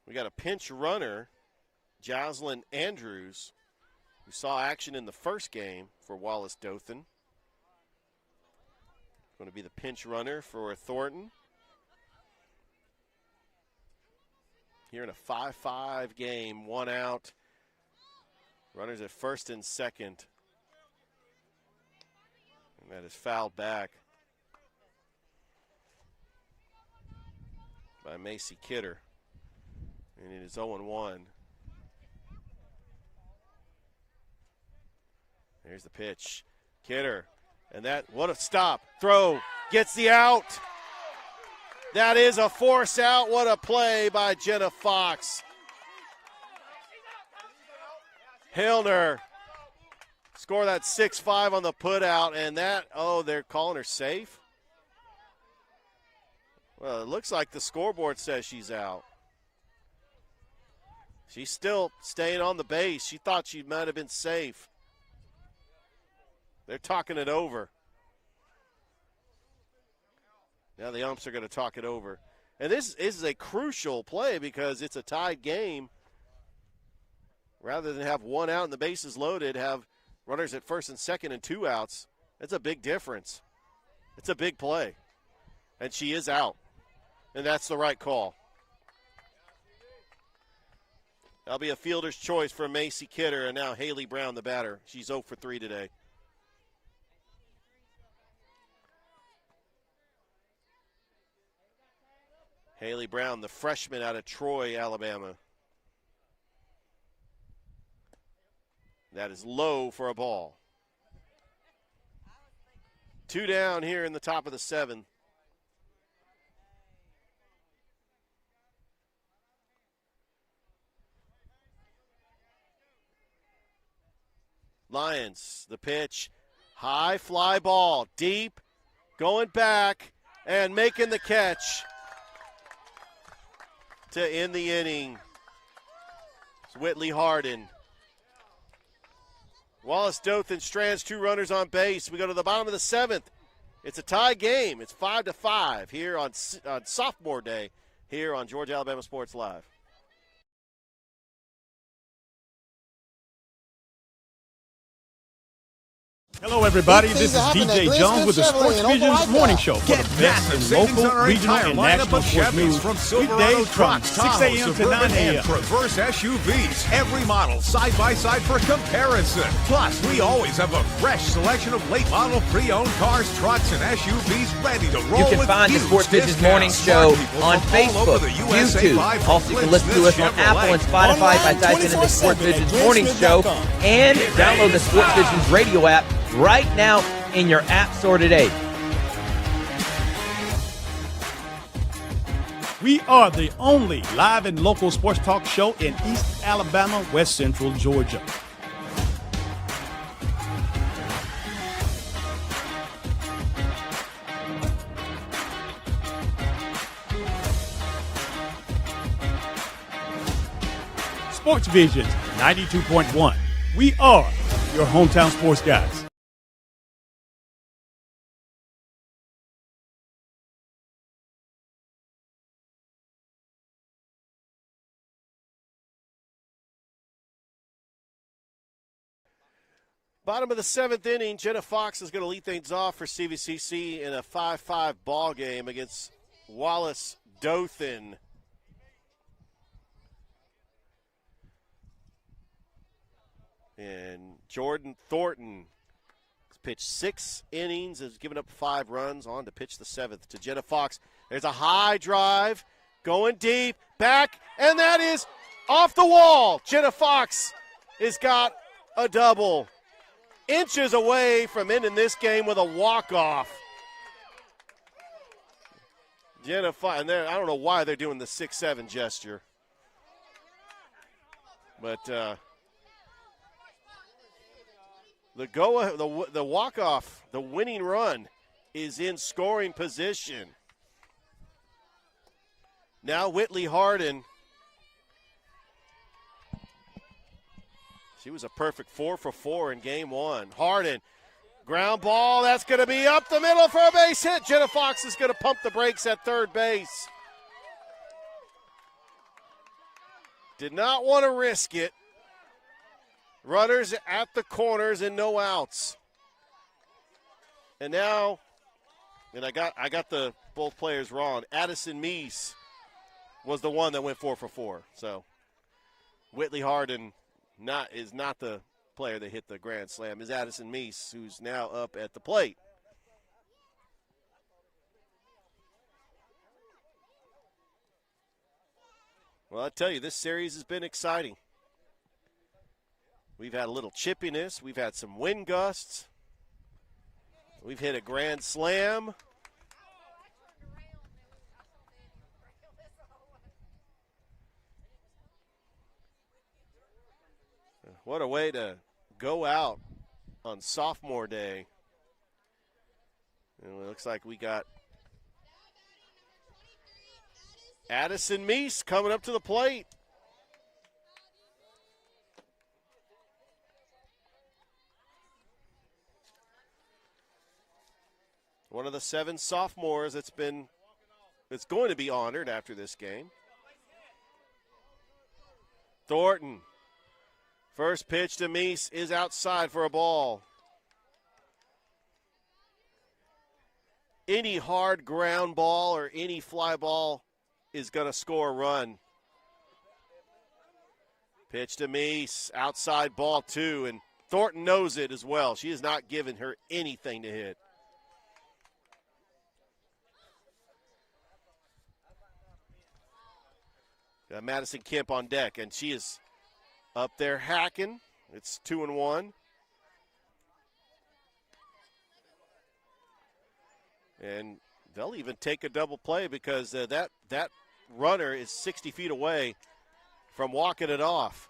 We got a pinch runner, Jocelyn Andrews, who saw action in the first game for Wallace-Dothan. Going to be the pinch runner for Thornton. Here in a 5-5 game, one out. Runners at first and second. And that is fouled back by Macy Kidder. And it is 0-1. There's the pitch. Kidder. And that, what a stop. Throw. Gets the out. That is a force out. What a play by Jenna Fox. Hillner. Score that 6-5 on the put out. And that, oh, they're calling her safe. Well, it looks like the scoreboard says she's out. She's still staying on the base. She thought she might have been safe. They're talking it over. Now the umps are going to talk it over. And this is a crucial play because it's a tied game. Rather than have one out and the bases loaded, have runners at first and second and two outs. That's a big difference. It's a big play. And she is out. And that's the right call. That'll be a fielder's choice for Macy Kidder, and now Haley Brown, the batter. She's 0 for 3 today. Haley Brown, the freshman out of Troy, Alabama. That is low for a ball. 2 down here in the top of the 7th. Lions, the pitch, high fly ball, deep, going back, and making the catch to end the inning. It's Whitley Harden. Wallace-Dothan strands 2 runners on base. We go to the bottom of the 7th. It's a tie game. It's 5-5 here on sophomore day here on Georgia Alabama Sports Live. Hello, everybody. This is DJ Jones with the Sports Visions Morning Show for the best in local, regional, and national sports news. From Silverado Weekdays from trucks, 6 a.m. to 9 a.m. and Traverse SUVs. Every model side by side for comparison. Plus, we always have a fresh selection of late model pre-owned cars, trucks, and SUVs ready to roll. You can find the Sports Visions Morning Show on Facebook, YouTube. Also, you can listen to us on Apple and Spotify by typing in the Sports Visions Morning Show, and download the Sports Visions radio app right now in your app store today. We are the only live and local sports talk show in East Alabama, West Central Georgia. Sports Visions 92.1. We are your hometown sports guys. Bottom of the 7th inning, Jenna Fox is going to lead things off for CVCC in a 5-5 ball game against Wallace-Dothan. And Jordan Thornton has pitched 6 innings, has given up 5 runs, on to pitch the 7th to Jenna Fox. There's a high drive, going deep, back, and that is off the wall. Jenna Fox has got a double. Inches away from ending this game with a walk-off. Jenna Fox, and I don't know why they're doing the 6-7 gesture. But the walk-off, the winning run, is in scoring position. Now Whitley Harden. She was a perfect 4 for 4 in game 1. Harden, ground ball, that's going to be up the middle for a base hit. Jenna Fox is going to pump the brakes at third base. Did not want to risk it. Runners at the corners and no outs. And now, and I got the both players wrong. Addison Meese was the one that went 4 for 4. So Whitley Harden is not the player that hit the grand slam. Is Addison Meese, who's now up at the plate. Well, I tell you, this series has been exciting. We've had a little chippiness. We've had some wind gusts. We've hit a grand slam. What a way to go out on sophomore day. And it looks like we got Addison Meese coming up to the plate. One of the 7 sophomores that's going to be honored after this game. Thornton. First pitch to Meese is outside for a ball. Any hard ground ball or any fly ball is going to score a run. Pitch to Meese, outside ball 2, and Thornton knows it as well. She has not given her anything to hit. Got Madison Kemp on deck, and she is up there hacking. It's 2-1. And they'll even take a double play because that runner is 60 feet away from walking it off.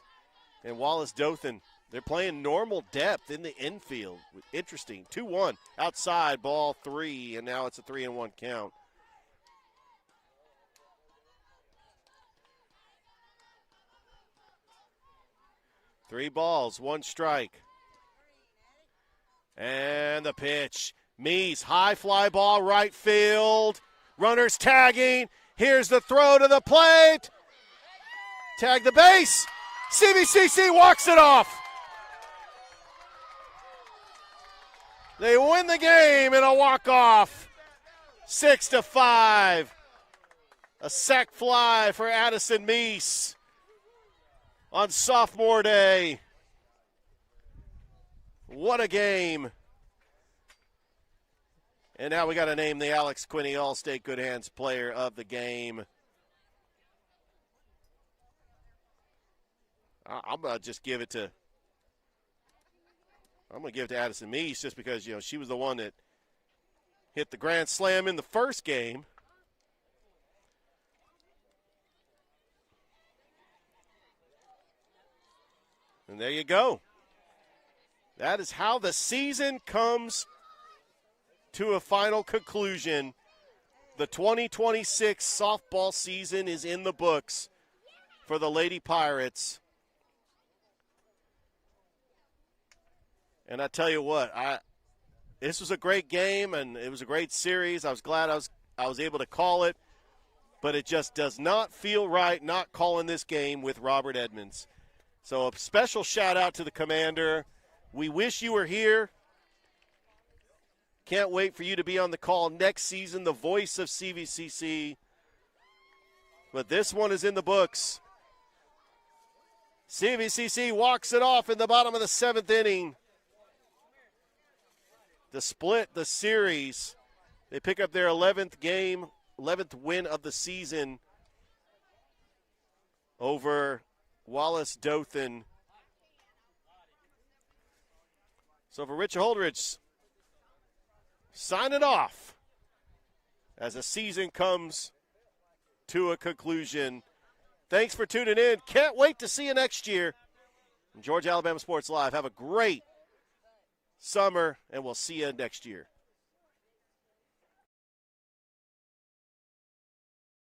And Wallace-Dothan, they're playing normal depth in the infield. Interesting. 2-1. Outside, ball 3, and now it's a 3-1 count. Three balls, 1 strike. And the pitch. Meese, high fly ball, right field. Runners tagging. Here's the throw to the plate. Tag the base. CVCC walks it off. They win the game in a walk-off. 6-5. A sac fly for Addison Meese on sophomore day. What a game. And now we got to name the Alex Quinney All-State Good Hands player of the game. I'm going to just give it to Addison Meese just because, she was the one that hit the grand slam in the first game. And there you go. That is how the season comes to a final conclusion. The 2026 softball season is in the books for the Lady Pirates. And I tell you what, this was a great game and it was a great series. I was glad I was able to call it, but it just does not feel right not calling this game with Robert Edmonds. So a special shout out to the commander We wish you were here. Can't wait for you to be on the call next season, the voice of CVCC. But this one is in the books. CVCC walks it off in the bottom of the 7th inning to split the series. They pick up their 11th win of the season over Wallace-Dothan. So for Rich Holdridge, sign it off as the season comes to a conclusion. Thanks for tuning in. Can't wait to see you next year. Georgia Alabama Sports Live. Have a great summer, and we'll see you next year.